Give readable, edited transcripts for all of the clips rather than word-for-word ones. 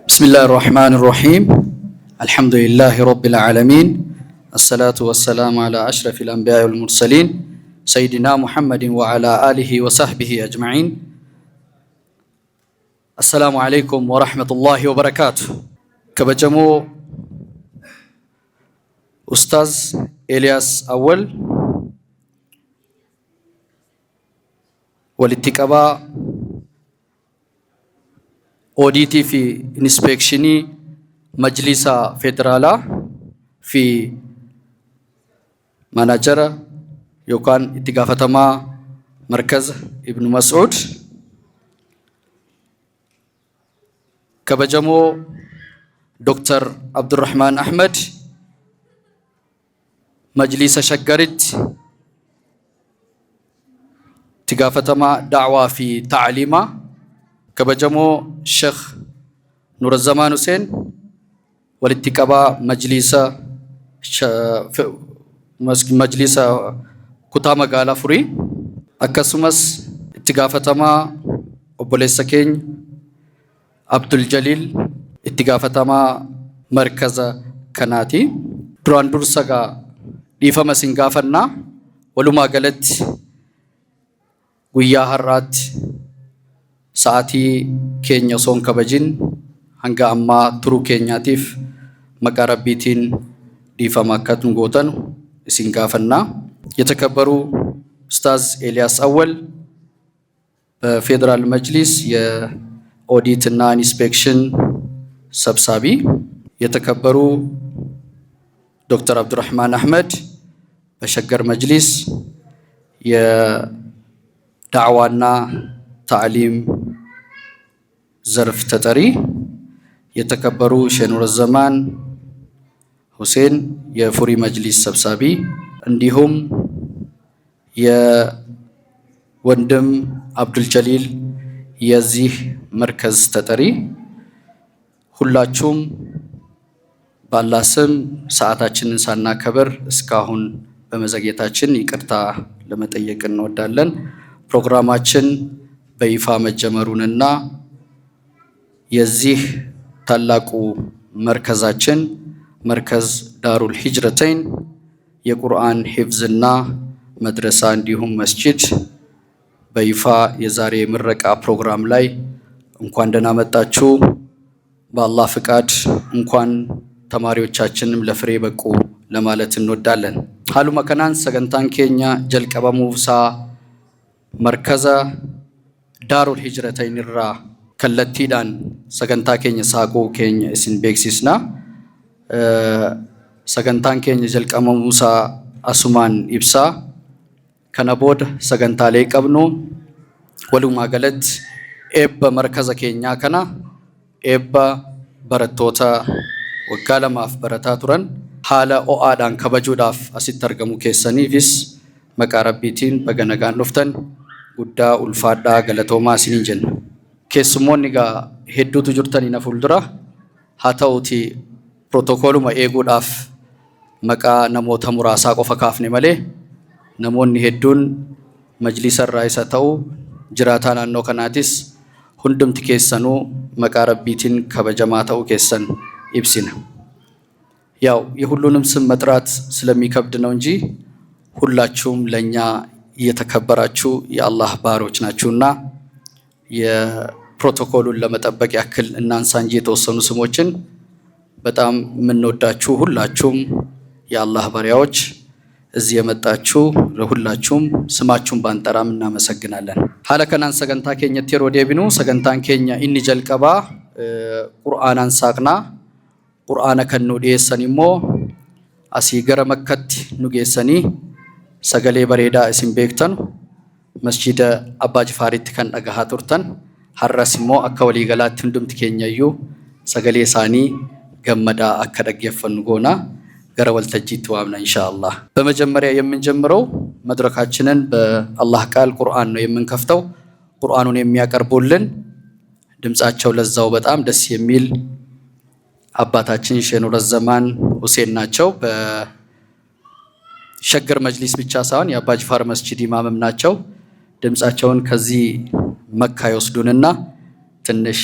بسم الله الرحمن الرحيم الحمد لله رب العالمين الصلاة والسلام على أشرف الأنبياء والمرسلين سيدنا محمد وعلى آله وصحبه أجمعين. السلام عليكم ورحمة الله وبركاته. كبجمو أستاذ إلياس أول والاتقابا أوديتي في إنسبكشني مجلس فيدرالا في مانجر يوكان اتقافتما مركز ابن مسعود. كبجمو دكتور عبد الرحمن أحمد مجلس شجرت اتقافتما دعوة في تعليمه. كبجمو الشيخ نور الزمان حسين والاتقابا مجلس كتامة قالا فري أكسمس اتقافتما أبوليس كين عبد الجليل اتقافتما مركز كناتي دران درسغا ديفما سنغافنا ولما قالت ويا هرات ساعتي كينيا صون كبجين هنگا أما ترو كينياتيف مقاربيتين ديفا مكات نغوتن سنغافنا. يتكبروا أستاذ إلياس أول فيدرال مجلس يا أوديتنا إنسبكشن سبسابي. يتكبروا دكتور عبد الرحمن أحمد بشجر مجلس يا دعوانا تعليم زرف تتري. يتكبروا شنور الزمان حسين يا فوري مجلس سبسابي. عندهم يا وندم عبد الجليل يزيه مركز تتري. ሁላችሁም ባላህ ስም ሰዓታችንን ሳናከብር እስካሁን በመዘግየታችን ይቅርታ ለመጠየቅ እንወዳለን። ፕሮግራማችን በይፋ መጀመሩንና የዚህ ታላቁ መርከዛችን መርከዝ ዳሩል ሂጅረተይን የቁርአን ሂፍዝና መድረሳ እንዲሁም መስጂድ በይፋ የዛሬ ምረቃ ፕሮግራም ላይ እንኳን ደህና መጣችሁ። በአላህ ፍቃድ እንኳን ተማሪዎቻችንም ለፍሬ በቁ ለማለት እንወዳለን። ሀሉ መከናን ሰገንታን ኬኛ ጀልቀበሙሳ መርከዘ ዳሩል ሂጅረተይን ራ ከለቲዳን ሰገንታ ኬኛ ሳቁ ኬኛ እስን ቤክሲስና ሰገንታን ኬኛ ጀልቀበሙሳ አሱማን ኢብሳ ከነቦድ ሰገንታ ላይ ቀብኑ ወሉማ ገለት ኤበ መርከዘ ኬኛ ከና ኤበ በረቶታ ወጋለማፍ በረታ ቱረን ሀለ ኦአዳን ከበጁዳፍ አሲተርገሙ ኬሰኒፊስ መቃረቢቲን በገነጋን ዱፍተን ጉዳ ኡልፋዳ ገለቶማ ሲኒንጀን ኬስሞኒ ጋ ሄዱቱ ጅርተኒ ነፉልዱራ ሀተውቲ ፕሮቶኮሉማ ኤጉዳፍ መቃ ነሞተ ሙራሳ ቆፈ ካፍኔ መሌ ነሞኒ ሄዱን መጅሊሰ ራይሰ ተው ጅራታ ናኖ ከናቲስ ሁንዱምቲ ኬሰኑ መቃረቢቲን ከበጀማ ተው ኬሰን ኢብሲነ። ያው የሁሉንም ስም መጥራት ስለሚከብድ ነው እንጂ ሁላችሁም ለኛ እየተከበራችሁ የአላህ ባሮች ናችሁና የፕሮቶኮሉን ለመጠበቅ ያክል እናንሳ እንጂ የተወሰኑ ስሞችን በጣም የምንወዳችሁ ሁላችሁም የአላህ ባሪያዎች እዚህ የመጣችሁ ለሁላችሁም ስማችሁን ባንጠራም እናመሰግናለን። ሀለከናን ሰገንታ ኬኛ ቴሮ ዴቢኑ ሰገንታን ኬኛ ኢኒ ጀልቀባ ቁርአናን ሳቅና ቁርአነ ከኑ ዲየሰኒሞ አሲ ገረ መከት ኑጌሰኒ ሰገሌ በሬዳ እስን ቤክተን መስጂደ አባ ጅፋሪት ከን ደጋሃ ቱርተን ሐረሲሞ አከ ወሊ ገላት ሁንዱምቲ ኬኛዩ ሰገሌ ሳኒ ገመዳ አከ ደገፈን ጎና ገረ ወልተጂት ዋምና ኢንሻአላህ። በመጀመሪያ የምንጀምረው መድረካችንን በአላህ ቃል ቁርአን ነው የምንከፍተው። ቁርአኑን የሚያቀርቡልን ድምጻቸው ለዛው በጣም ደስ የሚል አባታችን ሼህ ኑር ዘማን ሁሴን ናቸው። በሸገር መጅሊስ ብቻ ሳይሆን የአባ ጅፋር መስጂድ ኢማምም ናቸው። ድምጻቸውን ከዚህ መካ ይወስዱንና ትንሽ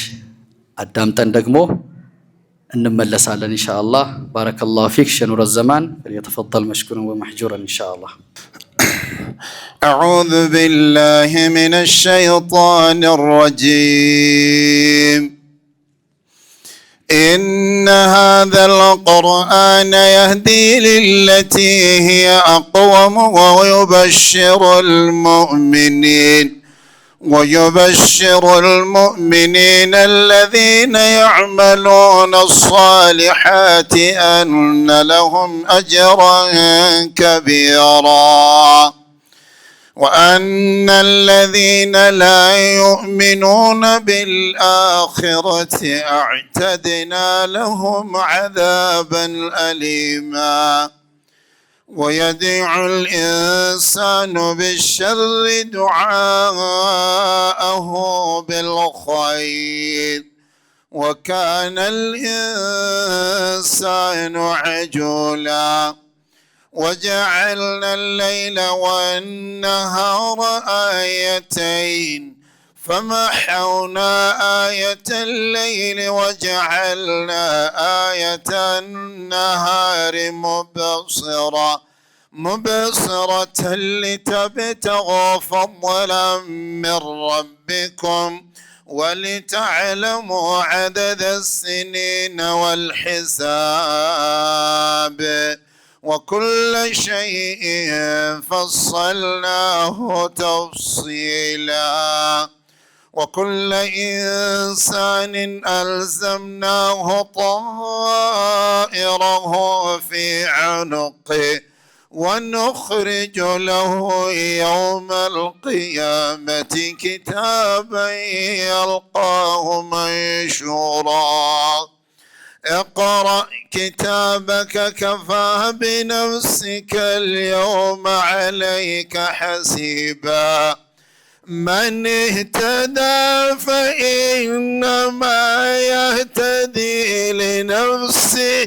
አዳምጠን ደግሞ እንመለሳለን ኢንሻአላህ። ባረከላሁ ፊክ ሸኑረ ዘማን فليتفضل مشكورا ومحجورا إن شاء الله. أعوذ بالله من الشيطان الرجيم. إن هذا القرآن يهدي للتي هي أقوم ويبشر المؤمنين الذين يعملون الصالحات أن لهم أجرا كبيرا وأن الذين لا يؤمنون بالآخرة أعتدنا لهم عذابا أليما. ويدعو الإنسان بالشر دعاءه بالخير وكان الإنسان عجولا. وجعلنا الليل والنهار آيتين فمحونا آية الليل وجعلنا آية النهار مبصرة لتبتغوا فضلا من ربكم ولتعلموا عدد السنين والحساب وكل شيء فصلناه تفصيلا. وكل إنسان ألزمناه طائره في عنقه ونخرج له يوم القيامة كتابا يلقاه منشورا. اقرأ كتابك كفى بنفسك اليوم عليك حسيبا. من اهتدى فإنما يهتدي لنفسه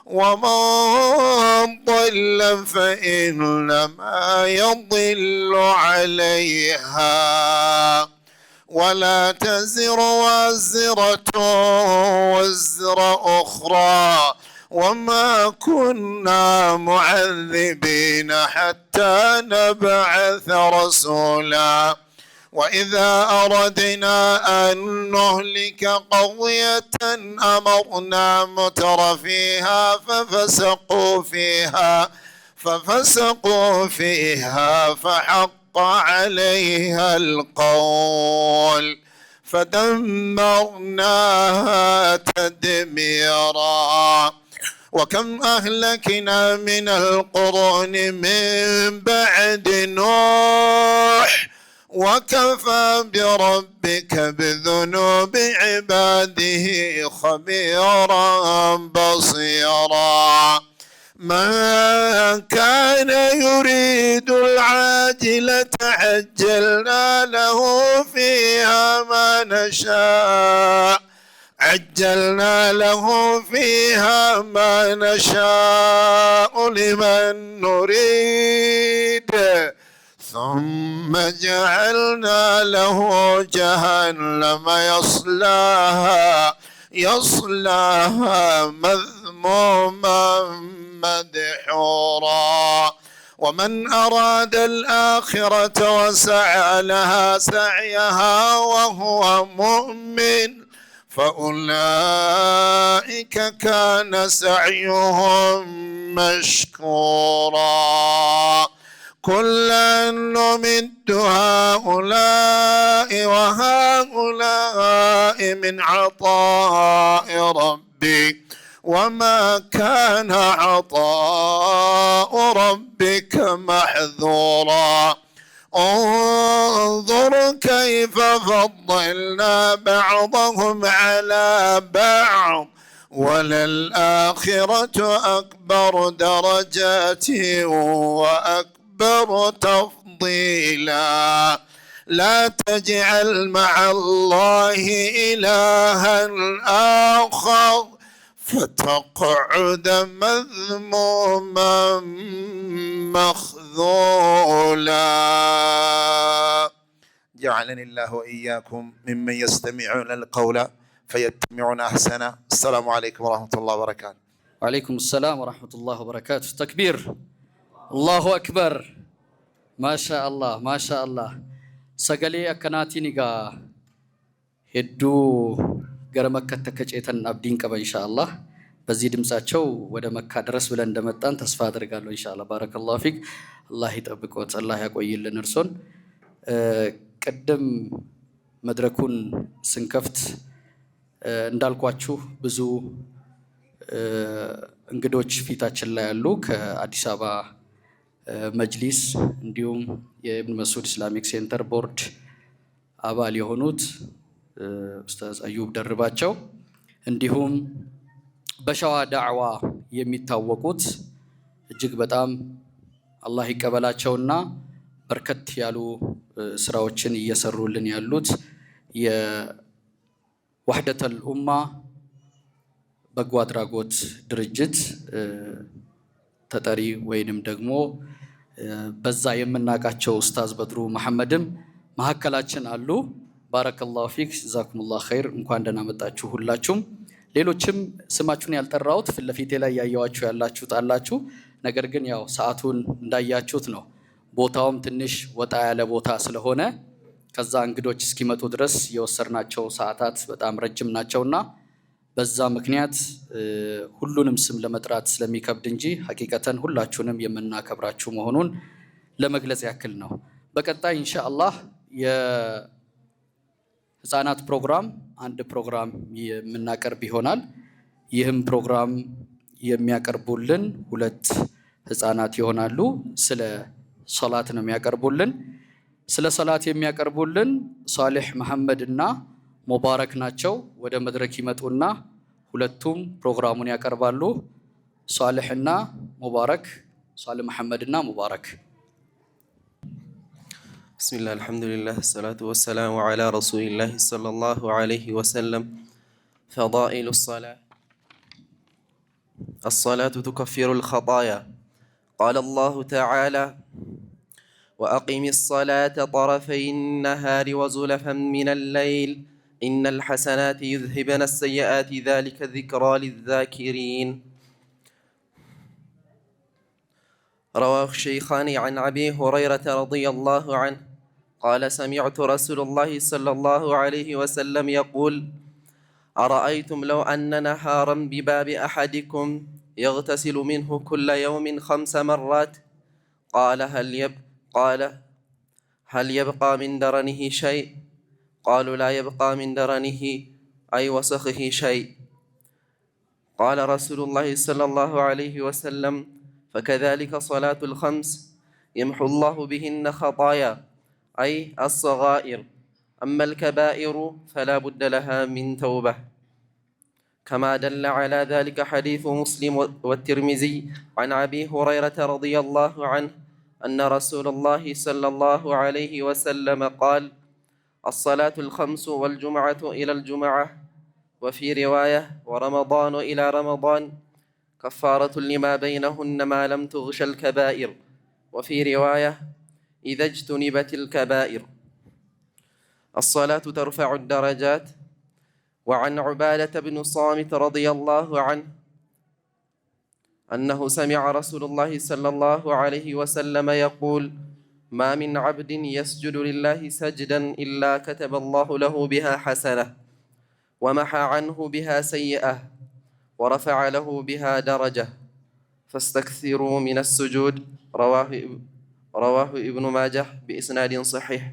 ومن ضل فإنما يضل عليها ولا تزر وازرة وزر أخرى وما كنا معذبين حتى نبعث رسولا. وإذا أردنا أن نهلك قرية أمرنا متر فيها ففسقوا فيها فحق عليها القول فدمرناها تدميرا. وكم أهلكنا من القرون من بعد نوح وكفى بربك بذنوب عباده خبيرا بصيرا. من كان يريد العاجلة عجلنا له فيها ما نشاء لمن نريد ثم جعلنا له جهنم يصلاها مذموما مدحورا. ومن أراد الآخرة وسعى لها سعيها وهو مؤمن فأولئك كان سعيهم مشكورا. كلا نمد هؤلاء وهؤلاء من عطاء ربي وما كان عطاء ربك محظورا. انظر كيف فضلنا بعضهم على بعض وللآخرة أكبر درجات وأكبر تفضيلا. لا تجعل مع الله إلها آخر فتقعد مذموما مخذولا. جعلني الله وإياكم ممن يستمعون القول فيتبعون أحسنه. السلام عليكم ورحمة الله وبركاته. وعليكم السلام ورحمة الله وبركاته. تكبير، الله أكبر، ما شاء الله ما شاء الله. سقلي أكناتي نيغا هدو غرمك تكجيتن أبدين كبا إن شاء الله. በዚህ ድምጻቸው ወደ መካ ድረስ ብለን እንደመጣን ተስፋ አደርጋለሁ ኢንሻአላህ። ባረከላሁ ፊክ። አላህ ይጠብቆት፣ አላህ ያቆይልን እርሶን። ቅድም መድረኩን ስንከፍት እንዳልኳችሁ ብዙ እንግዶች ፊታችን ላይ ያሉ ከአዲስ አበባ መጅሊስ እንዲሁም የኢብኑ መስዑድ ኢስላሚክ ሴንተር ቦርድ አባል የሆኑት ኡስታዝ አዩብ ደርባቸው እንዲሁም በሸዋ ዳዕዋ የሚታወቁት እጅግ በጣም አላህ ይቀበላቸውና በርከት ያሉ ስራዎችን እየሰሩልን ያሉት የወህደተል ኡማ በጎ አድራጎት ድርጅት ተጠሪ ወይንም ደግሞ በዛ የምናውቃቸው ኡስታዝ በድሩ መሐመድም መሐከላችን አሉ። ባረከላሁ ፊክ ጀዛኩሙላህ ኸይር። እንኳን ደህና መጣችሁ ሁላችሁም። ሌሎችም ስማችሁን ያልጠራሁት ፊት ለፊቴ ላይ ያያዋችሁ ያላችሁት አላችሁ። ነገር ግን ያው ሰዓቱን እንዳያችሁት ነው። ቦታውም ትንሽ ወጣ ያለ ቦታ ስለሆነ ከዛ እንግዶች እስኪመጡ ድረስ የወሰድናቸው ሰዓታት በጣም ረጅም ናቸውና በዛ ምክንያት ሁሉንም ስም ለመጥራት ስለሚከብድ እንጂ ሐቂቀተን ሁላችሁንም የምናከብራችሁ መሆኑን ለመግለጽ ያክል ነው። በቀጣይ ኢንሻአላህ የህፃናት ፕሮግራም አንድ ፕሮግራም የምናቀርብ ይሆናል። ይህም ፕሮግራም የሚያቀርቡልን ሁለት ህፃናት ይሆናሉ። ስለ ሶላት ነው የሚያቀርቡልን። ስለ ሶላት የሚያቀርቡልን ሷሊህ መሐመድ እና ሙባረክ ናቸው። ወደ መድረክ ይመጡና ሁለቱም ፕሮግራሙን ያቀርባሉ። ሷሊህ እና ሙባረክ፣ ሷሊህ መሐመድ እና ሙባረክ። ብስሚላህ አልሐምዱሊላህ ሰላቱ ወሰላሙ ዐላ ረሱሊላህ ሰለላሁ ዐለይሂ ወሰለም። ፈዳኢሉ ሶላህ الصلاة تكفر الخطايا. قال الله تعالى: وأقم الصلاة طرفي النهار وزلفا من الليل إن الحسنات يذهبن السيئات ذلك ذكرى للذاكرين. رواه الشيخان عن أبي هريرة رضي الله عنه قال: سمعت رسول الله صلى الله عليه وسلم يقول: أرأيتم لو أن نهارا بباب أحدكم يغتسل منه كل يوم 5 مرات قال هل يبقى من درنه شيء؟ قالوا: لا يبقى من درنه أي وسخه شيء. قال رسول الله صلى الله عليه وسلم: فكذلك صلاة الخمس يمحو الله بهن خطايا أي الصغائر، أما الكبائر فلا بد لها من توبة. كما دل على ذلك حديث مسلم والترمذي عن أبي هريرة رضي الله عنه أن رسول الله صلى الله عليه وسلم قال: الصلاة الخمس والجمعة إلى الجمعة، وفي رواية ورمضان إلى رمضان، كفارة لما بينهن ما لم تغش الكبائر، وفي رواية إذا اجتنبت الكبائر. الصلاة ترفع الدرجات. وعن عبادة بن صامت رضي الله عنه أنه سمع رسول الله صلى الله عليه وسلم يقول: ما من عبد يسجد لله سجدا إلا كتب الله له بها حسنة ومحى عنه بها سيئة ورفع له بها درجة، فاستكثروا من السجود. رواه ابن ماجه بإسناد صحيح.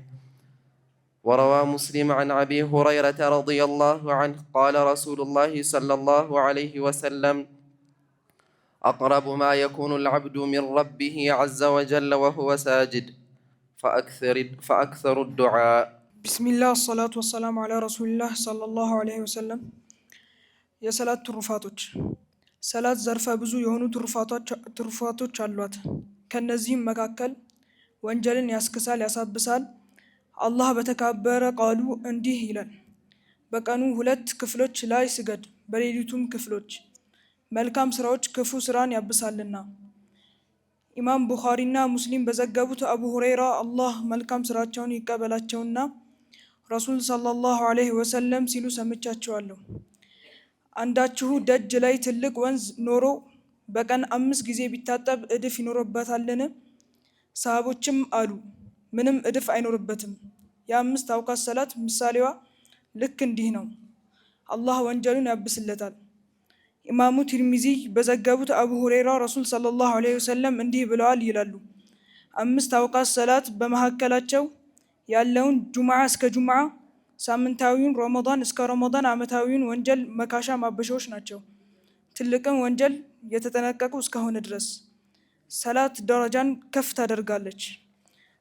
وروى مسلم عن أبي هريرة رضي الله عنه قال رسول الله صلى الله عليه وسلم: أقرب ما يكون العبد من ربه عز وجل وهو ساجد فأكثر الدعاء. بسم الله الصلاة والسلام على رسول الله صلى الله عليه وسلم. የሰላት ትሩፋቶች። ሰላት ዘርፈ ብዙ የሆኑ ትሩፋቶች አሏት። ከነዚህም መካከል ወንጀልን ያስክሳል፣ ያሳብሳል። አላህ በተከበረ ቃሉ እንዲህ ይላል: በቀኑ 2 ክፍሎች ላይ ስገድ፣ በሌሊቱም ክፍሎች። መልካም ስራዎች ክፉ ስራን ያብሳልና። ኢማም ቡኻሪና ሙስሊም በዘገቡት አቡ ሁረይራ አላህ መልካም ስራቸውን ይቀበላቸውና ረሱል ሰለላሁ ዐለይሂ ወሰለም ሲሉ ሰምቻቸዋለሁ። አንዳችሁ ደጅ ላይ ትልቅ ወንዝ ኖሮ በቀን 5 ጊዜ ቢታጠብ እድፍ ይኖርበታልን? ሰሃቦችም አሉ ምንም እድፍ አይኖርበትም። የአምስት አውቃት ሰላት ምሳሌዋ ልክ እንዲህ ነው። አላህ ወንጀሉን ያብስለታል። ኢማሙ ትርሚዚ በዘገቡት አቡ ሁረይራ ረሱል ሰለላሁ ዐለይሂ ወሰለም እንዲህ ብለዋል ይላሉ። 5 አውቃት ሰላት በመካከላቸው ያለውን ጁምዓ እስከ ጁምዓ፣ ሳምንታዊውን ረመዳን እስከ ረመዳን ዓመታዊውን ወንጀል መካሻ ማበሻዎች ናቸው፣ ትልቅን ወንጀል የተጠነቀቁ እስከሆነ ድረስ። ሰላት ደረጃን ከፍ ታደርጋለች።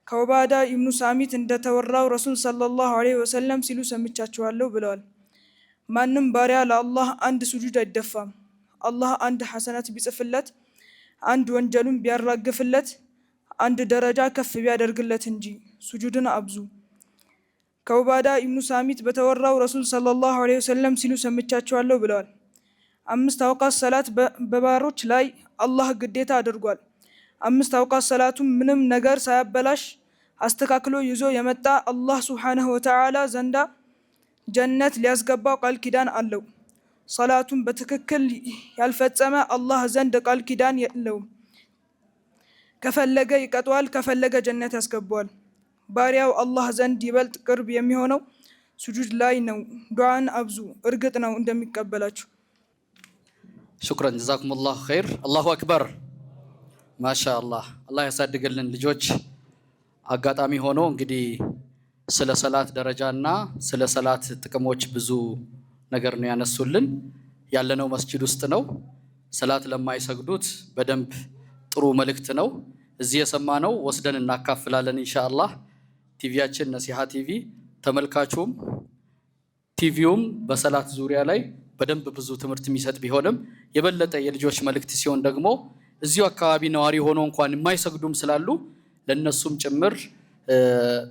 ከዑባዳ ኢብኑ ሳሚት እንደተወራው ረሱል ሰለላሁ ዐለይሂ ወሰለም ሲሉ ሰምቻቸዋለሁ ብለዋል። ማንም ባሪያ ለአላህ አንድ ሱጁድ አይደፋም። አላህ አንድ ሐሰናት ቢጽፍለት፣ አንድ ወንጀሉን ቢያራግፍለት፣ አንድ ደረጃ ከፍ ቢያደርግለት እንጂ ሱጁድን አብዙ። ከዑባዳ ኢብኑ ሳሚት በተወራው ረሱል ሰለላሁ ዐለይሂ ወሰለም ሲሉ ሰምቻቸዋለሁ ብለዋል። 5 አውቃት ሰላት በባሮች ላይ አላህ ግዴታ አድርጓል። 5 አውቃት ሰላቱም ምንም ነገር ሳያበላሽ አስተካክሎ ይዞ የመጣ አላህ ሱብሓነሁ ወተዓላ ዘንዳ ጀነት ሊያስገባው ቃል ኪዳን አለው። ሰላቱን በትክክል ያልፈጸመ አላህ ዘንድ ቃል ኪዳን የለውም። ከፈለገ ይቀጠዋል፣ ከፈለገ ጀነት ያስገባዋል። ባሪያው አላህ ዘንድ ይበልጥ ቅርብ የሚሆነው ሱጁድ ላይ ነው። ዱዓን አብዙ፣ እርግጥ ነው እንደሚቀበላችሁ። ሹክረን ጀዛኩሙላሁ ኸይር። አላሁ አክበር። ማሻአላህ አላህ ያሳድግልን ልጆች። አጋጣሚ ሆኖ እንግዲህ ስለ ሰላት ደረጃና ስለ ሰላት ጥቅሞች ብዙ ነገር ነው ያነሱልን። ያለነው መስጂድ ውስጥ ነው። ሰላት ለማይሰግዱት በደንብ ጥሩ መልእክት ነው። እዚህ የሰማነው ወስደን እናካፍላለን ኢንሻአላህ። ቲቪያችን ነሲሃ ቲቪ ተመልካቹም ቲቪውም በሰላት ዙሪያ ላይ በደንብ ብዙ ትምህርት የሚሰጥ ቢሆንም የበለጠ የልጆች መልእክት ሲሆን ደግሞ እዚሁ አካባቢ ነዋሪ ሆኖ እንኳን የማይሰግዱም ስላሉ ለነሱም ጭምር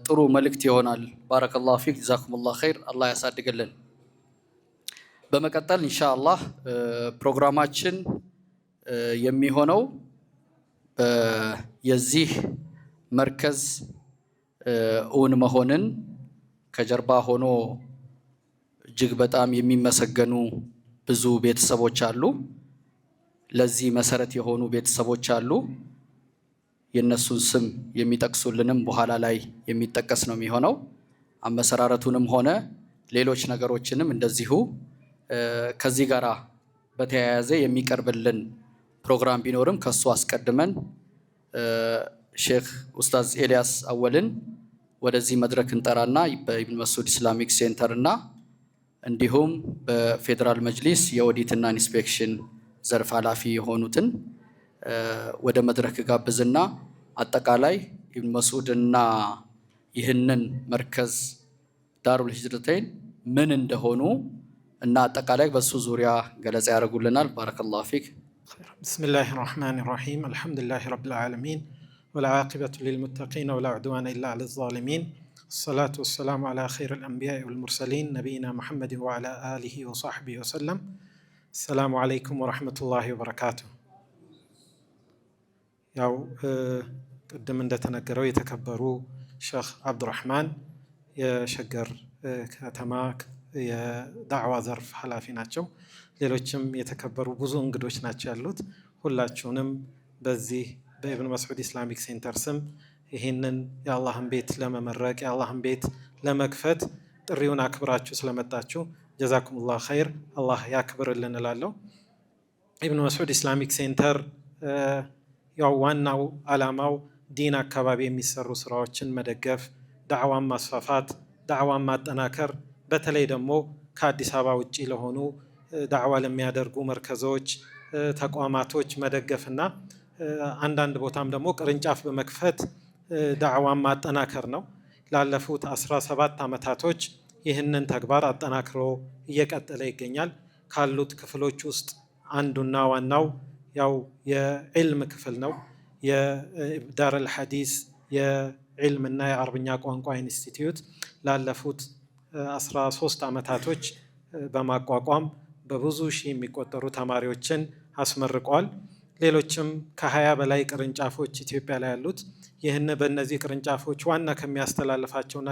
ጥሩ መልእክት ይሆናል። ባረከላሁ ፊክ ጀዛኩሙላሁ ኸይር። አላህ ያሳድግልን። በመቀጠል ኢንሻአላህ ፕሮግራማችን የሚሆነው የዚህ መርከዝ እውን መሆንን ከጀርባ ሆኖ እጅግ በጣም የሚመሰገኑ ብዙ ቤተሰቦች አሉ። ለዚህ መሰረት የሆኑ ቤተሰቦች አሉ። የነሱን ስም የሚጠቅሱልንም በኋላ ላይ የሚጠቀስ ነው የሚሆነው። አመሰራረቱንም ሆነ ሌሎች ነገሮችንም እንደዚሁ ከዚህ ጋር በተያያዘ የሚቀርብልን ፕሮግራም ቢኖርም ከሱ አስቀድመን ሼክ ኡስታዝ ኤልያስ አወልን ወደዚህ መድረክ እንጠራና በኢብን መስዑድ ኢስላሚክ ሴንተር እና እንዲሁም በፌዴራል መጅሊስ የኦዲትና ኢንስፔክሽን ዘርፍ ኃላፊ የሆኑትን ወደ መድረክ ጋብዝና አጠቃላይ ኢብን መስዑድ እና ይህንን መርከዝ ዳሩል ሂጅረተይን ምን እንደሆኑ እና አጠቃላይ በሱ ዙሪያ ገለጻ ያደርጉልናል። ባረከላሁ ፊክ። ቢስሚላሂ ረህማኒ ረሂም አልሐምዱሊላሂ ረቢል ዓለሚን ወልዓቂበቱ ሊልሙተቂን ወላ ዑድዋነ ኢላ ዐለል ዛሊሚን ወሰላቱ ወሰላሙ ዐላ ኸይሪል አንቢያኢ ወልሙርሰሊን ነቢይና ሙሐመድን ወዐላ አሊሂ ወሰሕቢሂ ወሰለም። አሰላሙ ዓለይኩም ወረሕመቱላሂ ወበረካቱሁ። ያው ቅድም እንደተነገረው የተከበሩ ሼክ አብዱራህማን የሸገር ከተማ የዳዕዋ ዘርፍ ኃላፊ ናቸው። ሌሎችም የተከበሩ ብዙ እንግዶች ናቸው ያሉት። ሁላችሁንም በዚህ በኢብን መስዑድ ኢስላሚክ ሴንተር ስም ይህንን የአላህን ቤት ለመመረቅ የአላህን ቤት ለመክፈት ጥሪውን አክብራችሁ ስለመጣችሁ ጀዛኩሙላህ ኸይር፣ አላህ ያክብርልን እላለሁ። ኢብን መስዑድ ኢስላሚክ ሴንተር ያው ዋናው ዓላማው ዲን አካባቢ የሚሰሩ ስራዎችን መደገፍ፣ ዳዕዋን ማስፋፋት፣ ዳዕዋን ማጠናከር፣ በተለይ ደግሞ ከአዲስ አበባ ውጪ ለሆኑ ዳዕዋ ለሚያደርጉ መርከዞች፣ ተቋማቶች መደገፍና አንዳንድ ቦታም ደግሞ ቅርንጫፍ በመክፈት ዳዕዋን ማጠናከር ነው። ላለፉት 17 ዓመታቶች ይህንን ተግባር አጠናክሮ እየቀጠለ ይገኛል። ካሉት ክፍሎች ውስጥ አንዱና ዋናው ያው የዕልም ክፍል ነው። የዳረል ሐዲስ የዕልምና የአረብኛ ቋንቋ ኢንስቲትዩት ላለፉት 13 ዓመታቶች በማቋቋም በብዙ ሺህ የሚቆጠሩ ተማሪዎችን አስመርቋል። ሌሎችም ከ20 በላይ ቅርንጫፎች ኢትዮጵያ ላይ ያሉት ይህን በእነዚህ ቅርንጫፎች ዋና ከሚያስተላልፋቸውና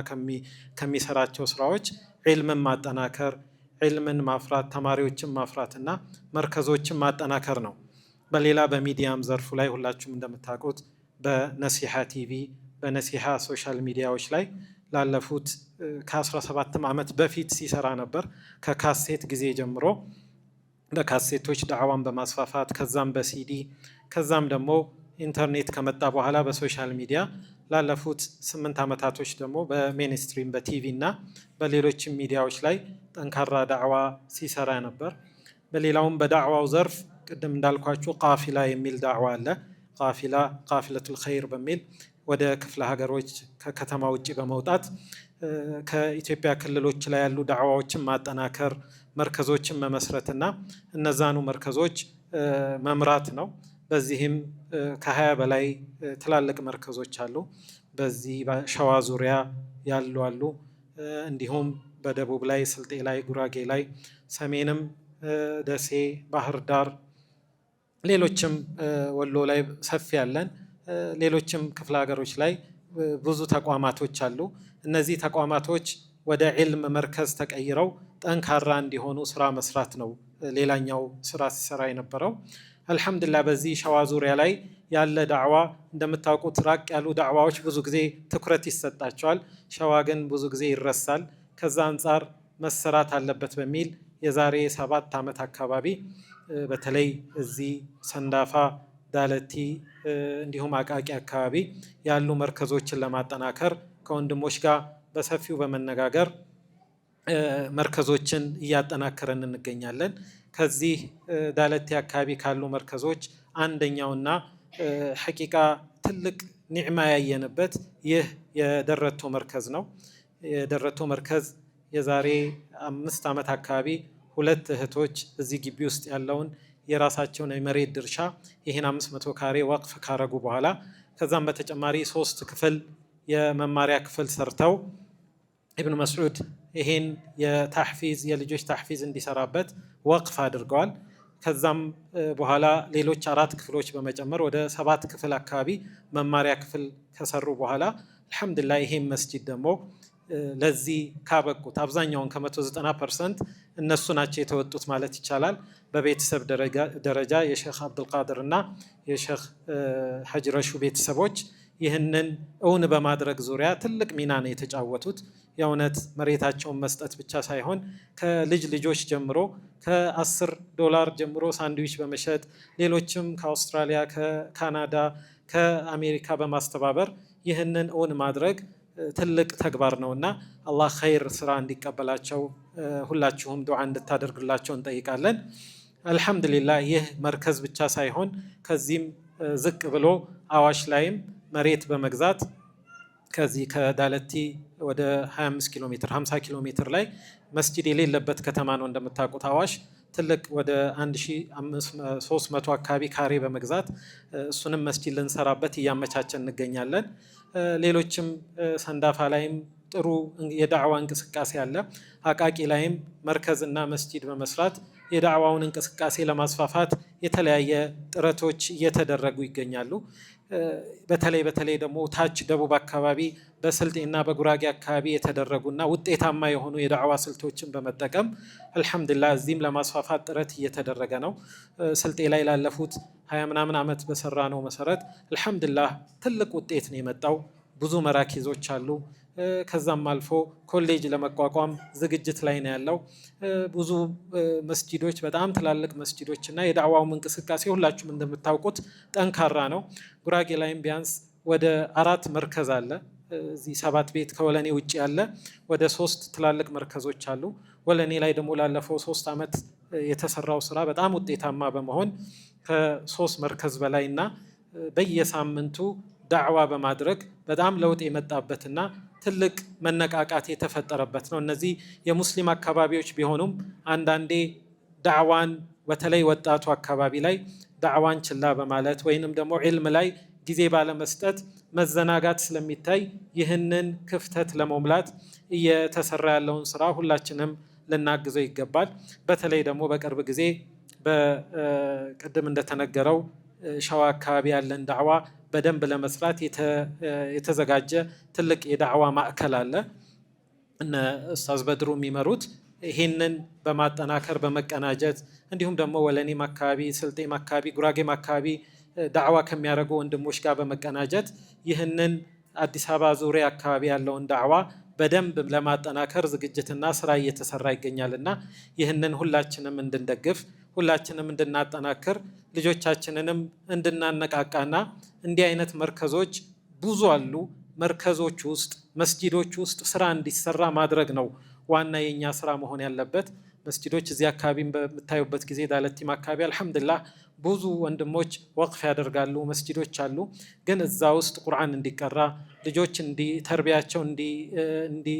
ከሚሰራቸው ስራዎች ዒልምን ማጠናከር፣ ዒልምን ማፍራት፣ ተማሪዎችን ማፍራትና መርከዞችን ማጠናከር ነው። በሌላ በሚዲያም ዘርፉ ላይ ሁላችሁም እንደምታውቁት በነሲሃ ቲቪ፣ በነሲሃ ሶሻል ሚዲያዎች ላይ ላለፉት ከ17 ዓመት በፊት ሲሰራ ነበር። ከካሴት ጊዜ ጀምሮ በካሴቶች ዳዕዋን በማስፋፋት ከዛም በሲዲ ከዛም ደግሞ ኢንተርኔት ከመጣ በኋላ በሶሻል ሚዲያ ላለፉት 8 ዓመታቶች ደግሞ በሜንስትሪም በቲቪ እና በሌሎችም ሚዲያዎች ላይ ጠንካራ ዳዕዋ ሲሰራ ነበር። በሌላውም በዳዕዋው ዘርፍ ቅድም እንዳልኳችሁ ቃፊላ የሚል ዳዕዋ አለ። ቃፊለቱል ኸይር በሚል ወደ ክፍለ ሀገሮች ከከተማ ውጭ በመውጣት ከኢትዮጵያ ክልሎች ላይ ያሉ ዳዕዋዎችን ማጠናከር፣ መርከዞችን መመስረትና እነዛኑ መርከዞች መምራት ነው። በዚህም ከ20 በላይ ትላልቅ መርከዞች አሉ። በዚህ ሸዋ ዙሪያ ያሉ አሉ። እንዲሁም በደቡብ ላይ ስልጤ ላይ፣ ጉራጌ ላይ፣ ሰሜንም ደሴ፣ ባህር ዳር፣ ሌሎችም ወሎ ላይ ሰፊ ያለን ሌሎችም ክፍለ ሀገሮች ላይ ብዙ ተቋማቶች አሉ። እነዚህ ተቋማቶች ወደ ዒልም መርከዝ ተቀይረው ጠንካራ እንዲሆኑ ስራ መስራት ነው ሌላኛው ስራ ሲሰራ የነበረው። አልሐምዱሊላህ በዚህ ሸዋ ዙሪያ ላይ ያለ ዳዕዋ እንደምታውቁት ራቅ ያሉ ዳዕዋዎች ብዙ ጊዜ ትኩረት ይሰጣቸዋል። ሸዋ ግን ብዙ ጊዜ ይረሳል። ከዛ አንጻር መሰራት አለበት በሚል የዛሬ 7 ዓመት አካባቢ በተለይ እዚህ ሰንዳፋ፣ ዳለቲ እንዲሁም አቃቂ አካባቢ ያሉ መርከዞችን ለማጠናከር ከወንድሞች ጋር በሰፊው በመነጋገር መርከዞችን እያጠናከረን እንገኛለን። ከዚህ ዳለቲ አካባቢ ካሉ መርከዞች አንደኛውና ሐቂቃ ትልቅ ኒዕማ ያየንበት ይህ የደረቶ መርከዝ ነው። የደረቶ መርከዝ የዛሬ 5 ዓመት አካባቢ 2 እህቶች እዚህ ግቢ ውስጥ ያለውን የራሳቸውን የመሬት ድርሻ ይህን 500 ካሬ ወቅፍ ካረጉ በኋላ ከዛም በተጨማሪ 3 ክፍል የመማሪያ ክፍል ሰርተው ኢብኑ መስዑድ ይሄን የታሕፊዝ የልጆች ታሕፊዝ እንዲሰራበት ወቅፍ አድርገዋል። ከዛም በኋላ ሌሎች 4 ክፍሎች በመጨመር ወደ 7 ክፍል አካባቢ መማሪያ ክፍል ከሰሩ በኋላ አልሐምዱሊላህ ይሄን መስጂድ ደግሞ ለዚህ ካበቁት አብዛኛውን ከ190% እነሱ ናቸው የተወጡት ማለት ይቻላል። በቤተሰብ ደረጃ የሼኽ አብዱልቃድር እና የሼኽ ሐጅ ረሹ ቤተሰቦች ይህንን እውን በማድረግ ዙሪያ ትልቅ ሚና ነው የተጫወቱት። የእውነት መሬታቸውን መስጠት ብቻ ሳይሆን ከልጅ ልጆች ጀምሮ ከ$10 ጀምሮ ሳንድዊች በመሸጥ ሌሎችም ከአውስትራሊያ፣ ከካናዳ፣ ከአሜሪካ በማስተባበር ይህንን እውን ማድረግ ትልቅ ተግባር ነውና አላህ ኸይር ስራ እንዲቀበላቸው ሁላችሁም ዱዓ እንድታደርግላቸው እንጠይቃለን። አልሐምዱሊላህ ይህ መርከዝ ብቻ ሳይሆን ከዚህም ዝቅ ብሎ አዋሽ ላይም መሬት በመግዛት ከዚህ ከዳለቲ ወደ 25 ኪሎ ሜትር 50 ኪሎ ሜትር ላይ መስጂድ የሌለበት ከተማ ነው እንደምታውቁት አዋሽ። ትልቅ ወደ 1300 አካባቢ ካሬ በመግዛት እሱንም መስጂድ ልንሰራበት እያመቻቸን እንገኛለን። ሌሎችም ሰንዳፋ ላይም ጥሩ የዳዕዋ እንቅስቃሴ አለ። አቃቂ ላይም መርከዝና መስጂድ በመስራት የዳዕዋውን እንቅስቃሴ ለማስፋፋት የተለያየ ጥረቶች እየተደረጉ ይገኛሉ። በተለይ ደግሞ ታች ደቡብ አካባቢ በስልጤና በጉራጌ አካባቢ የተደረጉና ውጤታማ የሆኑ የዳዕዋ ስልቶችን በመጠቀም አልሐምዱሊላህ እዚህም ለማስፋፋት ጥረት እየተደረገ ነው። ስልጤ ላይ ላለፉት 20 ምናምን ዓመት በሰራ ነው መሰረት አልሐምዱሊላህ ትልቅ ውጤት ነው የመጣው። ብዙ መራኪዞች አሉ። ከዛም አልፎ ኮሌጅ ለመቋቋም ዝግጅት ላይ ነው ያለው። ብዙ መስጂዶች በጣም ትላልቅ መስጂዶች እና የዳዕዋውም እንቅስቃሴ ሁላችሁም እንደምታውቁት ጠንካራ ነው። ጉራጌ ላይም ቢያንስ ወደ 4 መርከዝ አለ። እዚህ 7 ቤት ከወለኔ ውጭ ያለ ወደ 3 ትላልቅ መርከዞች አሉ። ወለኔ ላይ ደግሞ ላለፈው 3 ዓመት የተሰራው ስራ በጣም ውጤታማ በመሆን ከ3 መርከዝ በላይ እና በየሳምንቱ ዳዕዋ በማድረግ በጣም ለውጥ የመጣበትና ትልቅ መነቃቃት የተፈጠረበት ነው። እነዚህ የሙስሊም አካባቢዎች ቢሆኑም አንዳንዴ ዳዕዋን በተለይ ወጣቱ አካባቢ ላይ ዳዕዋን ችላ በማለት ወይንም ደግሞ ዒልም ላይ ጊዜ ባለመስጠት መዘናጋት ስለሚታይ ይህንን ክፍተት ለመሙላት እየተሰራ ያለውን ስራ ሁላችንም ልናግዘው ይገባል። በተለይ ደግሞ በቅርብ ጊዜ በቅድም እንደተነገረው ሸዋ አካባቢ ያለን ዳዕዋ በደንብ ለመስራት የተዘጋጀ ትልቅ የዳዕዋ ማዕከል አለ። እነ ኡስታዝ በድሩ የሚመሩት ይህንን በማጠናከር በመቀናጀት እንዲሁም ደግሞ ወለኔም አካባቢ፣ ስልጤም አካባቢ፣ ጉራጌም አካባቢ ዳዕዋ ከሚያደርጉ ወንድሞች ጋር በመቀናጀት ይህንን አዲስ አበባ ዙሪያ አካባቢ ያለውን ዳዕዋ በደንብ ለማጠናከር ዝግጅትና ስራ እየተሰራ ይገኛልና ይህንን ሁላችንም እንድንደግፍ፣ ሁላችንም እንድናጠናክር፣ ልጆቻችንንም እንድናነቃቃና እንዲህ አይነት መርከዞች ብዙ አሉ። መርከዞች ውስጥ መስጂዶች ውስጥ ስራ እንዲሰራ ማድረግ ነው ዋና የኛ ስራ መሆን ያለበት። መስጂዶች እዚህ አካባቢ በምታዩበት ጊዜ ዳለቲም አካባቢ አልሐምዱሊላህ ብዙ ወንድሞች ወቅፍ ያደርጋሉ፣ መስጂዶች አሉ። ግን እዛ ውስጥ ቁርአን እንዲቀራ ልጆች ተርቢያቸው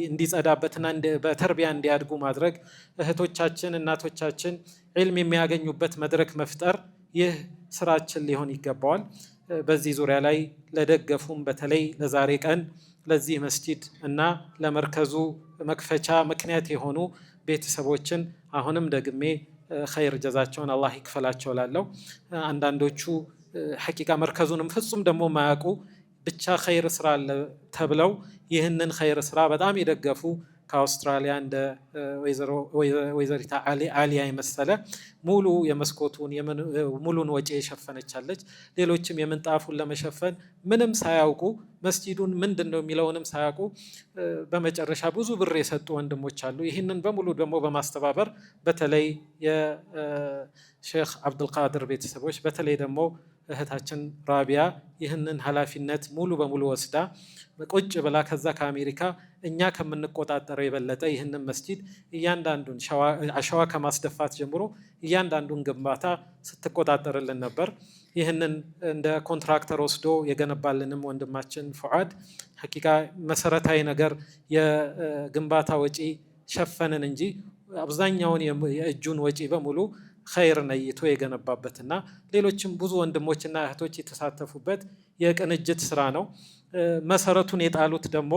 እንዲጸዳበትና በተርቢያ እንዲያድጉ ማድረግ፣ እህቶቻችን እናቶቻችን ዒልም የሚያገኙበት መድረክ መፍጠር፣ ይህ ስራችን ሊሆን ይገባዋል። በዚህ ዙሪያ ላይ ለደገፉም በተለይ ለዛሬ ቀን ለዚህ መስጂድ እና ለመርከዙ መክፈቻ ምክንያት የሆኑ ቤተሰቦችን አሁንም ደግሜ ኸይር ጀዛቸውን አላህ ይክፈላቸው ላለው። አንዳንዶቹ ሐቂቃ መርከዙንም ፍጹም ደግሞ ማያውቁ ብቻ ኸይር ስራ አለ ተብለው ይህንን ኸይር ስራ በጣም የደገፉ ከአውስትራሊያ እንደ ወይዘሪታ አሊያ የመሰለ ሙሉ የመስኮቱን ሙሉን ወጪ የሸፈነቻለች። ሌሎችም የምንጣፉን ለመሸፈን ምንም ሳያውቁ መስጂዱን ምንድን ነው የሚለውንም ሳያውቁ በመጨረሻ ብዙ ብር የሰጡ ወንድሞች አሉ። ይህንን በሙሉ ደግሞ በማስተባበር በተለይ የሼክ አብዱልቃድር ቤተሰቦች በተለይ ደግሞ እህታችን ራቢያ ይህንን ኃላፊነት ሙሉ በሙሉ ወስዳ ቁጭ ብላ ከዛ ከአሜሪካ እኛ ከምንቆጣጠረው የበለጠ ይህንን መስጂድ እያንዳንዱን አሸዋ ከማስደፋት ጀምሮ እያንዳንዱን ግንባታ ስትቆጣጠርልን ነበር። ይህንን እንደ ኮንትራክተር ወስዶ የገነባልንም ወንድማችን ፉዓድ ሐቂቃ መሰረታዊ ነገር የግንባታ ወጪ ሸፈንን እንጂ አብዛኛውን የእጁን ወጪ በሙሉ ኸይር ነይቶ የገነባበትና ሌሎችም ብዙ ወንድሞችና እህቶች የተሳተፉበት የቅንጅት ስራ ነው። መሰረቱን የጣሉት ደግሞ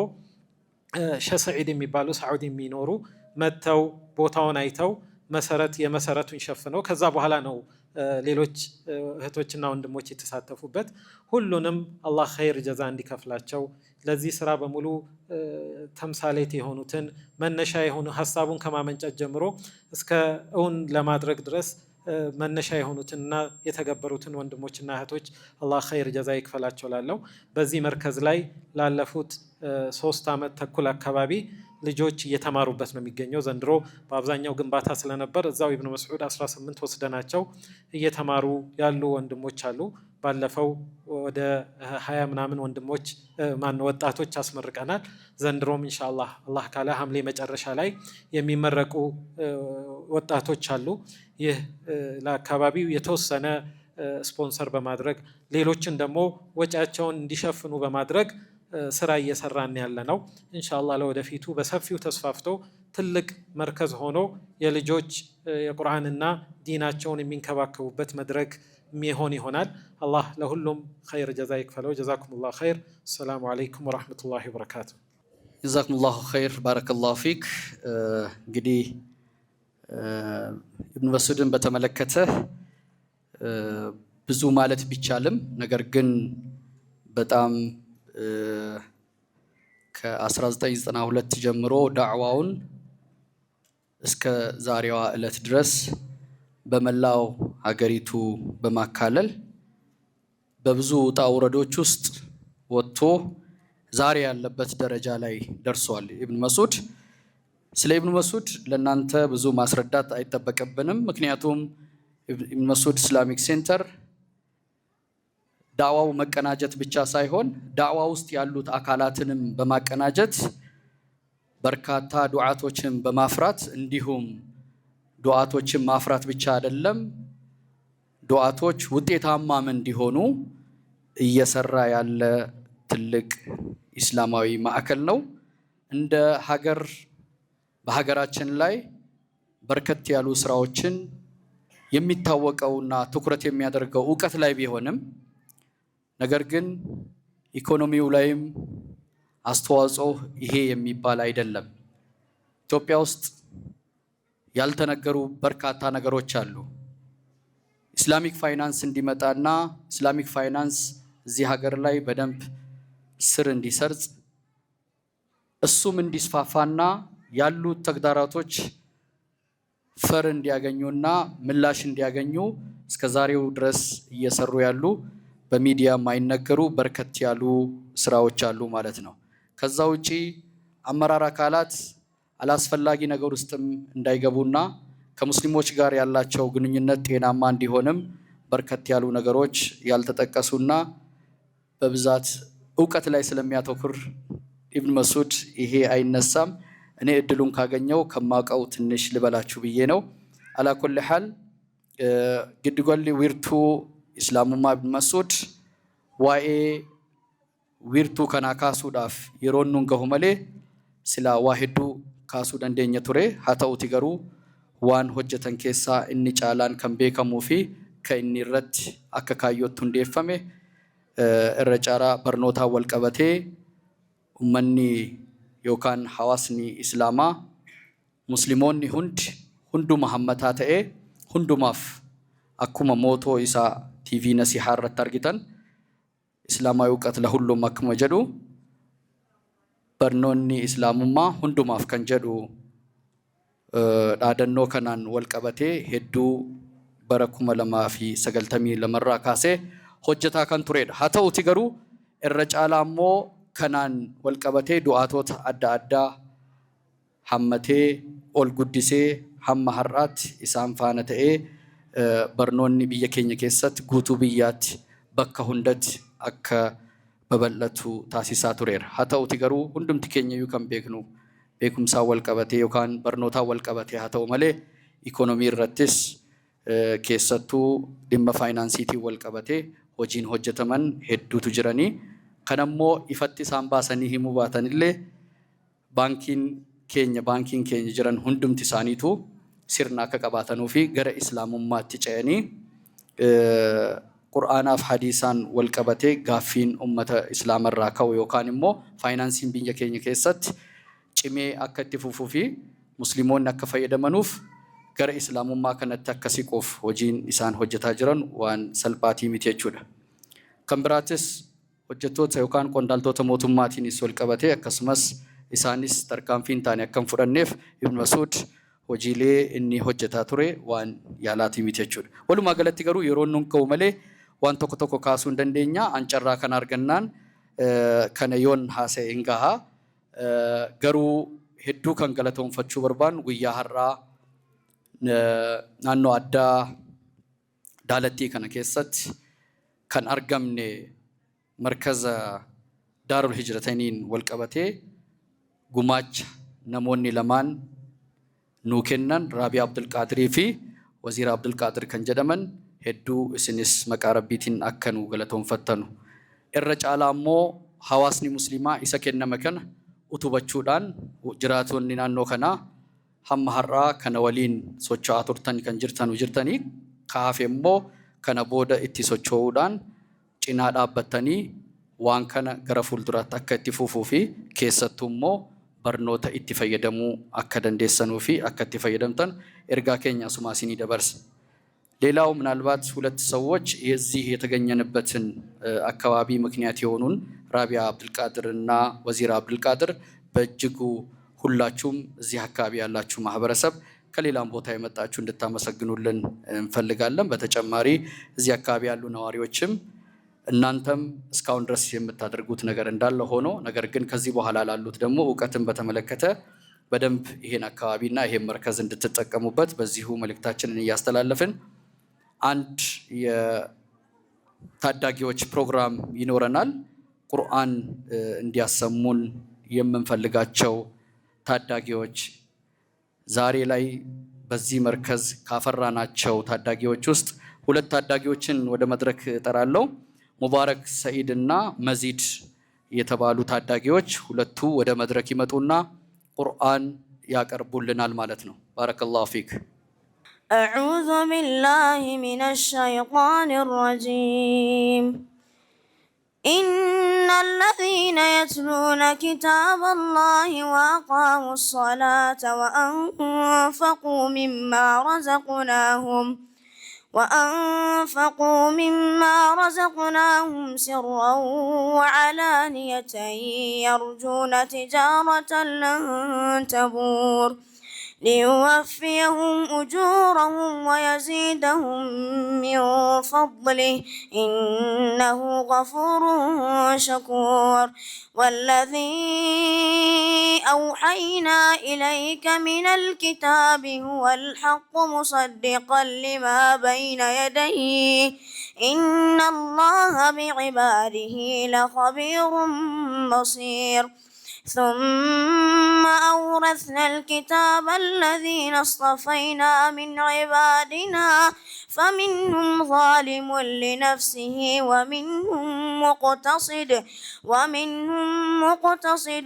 ሼህ ሰዒድ የሚባሉ ሳዑዲ የሚኖሩ መጥተው ቦታውን አይተው የመሰረቱን ሸፍነው ከዛ በኋላ ነው ሌሎች እህቶችና ወንድሞች የተሳተፉበት። ሁሉንም አላህ ኸይር ጀዛ እንዲከፍላቸው ለዚህ ስራ በሙሉ ተምሳሌት የሆኑትን መነሻ የሆኑ ሀሳቡን ከማመንጨት ጀምሮ እስከ እውን ለማድረግ ድረስ መነሻ የሆኑትንና የተገበሩትን ወንድሞችና እህቶች አላህ ኸይር ጀዛ ይክፈላቸው ላለው። በዚህ መርከዝ ላይ ላለፉት 3 ዓመት ተኩል አካባቢ ልጆች እየተማሩበት ነው የሚገኘው። ዘንድሮ በአብዛኛው ግንባታ ስለነበር እዛው ኢብኑ መስዑድ 18 ወስደናቸው እየተማሩ ያሉ ወንድሞች አሉ። ባለፈው ወደ 20 ምናምን ወጣቶች አስመርቀናል። ዘንድሮም ኢንሻአላህ አላህ ካለ ሐምሌ መጨረሻ ላይ የሚመረቁ ወጣቶች አሉ። ይህ ለአካባቢው የተወሰነ ስፖንሰር በማድረግ ሌሎችን ደግሞ ወጪያቸውን እንዲሸፍኑ በማድረግ ስራ እየሰራን ያለ ነው። ኢንሻአላህ ለወደፊቱ በሰፊው ተስፋፍቶ ትልቅ መርከዝ ሆኖ የልጆች የቁርአንና ዲናቸውን የሚንከባከቡበት መድረክ የሚሆን ይሆናል። አላህ ለሁሉም ኸይር ጀዛ ይክፈለው። ጀዛኩሙላሁ ኸይር። ሰላሙ አለይኩም ወራህመቱላሂ ወበረካቱ። ጀዛኩሙላሁ ኸይር ባረከላሁ ፊክ። እንግዲህ ኢብኑ መስዑድን በተመለከተ ብዙ ማለት ቢቻልም ነገር ግን በጣም ከ1992 ጀምሮ ዳዕዋውን እስከ ዛሬዋ ዕለት ድረስ በመላው ሀገሪቱ በማካለል በብዙ ውጣ ውረዶች ውስጥ ወጥቶ ዛሬ ያለበት ደረጃ ላይ ደርሷል ኢብኑ መስዑድ። ስለ ኢብኑ መስዑድ ለእናንተ ብዙ ማስረዳት አይጠበቅብንም። ምክንያቱም ኢብኑ መስዑድ ኢስላሚክ ሴንተር ዳዕዋው መቀናጀት ብቻ ሳይሆን ዳዕዋ ውስጥ ያሉት አካላትንም በማቀናጀት በርካታ ዱዓቶችን በማፍራት እንዲሁም ዱዓቶችን ማፍራት ብቻ አይደለም፣ ዱዓቶች ውጤታማም እንዲሆኑ እየሰራ ያለ ትልቅ ኢስላማዊ ማዕከል ነው። እንደ ሀገር በሀገራችን ላይ በርከት ያሉ ስራዎችን የሚታወቀውና ትኩረት የሚያደርገው እውቀት ላይ ቢሆንም ነገር ግን ኢኮኖሚው ላይም አስተዋጽኦ ይሄ የሚባል አይደለም። ኢትዮጵያ ውስጥ ያልተነገሩ በርካታ ነገሮች አሉ። ኢስላሚክ ፋይናንስ እንዲመጣና ኢስላሚክ ፋይናንስ እዚህ ሀገር ላይ በደንብ ስር እንዲሰርጽ እሱም እንዲስፋፋና ያሉት ተግዳሮቶች ፈር እንዲያገኙና ምላሽ እንዲያገኙ እስከዛሬው ድረስ እየሰሩ ያሉ በሚዲያ የማይነገሩ በርከት ያሉ ስራዎች አሉ ማለት ነው። ከዛ ውጪ አመራር አካላት አላስፈላጊ ነገር ውስጥም እንዳይገቡና ከሙስሊሞች ጋር ያላቸው ግንኙነት ጤናማ እንዲሆንም በርከት ያሉ ነገሮች ያልተጠቀሱና በብዛት እውቀት ላይ ስለሚያተኩር ኢብን መስዑድ ይሄ አይነሳም። እኔ እድሉን ካገኘው ከማውቀው ትንሽ ልበላችሁ ብዬ ነው። አላኩል ሐል ግድጎሊ ዊርቱ ኢስላሙማ ኢብን መስዑድ ዋኤ ዊርቱ ከና ካሱዳፍ የሮኑን ገሁመሌ ስላ ዋሂዱ ካሱ ደንደኛ ቱሬ ሀተውቲ ገሩ ዋን ሆጀተን ኬሳ እኒ ጫላን ከንቤከሙፊ ከእኒ ረት አከካዮቱ እንዴፈሜ እረጫራ በርኖታ ወልቀበቴ ኡመኒ ዮካን ሐዋስኒ ኢስላማ ሙስሊሞኒ ሁንዱ መሐመታ ተኤ ሁንዱማፍ አኩመ ሞቶ ኢሳ ቲቪ ነሲሃ ረት አርጊተን ኢስላማዊ እውቀት ለሁሉም አክመ ጀዱ በርኖኒ ኢስላሙማ ሁንዱማፍ ከን ጀዱ ዳደኖ ከናን ወልቀበቴ ሄዱ በረኩመ ለማፊ ሰገልተሚ ለመራ ካሴ ሆጀታ ከን ቱሬድ ሀተውቲ ገሩ እረጫላሞ ከናን ወልቀበቴ ዱዓቶት አዳ አዳ ሐመቴ ኦልጉዲሴ ሐመ ሐራት ኢሳን ፋነ ተኤ በርኖኒ ብየ ኬኛ ኬሰት ጉቱ ብያት በከ ሁንደት አከ በበለቱ ታሲሳ ቱሬር ሀተውቲ ገሩ ሁንዱምቲ ኬኛ ዩከን ቤክኑ ቤኩምሳ ወልቀበቴ ዮካን በርኖታ ወልቀበቴ ሀተው መሌ ኢኮኖሚ ረትስ ኬሰቱ ዲመ ፋይናንሲቲ ወልቀበቴ ሆጂን ሆጀተመን ሄዱቱ ጅረኒ ከነሞ ኢፈቲ ሳምባሰኒ ሂሙ ባተንሌ ባንኪን ኬኛ ጅረን ሁንዱምቲ ሳኒቱ ሲርና ከቀባተኑፊ ገረ ኢስላሙማቲ ጨኒ ቁርአናፍ ሐዲሳን ወልቀበቴ ጋፊን ኡመተ ኢስላም ራካው ዮካንሞ ፋይናንሲን ቢንጀ ኬኛ ኬሰት ጭሜ አከቲ ፉፉፊ ሙስሊሞን አከፈየደመኑፍ ገረ ኢስላሙማ ከነተ አከሲቆፍ ሆጂን ኢሳን ሆጀታ ጅረን ዋን ሰልጳቲ ሚቴቹዳ ከምብራትስ ሆጀቶት ዮካን ቆንዳልቶተ ሞቱማቲን ኢስወልቀበቴ አከስመስ ኢሳኒስ ተርካንፊን ታኒ አከን ፉደኔፍ ኢብን መስዑድ ሆጂሌ እኒ ሆጀታ ቱሬ ዋን ያላቲ ሚቴቹዳ ወሉማ ገለቲ ገሩ የሮኑን ከውመሌ ዋን ቶኮ ቶኮ ካሱ እንደንደኛ አንጨራ ከናርገናን ከነዮን ሐሰ እንጋሃ ገሩ ሄዱ ከንገለተውን ፈቹ በርባን ጉያ ሐራ ናኖ አዳ ዳለቲ ከነ ኬሰት ከን አርገምኔ መርከዘ ዳሩል ሂጅረተኒን ወልቀበቴ ጉማች ነሞኒ ለማን ኑኬነን ራቢ አብዱልቃድሪ ፊ ወዚር አብዱልቃድር ከንጀደመን ሄዱ እስንስ መቃረቢቲን አከኑ ገለተውን ፈተኑ እረጫላሞ ሐዋስኒ ሙስሊማ ኢሰከነ መከነ ኡቱበቹዳን ጅራቶኒ ናኖ ከና ሐመ ሐራ ከነ ወሊን ሶቻ አቱርተን ከንጅርተኑ ጅርተኒ ካፌሞ ከነ ቦደ ኢቲ ሶቾውዳን ጭና ዳበተኒ ዋን ከነ ገረፉል ዱራት አከቲ ፉፉፊ ኬሰቱሞ በርኖተ ኢቲ ፈየደሙ አከደንዴሰኑፊ አከቲ ፈየደምተን ኤርጋ ኬኛ ሱማሲኒ ደበርስ ሌላው ምናልባት ሁለት ሰዎች የዚህ የተገኘንበትን አካባቢ ምክንያት የሆኑን ራቢያ አብዱልቃድር እና ወዚር አብዱልቃድር በእጅጉ ሁላችሁም እዚህ አካባቢ ያላችሁ ማህበረሰብ ከሌላም ቦታ የመጣችሁ እንድታመሰግኑልን እንፈልጋለን። በተጨማሪ እዚህ አካባቢ ያሉ ነዋሪዎችም እናንተም እስካሁን ድረስ የምታደርጉት ነገር እንዳለ ሆኖ ነገር ግን ከዚህ በኋላ ላሉት ደግሞ እውቀትን በተመለከተ በደንብ ይሄን አካባቢና ይሄን መርከዝ እንድትጠቀሙበት በዚሁ መልእክታችንን እያስተላለፍን አንድ የታዳጊዎች ፕሮግራም ይኖረናል። ቁርአን እንዲያሰሙን የምንፈልጋቸው ታዳጊዎች ዛሬ ላይ በዚህ መርከዝ ካፈራናቸው ታዳጊዎች ውስጥ ሁለት ታዳጊዎችን ወደ መድረክ እጠራለሁ። ሙባረክ ሰኢድ እና መዚድ የተባሉ ታዳጊዎች ሁለቱ ወደ መድረክ ይመጡና ቁርአን ያቀርቡልናል ማለት ነው። ባረከላሁ ፊክ። أعوذ بالله من الشيطان الرجيم إن الذين يتلون كتاب الله وأقاموا الصلاة وأنفقوا مما رزقناهم سرا وعلانية يرجون تجارة لن تبور ليوفيهم أجورهم ويزيدهم من فضله إنه غفور شكور والذي أوحينا إليك من الكتاب هو الحق مصدقا لما بين يديه إن الله بعباده لخبير بصير ثم أورثنا الكتاب الذين اصطفينا من عبادنا فمنهم ظالم لنفسه ومنهم مقتصد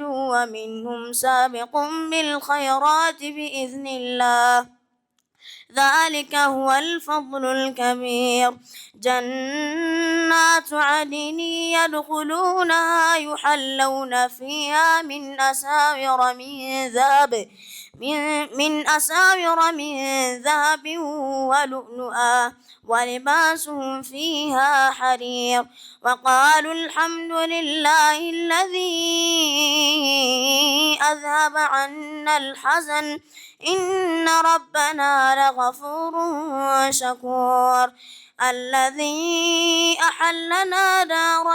ومنهم سابق بالخيرات بإذن الله ذلك هو الفضل الكبير جنات عدن يدخلونها يحلون فيها من أساور من ذهب ولؤلؤا ولباسهم فيها حرير وقالوا الحمد لله الذي أذهب عنا الحزن إن ربنا لغفور شكور الذي أحلنا دار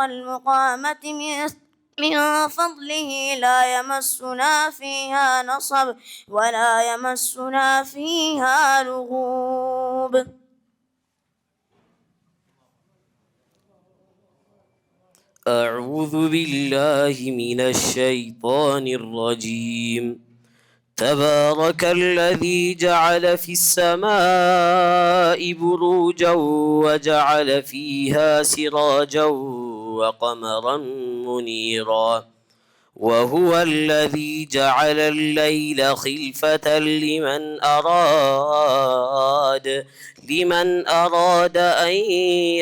المقامة من فضله لا يمسنا فيها نصب ولا يمسنا فيها لغوب أعوذ بالله من الشيطان الرجيم تبارك الذي جعل في السماء بروجا وجعل فيها سراجا وقمرا منيرا وهو الذي جعل الليل خلفة لمن أراد أن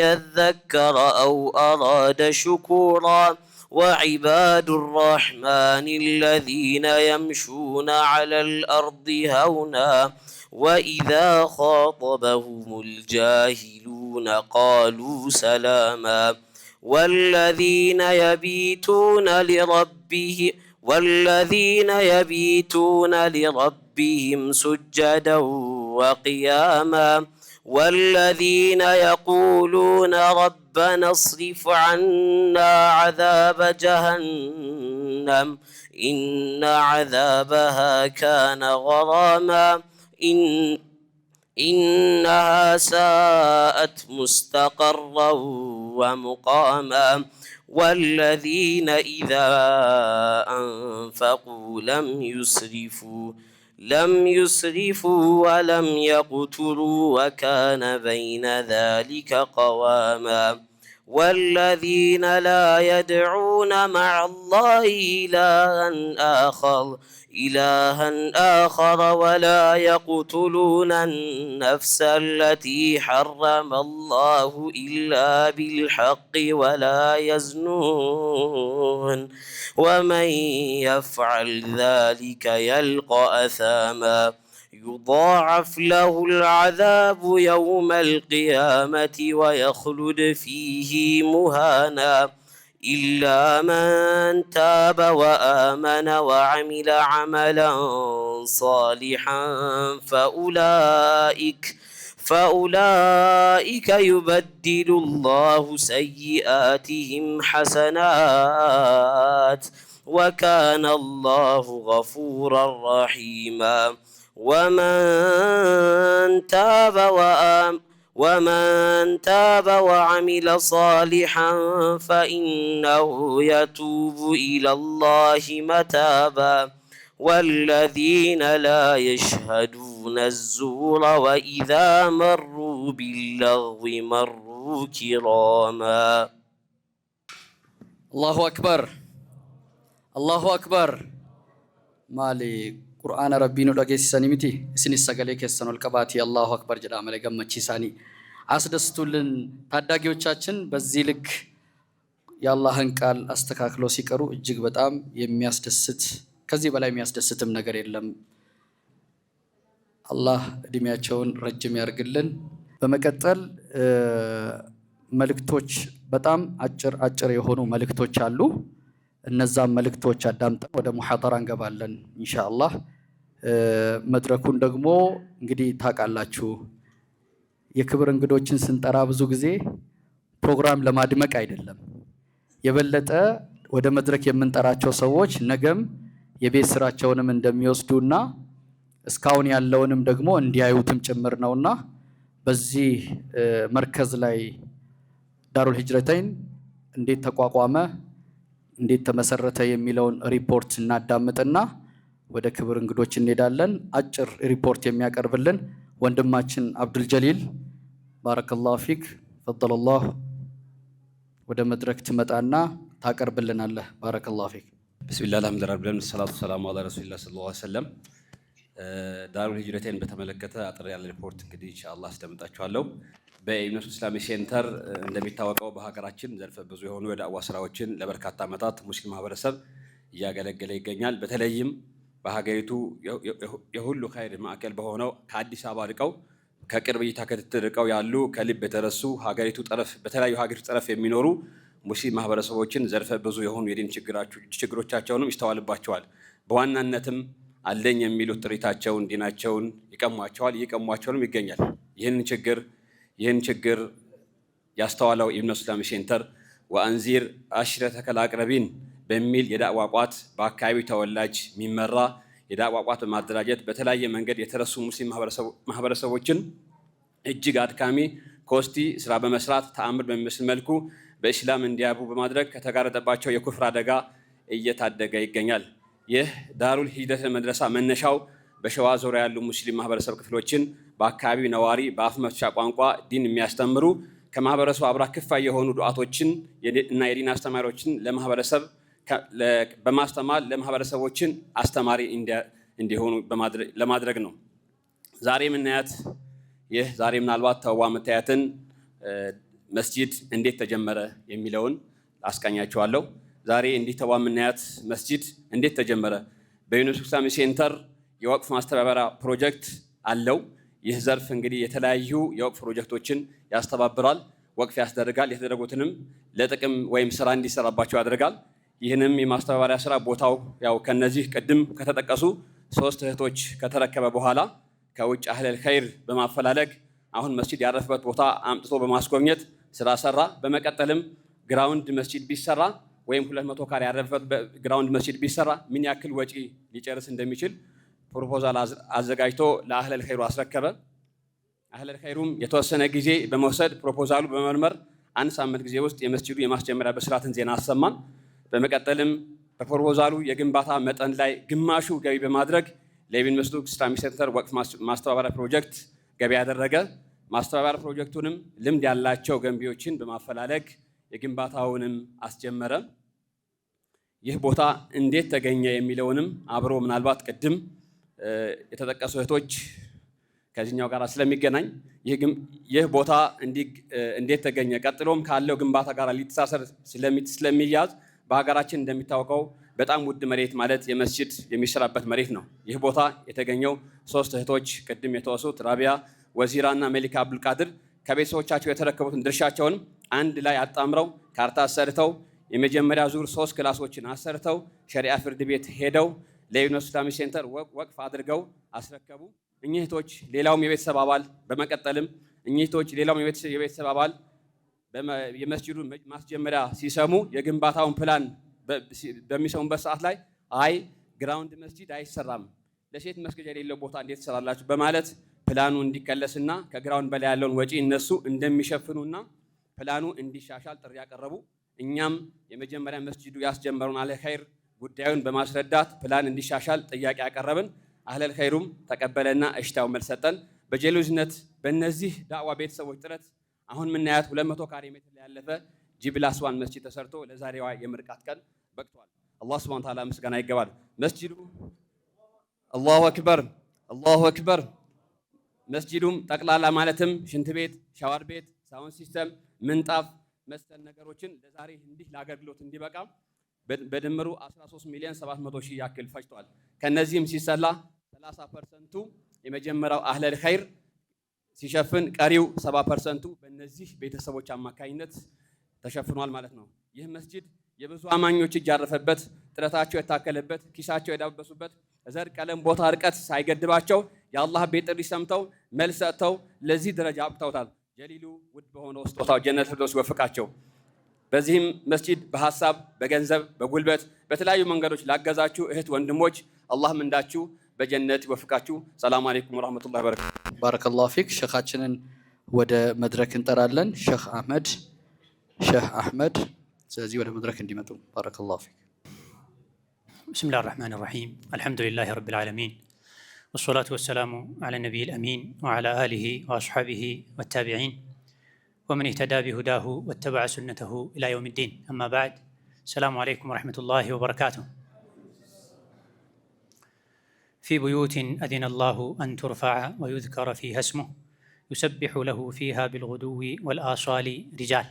يذكر أو أراد شكورا وعباد الرحمن الذين يمشون على الأرض هونا وإذا خاطبهم الجاهلون قالوا سلاما والذين يبيتون لربهم سجدا وقياما والذين يقولون ربنا اصرف عنا عذاب جهنم إن عذابها كان غراما إنها ساءت مستقرا ومقاما والذين إذا أنفقوا لم يسرفوا ولم يقتروا وكان بين ذلك قواما والذين لا يدعون مع الله إلها آخر ولا يقتلون النفس التي حرم الله إلا بالحق ولا يزنون ومن يفعل ذلك يلقى أثاما يضاعف له العذاب يوم القيامة ويخلد فيه مهانا إلا من تاب وآمن وعمل عملا صالحا فأولئك يبدل الله سيئاتهم حسنات وكان الله غفورا رحيما ومن تاب وعمل صالحا فإنه يتوب إلى الله متابا والذين لا يشهدون الزور وإذا مروا باللغو مروا كراما الله أكبر الله أكبر مالي قرآن ربي نلقيس سنمتي سن السقالي كسن القباتي الله أكبر جدا ملي قمتشي ساني አስደስቱልን ታዳጊዎቻችን በዚህ ልክ የአላህን ቃል አስተካክለው ሲቀሩ እጅግ በጣም የሚያስደስት ከዚህ በላይ የሚያስደስትም ነገር የለም። አላህ እድሜያቸውን ረጅም ያርግልን። በመቀጠል መልእክቶች በጣም አጭር የሆኑ መልእክቶች አሉ። እነዛም መልእክቶች አዳምጠን ወደ ሙሐደራ እንገባለን ኢንሻአላህ። መድረኩን ደግሞ እንግዲህ ታውቃላችሁ፣ የክብር እንግዶችን ስንጠራ ብዙ ጊዜ ፕሮግራም ለማድመቅ አይደለም። የበለጠ ወደ መድረክ የምንጠራቸው ሰዎች ነገም የቤት ስራቸውንም እንደሚወስዱና እስካሁን ያለውንም ደግሞ እንዲያዩትም ጭምር ነውና በዚህ መርከዝ ላይ ዳሩል ሂጅረተይን እንዴት ተቋቋመ፣ እንዴት ተመሰረተ የሚለውን ሪፖርት እናዳምጥና ወደ ክብር እንግዶች እንሄዳለን። አጭር ሪፖርት የሚያቀርብልን ወንድማችን አብዱል ጀሊል ባረከላሁ ፊክ ፈደለላሁ ወደ መድረክ ትመጣና ታቀርብልናለህ። ባረከላሁ ፊክ። ቢስሚላህ አልሐምዱሊላህ ረቢል ዓለሚን ሰላቱ ሰላሙ ዐላ ረሱሊላህ ሰለላሁ ዐለይሂ ወሰለም። ዳሩል ሂጅረተይን በተመለከተ አጠር ያለ ሪፖርት እንግዲህ ኢንሻአላህ አስደምጣችኋለሁ። በኢብኑ ኢስላሚክ ሴንተር እንደሚታወቀው በሀገራችን ዘርፈ ብዙ የሆኑ የዳዕዋ ስራዎችን ለበርካታ ዓመታት ሙስሊም ማህበረሰብ እያገለገለ ይገኛል። በተለይም በሀገሪቱ የሁሉ ኸይር ማዕከል በሆነው ከአዲስ አበባ ርቀው ከቅርብ እይታ ክትትል ርቀው ያሉ ከልብ የተረሱ ሀገሪቱ ጠረፍ በተለያዩ ሀገሪቱ ጠረፍ የሚኖሩ ሙስሊም ማህበረሰቦችን ዘርፈ ብዙ የሆኑ የዲን ችግሮቻቸውንም ይስተዋልባቸዋል። በዋናነትም አለኝ የሚሉት ጥሪታቸውን ዲናቸውን ይቀሟቸዋል፣ እየቀሟቸውንም ይገኛል። ይህን ችግር ያስተዋለው ኢብኑ ኢስላሚክ ሴንተር ወአንዚር አሽረተከል አቅረቢን በሚል የዳዕዋ ቋት በአካባቢው ተወላጅ የሚመራ የዳዕዋ ቋት በማደራጀት በተለያየ መንገድ የተረሱ ሙስሊም ማህበረሰቦችን እጅግ አድካሚ ኮስቲ ስራ በመስራት ተአምር በሚመስል መልኩ በእስላም እንዲያቡ በማድረግ ከተጋረጠባቸው የኩፍር አደጋ እየታደገ ይገኛል። ይህ ዳሩል ሂጅረተይን መድረሳ መነሻው በሸዋ ዙሪያ ያሉ ሙስሊም ማህበረሰብ ክፍሎችን በአካባቢው ነዋሪ በአፍ መፍቻ ቋንቋ ዲን የሚያስተምሩ ከማህበረሰቡ አብራክ ክፋይ የሆኑ ዱዓቶችን እና የዲን አስተማሪዎችን ለማህበረሰብ በማስተማር ለማህበረሰቦችን አስተማሪ እንዲሆኑ ለማድረግ ነው። ዛሬ የምናያት ይህ ዛሬ ምናልባት ተዋ መታያትን መስጂድ እንዴት ተጀመረ የሚለውን አስቃኛቸዋለሁ። ዛሬ እንዲህ ተዋ የምናያት መስጂድ እንዴት ተጀመረ? በኢብኑ ኢስላሚክ ሴንተር የወቅፍ ማስተባበሪያ ፕሮጀክት አለው። ይህ ዘርፍ እንግዲህ የተለያዩ የወቅፍ ፕሮጀክቶችን ያስተባብራል፣ ወቅፍ ያስደርጋል። የተደረጉትንም ለጥቅም ወይም ስራ እንዲሰራባቸው ያደርጋል። ይህንም የማስተባበሪያ ስራ ቦታው ያው ከነዚህ ቅድም ከተጠቀሱ 3 እህቶች ከተረከበ በኋላ ከውጭ አህለል ኸይር በማፈላለግ አሁን መስጂድ ያረፈበት ቦታ አምጥቶ በማስጎብኘት ስራ ሰራ። በመቀጠልም ግራውንድ መስጂድ ቢሰራ ወይም 200 ካሬ ያረፈበት ግራውንድ መስጂድ ቢሰራ ምን ያክል ወጪ ሊጨርስ እንደሚችል ፕሮፖዛል አዘጋጅቶ ለአህለል ኸይሩ አስረከበ። አህለል ኸይሩም የተወሰነ ጊዜ በመውሰድ ፕሮፖዛሉ በመመርመር 1 ሳምንት ጊዜ ውስጥ የመስጂዱ የማስጀመሪያ ብስራትን ዜና አሰማን። በመቀጠልም በፕሮፖዛሉ የግንባታ መጠን ላይ ግማሹ ገቢ በማድረግ ለኢብኑ ኢስላሚክ ሴንተር ወቅፍ ማስተባበሪያ ፕሮጀክት ገቢ ያደረገ። ማስተባበሪያ ፕሮጀክቱንም ልምድ ያላቸው ገንቢዎችን በማፈላለግ የግንባታውንም አስጀመረ። ይህ ቦታ እንዴት ተገኘ የሚለውንም አብሮ ምናልባት ቅድም የተጠቀሱ እህቶች ከዚህኛው ጋር ስለሚገናኝ ይህ ቦታ እንዴት ተገኘ ቀጥሎም ካለው ግንባታ ጋር ሊተሳሰር ስለሚያዝ በሀገራችን እንደሚታወቀው በጣም ውድ መሬት ማለት የመስጂድ የሚሰራበት መሬት ነው። ይህ ቦታ የተገኘው 3 እህቶች ቅድም የተወሱት ራቢያ፣ ወዚራ እና መሊካ አብዱልቃድር ከቤተሰቦቻቸው የተረከቡትን ድርሻቸውን አንድ ላይ አጣምረው ካርታ አሰርተው የመጀመሪያ ዙር 3 ክላሶችን አሰርተው ሸሪዓ ፍርድ ቤት ሄደው ለኢብኑ ኢስላሚክ ሴንተር ወቅፍ አድርገው አስረከቡ። እኚህ እህቶች ሌላውም የቤተሰብ አባል በመቀጠልም እኚህ እህቶች ሌላውም የቤተሰብ አባል የመስጂዱን ማስጀመሪያ ሲሰሙ የግንባታውን ፕላን በሚሰሙበት ሰዓት ላይ አይ ግራውንድ መስጂድ አይሰራም፣ ለሴት መስገጃ የሌለው ቦታ እንዴት ትሰራላችሁ በማለት ፕላኑ እንዲከለስና ከግራውንድ በላይ ያለውን ወጪ እነሱ እንደሚሸፍኑና ፕላኑ እንዲሻሻል ጥሪ ያቀረቡ። እኛም የመጀመሪያ መስጂዱ ያስጀመሩን አህለል ኸይር ጉዳዩን በማስረዳት ፕላን እንዲሻሻል ጥያቄ ያቀረብን። አህለል ኸይሩም ተቀበለና እሽታው መልስ ሰጠን። በጀሎዝነት በእነዚህ ዳዕዋ ቤተሰቦች ጥረት አሁን የምናያት 200 ካሬ ሜትር ላይ ያለፈ ጂ+1 መስጂድ ተሰርቶ ለዛሬዋ የምርቃት ቀን በቅቷል። አላህ ሱብሓነሁ ወተዓላ ምስጋና ይገባል። መስጂዱ አላሁ አክበር አላሁ አክበር። መስጂዱም ጠቅላላ ማለትም ሽንት ቤት፣ ሻወር ቤት፣ ሳውንድ ሲስተም፣ ምንጣፍ መሰል ነገሮችን ለዛሬ እንዲህ ለአገልግሎት እንዲበቃ በድምሩ 13,700,000 ያክል ፈጅቷል። ከነዚህም ሲሰላ 30% የመጀመሪያው አህለል ኸይር ሲሸፍን ቀሪው 70% በእነዚህ ቤተሰቦች አማካኝነት ተሸፍኗል ማለት ነው። ይህ መስጂድ የብዙ አማኞች እጅ ያረፈበት፣ ጥረታቸው የታከለበት፣ ኪሳቸው የዳበሱበት፣ ዘር፣ ቀለም፣ ቦታ፣ ርቀት ሳይገድባቸው የአላህ ቤት ጥሪ ሰምተው መልስ ሰጥተው ለዚህ ደረጃ አብቅተውታል። ጀሊሉ ውድ በሆነው ስጦታው ጀነት ፊርደውስ ይወፍቃቸው። በዚህም መስጂድ በሀሳብ በገንዘብ በጉልበት በተለያዩ መንገዶች ላገዛችሁ እህት ወንድሞች አላህ ምንዳችሁ በጀነት ይወፍቃችሁ። ሰላም አለይኩም ወራህመቱላሂ ወበረካቱ። ባረከላሁ ፊክ። ሸኻችንን ወደ መድረክ እንጠራለን። ሼህ አህመድ ስለዚህ ወደ መድረክ እንዲመጡ ባረከላሁ ፊክ። ብስሚላሂ ረህማኒ ረሂም አልሐምዱሊላሂ ረቢል ዓለሚን ወሰላቱ ወሰላሙ ዐላ ነቢይል አሚን ወዐላ አሊሂ ወአስሐቢሂ ወታቢዒን ወመን ኢህተዳ ቢሁዳሁ ወተበዐ ሱነተሁ ኢላ የውሚዲን አማ በዕድ። ሰላሙ አለይኩም ወረሕመቱላሂ ወበረካቱሁ። ፊ ቡዩቲን አዚነ አላሁ አን ቱርፈዐ ወዩዝከረ ፊሃ እስሙሁ ዩሰቢሑ ለሁ ፊሃ ቢልጉዱዊ ወልአሷሊ ሪጃል።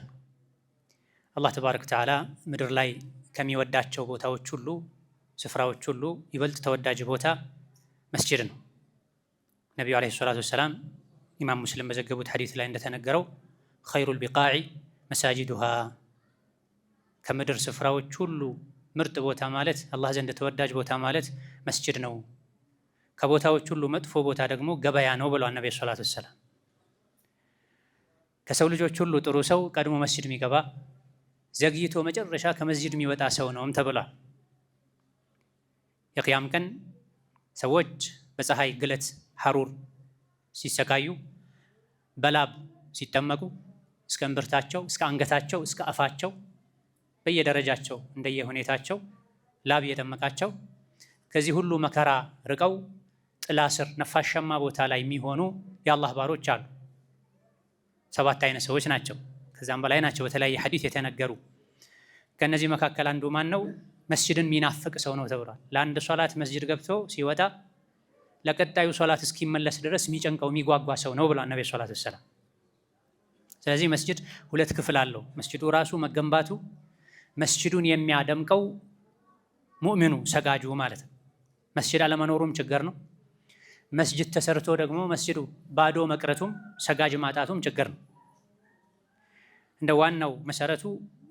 አላህ ተባረከ ወተዓላ ምድር ላይ ከሚወዳቸው ቦታዎች ሁሉ ስፍራዎች ሁሉ ይበልጥ ተወዳጅ ቦታ መስጂድ ነው። ነቢዩ ዓለይሂ ሰላቱ ወሰላም ኢማም ሙስሊም በዘገቡት ሐዲስ ላይ እንደተነገረው ኸይሩል ቢቃዒ መሳጂዱሃ፣ ከምድር ስፍራዎች ሁሉ ምርጥ ቦታ ማለት አላህ ዘንድ ተወዳጅ ቦታ ማለት መስጂድ ነው። ከቦታዎች ሁሉ መጥፎ ቦታ ደግሞ ገበያ ነው ብለዋል ነቢዩ ሰላቱ ወሰላም። ከሰው ልጆች ሁሉ ጥሩ ሰው ቀድሞ መስጂድ የሚገባ ዘግይቶ መጨረሻ ከመስጂድ የሚወጣ ሰው ነውም ተብሏል። የቅያም ቀን ሰዎች በፀሐይ ግለት ሐሩር ሲሰቃዩ በላብ ሲጠመቁ እስከ እምብርታቸው እስከ አንገታቸው እስከ አፋቸው በየደረጃቸው እንደየሁኔታቸው ላብ እየጠመቃቸው ከዚህ ሁሉ መከራ ርቀው ጥላ ስር ነፋሻማ ቦታ ላይ የሚሆኑ የአላህ ባሮች አሉ። 7 አይነት ሰዎች ናቸው፣ ከዛም በላይ ናቸው በተለያየ ሐዲስ የተነገሩ። ከነዚህ መካከል አንዱ ማን ነው? መስጂድን የሚናፍቅ ሰው ነው ተብሏል። ለአንድ ሶላት መስጂድ ገብቶ ሲወጣ ለቀጣዩ ሶላት እስኪመለስ ድረስ የሚጨንቀው የሚጓጓ ሰው ነው ብሏል ነብዩ ሰለላሁ ዐለይሂ ወሰለም። ስለዚህ መስጂድ 2 ክፍል አለው። መስጂዱ ራሱ መገንባቱ መስጂዱን የሚያደምቀው ሙእሚኑ ሰጋጁ ማለት ነው። መስጂድ አለመኖሩም ችግር ነው። መስጂድ ተሰርቶ ደግሞ መስጂዱ ባዶ መቅረቱም ሰጋጅ ማጣቱም ችግር ነው። እንደ ዋናው መሰረቱ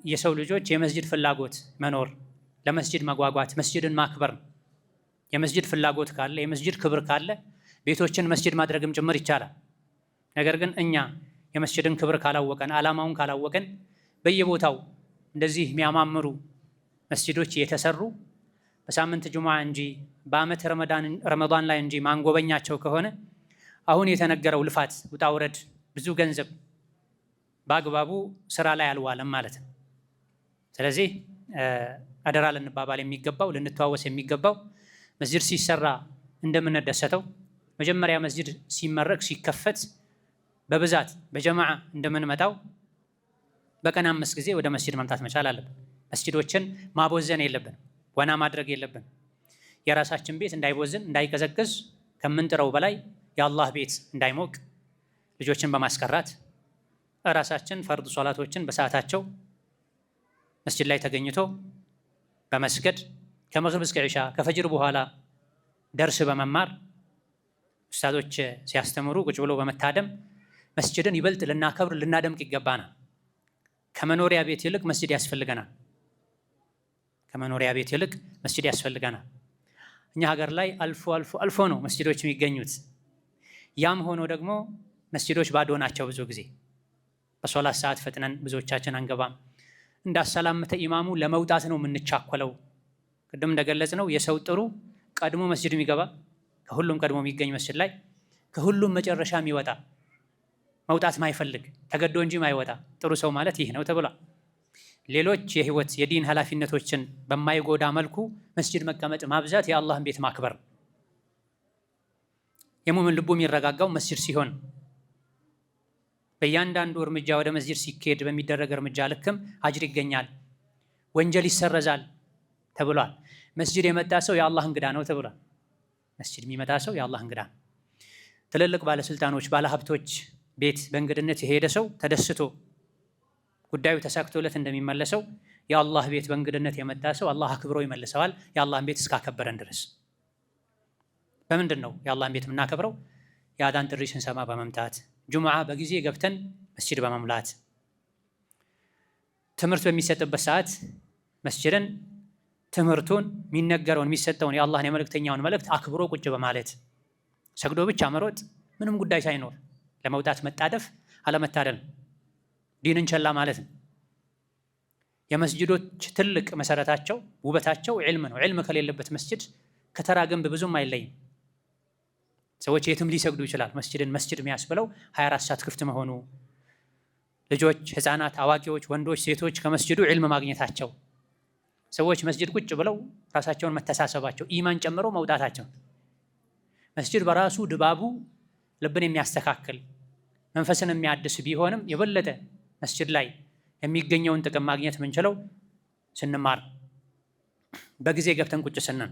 የሰው ልጆች የመስጂድ ፍላጎት መኖር፣ ለመስጂድ መጓጓት፣ መስጂድን ማክበር ነው። የመስጂድ ፍላጎት ካለ የመስጂድ ክብር ካለ ቤቶችን መስጂድ ማድረግም ጭምር ይቻላል። ነገር ግን እኛ የመስጂድን ክብር ካላወቀን ዓላማውን ካላወቀን በየቦታው እንደዚህ የሚያማምሩ መስጂዶች የተሰሩ በሳምንት ጁሙዓ እንጂ በአመት ረመዳን ላይ እንጂ ማንጎበኛቸው ከሆነ አሁን የተነገረው ልፋት ውጣ ውረድ ብዙ ገንዘብ በአግባቡ ስራ ላይ አልዋለም ማለት ነው። ስለዚህ አደራ ልንባባል የሚገባው ልንተዋወስ የሚገባው መስጂድ ሲሰራ እንደምንደሰተው መጀመሪያ መስጂድ ሲመረቅ ሲከፈት በብዛት በጀማዓ እንደምንመጣው በቀን 5 ጊዜ ወደ መስጂድ መምጣት መቻል አለብን። መስጂዶችን ማቦዘን የለብንም፣ ወና ማድረግ የለብንም። የራሳችን ቤት እንዳይቦዝን እንዳይቀዘቅዝ ከምንጥረው በላይ የአላህ ቤት እንዳይሞቅ ልጆችን በማስቀራት ራሳችን ፈርድ ሶላቶችን በሰዓታቸው መስጂድ ላይ ተገኝቶ በመስገድ ከመግሪብ እስከ ዒሻ ከፈጅር በኋላ ደርስ በመማር ኡስታዞች ሲያስተምሩ ቁጭ ብሎ በመታደም መስጂድን ይበልጥ ልናከብር ልናደምቅ ይገባናል። ከመኖሪያ ቤት ይልቅ መስጂድ ያስፈልገናል። ከመኖሪያ ቤት ይልቅ መስጂድ ያስፈልገናል። እኛ ሀገር ላይ አልፎ ነው መስጂዶች የሚገኙት። ያም ሆኖ ደግሞ መስጂዶች ባዶ ናቸው። ብዙ ጊዜ በሶላት ሰዓት ፈጥነን ብዙዎቻችን አንገባም። እንዳሰላመተ ኢማሙ ለመውጣት ነው የምንቻኮለው። ቅድም እንደገለጽ ነው የሰው ጥሩ ቀድሞ መስጂድ የሚገባ ከሁሉም ቀድሞ የሚገኝ መስጂድ ላይ ከሁሉም መጨረሻ የሚወጣ መውጣት ማይፈልግ ተገዶ እንጂ ማይወጣ ጥሩ ሰው ማለት ይህ ነው ተብሏል። ሌሎች የህይወት የዲን ኃላፊነቶችን በማይጎዳ መልኩ መስጂድ መቀመጥ ማብዛት የአላህን ቤት ማክበር። የሙእምን ልቡ የሚረጋጋው መስጂድ ሲሆን በእያንዳንዱ እርምጃ ወደ መስጂድ ሲኬድ በሚደረግ እርምጃ ልክም አጅር ይገኛል፣ ወንጀል ይሰረዛል ተብሏል። መስጂድ የመጣ ሰው የአላህ እንግዳ ነው ተብሏል። መስጂድ የሚመጣ ሰው የአላህ እንግዳ ነው። ትልልቅ ባለስልጣኖች ባለሀብቶች ቤት በእንግድነት የሄደ ሰው ተደስቶ ጉዳዩ ተሳክቶለት እንደሚመለሰው የአላህ ቤት በእንግድነት የመጣ ሰው አላህ አክብሮ ይመልሰዋል፣ የአላህን ቤት እስካከበረን ድረስ። በምንድን ነው የአላህን ቤት የምናከብረው? የአዳን ጥሪ ስንሰማ በመምጣት፣ ጁሙዓ በጊዜ ገብተን መስጂድ በመሙላት፣ ትምህርት በሚሰጥበት ሰዓት መስጂድን ትምህርቱን የሚነገረውን የሚሰጠውን የአላህን የመልእክተኛውን መልእክት አክብሮ ቁጭ በማለት ሰግዶ ብቻ መሮጥ ምንም ጉዳይ ሳይኖር ለመውጣት መጣደፍ አለመታደል ነው። ዲንን ቸላ ማለት ነው። የመስጂዶች ትልቅ መሰረታቸው ውበታቸው ዒልም ነው። ዒልም ከሌለበት መስጂድ ከተራ ግንብ ብዙም አይለይም። ሰዎች የትም ሊሰግዱ ይችላል። መስጂድን መስጂድ የሚያስብለው 24 ሰዓት ክፍት መሆኑ፣ ልጆች፣ ህፃናት፣ አዋቂዎች፣ ወንዶች፣ ሴቶች ከመስጂዱ ዒልም ማግኘታቸው፣ ሰዎች መስጂድ ቁጭ ብለው ራሳቸውን መተሳሰባቸው፣ ኢማን ጨምሮ መውጣታቸው። መስጂድ በራሱ ድባቡ ልብን የሚያስተካክል መንፈስን የሚያድስ ቢሆንም የበለጠ መስጂድ ላይ የሚገኘውን ጥቅም ማግኘት የምንችለው ስንማር፣ በጊዜ ገብተን ቁጭ ስንን።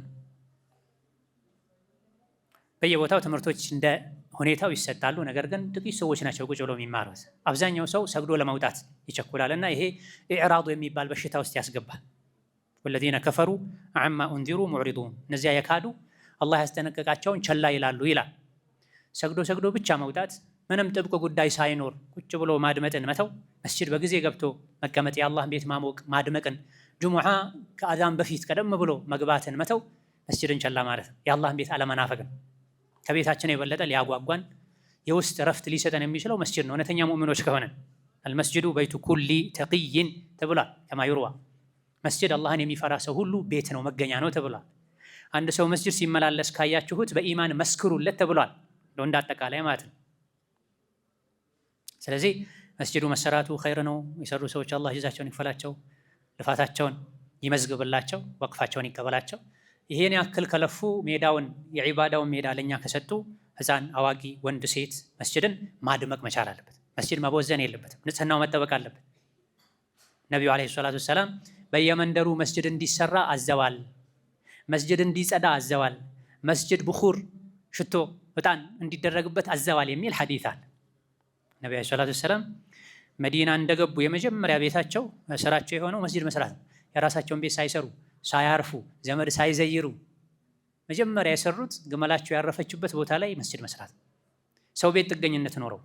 በየቦታው ትምህርቶች እንደ ሁኔታው ይሰጣሉ። ነገር ግን ጥቂት ሰዎች ናቸው ቁጭ ብለው የሚማሩት። አብዛኛው ሰው ሰግዶ ለመውጣት ይቸኩላል እና ይሄ ኢዕራዱ የሚባል በሽታ ውስጥ ያስገባል። ወለዚነ ከፈሩ ዐማ ኡንዚሩ ሙዕሪዱን፣ እነዚያ የካዱ አላህ ያስጠነቀቃቸውን ቸላ ይላሉ ይላል። ሰግዶ ሰግዶ ብቻ መውጣት፣ ምንም ጥብቅ ጉዳይ ሳይኖር ቁጭ ብሎ ማድመጥን መተው፣ መስጂድ በጊዜ ገብቶ መቀመጥ፣ የአላህን ቤት ማሞቅ ማድመቅን፣ ጁሙዓ ከአዛን በፊት ቀደም ብሎ መግባትን መተው መስጂድን ቸላ ማለት ነው። የአላህን ቤት አለመናፈቅን። ከቤታችን የበለጠ ሊያጓጓን የውስጥ እረፍት ሊሰጠን የሚችለው መስጂድ ነው። እውነተኛ ሙእሚኖች ከሆነን አልመስጂዱ በይቱ ኩሊ ተቂይን ተብሏል። ከማ ዩርዋ መስጂድ አላህን የሚፈራ ሰው ሁሉ ቤት ነው፣ መገኛ ነው ተብሏል። አንድ ሰው መስጂድ ሲመላለስ ካያችሁት በኢማን መስክሩለት ተብሏል። እንደ አጠቃላይ ማለት ነው። ስለዚህ መስጂዱ መሰራቱ ኸይር ነው። የሰሩ ሰዎች አላህ ጀዛቸውን ይክፈላቸው፣ ልፋታቸውን ይመዝግብላቸው፣ ወቅፋቸውን ይቀበላቸው። ይሄን ያክል ከለፉ ሜዳውን የዒባዳውን ሜዳ ለኛ ከሰጡ ህፃን፣ አዋቂ፣ ወንድ፣ ሴት መስጂድን ማድመቅ መቻል አለበት። መስጂድ መቦዘን የለበትም። ንጽህናው መጠበቅ አለበት። ነቢዩ ዓለይሂ ሰላቱ ወሰላም በየመንደሩ መስጂድ እንዲሰራ አዘዋል። መስጂድ እንዲጸዳ አዘዋል። መስጂድ ብኹር ሽቶ ዕጣን እንዲደረግበት አዘዋል የሚል ሐዲስ አለ። ነቢዩ ዓለይሂ ሰላቱ ወሰላም መዲና እንደገቡ የመጀመሪያ ቤታቸው ስራቸው የሆነው መስጂድ መስራት ነው። የራሳቸውን ቤት ሳይሰሩ ሳያርፉ ዘመድ ሳይዘይሩ መጀመሪያ የሰሩት ግመላቸው ያረፈችበት ቦታ ላይ መስጂድ መስራት ነው። ሰው ቤት ጥገኝነት ኖረው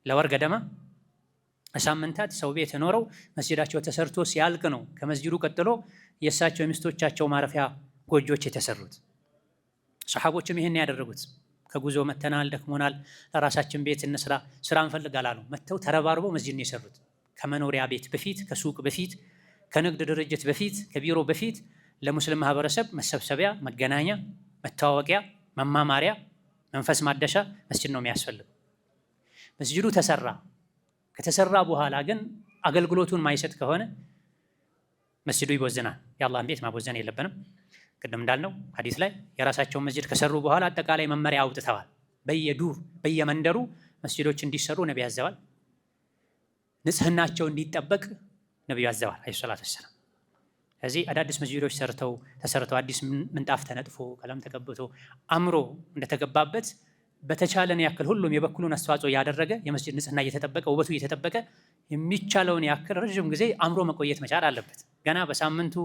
ለወር ገደማ ሳምንታት ሰው ቤት ኖረው መስጂዳቸው ተሰርቶ ሲያልቅ ነው ከመስጂዱ ቀጥሎ የእሳቸው የሚስቶቻቸው ማረፊያ ጎጆች የተሰሩት። ሰሓቦችም ይህን ያደረጉት ከጉዞ መተናል፣ ደክሞናል፣ ለራሳችን ቤት እንስራ፣ ስራ እንፈልጋል አሉ። መጥተው ተረባርበው መስጂድ ነው የሰሩት። ከመኖሪያ ቤት በፊት፣ ከሱቅ በፊት፣ ከንግድ ድርጅት በፊት፣ ከቢሮ በፊት ለሙስሊም ማህበረሰብ መሰብሰቢያ፣ መገናኛ፣ መተዋወቂያ፣ መማማሪያ፣ መንፈስ ማደሻ መስጂድ ነው የሚያስፈልግ። መስጂዱ ተሰራ። ከተሰራ በኋላ ግን አገልግሎቱን ማይሰጥ ከሆነ መስጂዱ ይቦዝናል። የአላህን ቤት ማቦዘን የለብንም። ቅድም እንዳልነው ሐዲስ ላይ የራሳቸውን መስጂድ ከሰሩ በኋላ አጠቃላይ መመሪያ አውጥተዋል። በየዱር በየመንደሩ መስጂዶች እንዲሰሩ ነቢ ያዘዋል። ንጽህናቸው እንዲጠበቅ ነቢዩ ያዘዋል አለይሂ ሰላቱ ወሰላም። ስለዚህ አዳዲስ መስጂዶች ተሰርተው አዲስ ምንጣፍ ተነጥፎ ቀለም ተቀብቶ አምሮ እንደተገባበት በተቻለን ያክል ሁሉም የበኩሉን አስተዋጽኦ ያደረገ የመስጂድ ንጽህና እየተጠበቀ ውበቱ እየተጠበቀ የሚቻለውን ያክል ረዥም ጊዜ አምሮ መቆየት መቻል አለበት። ገና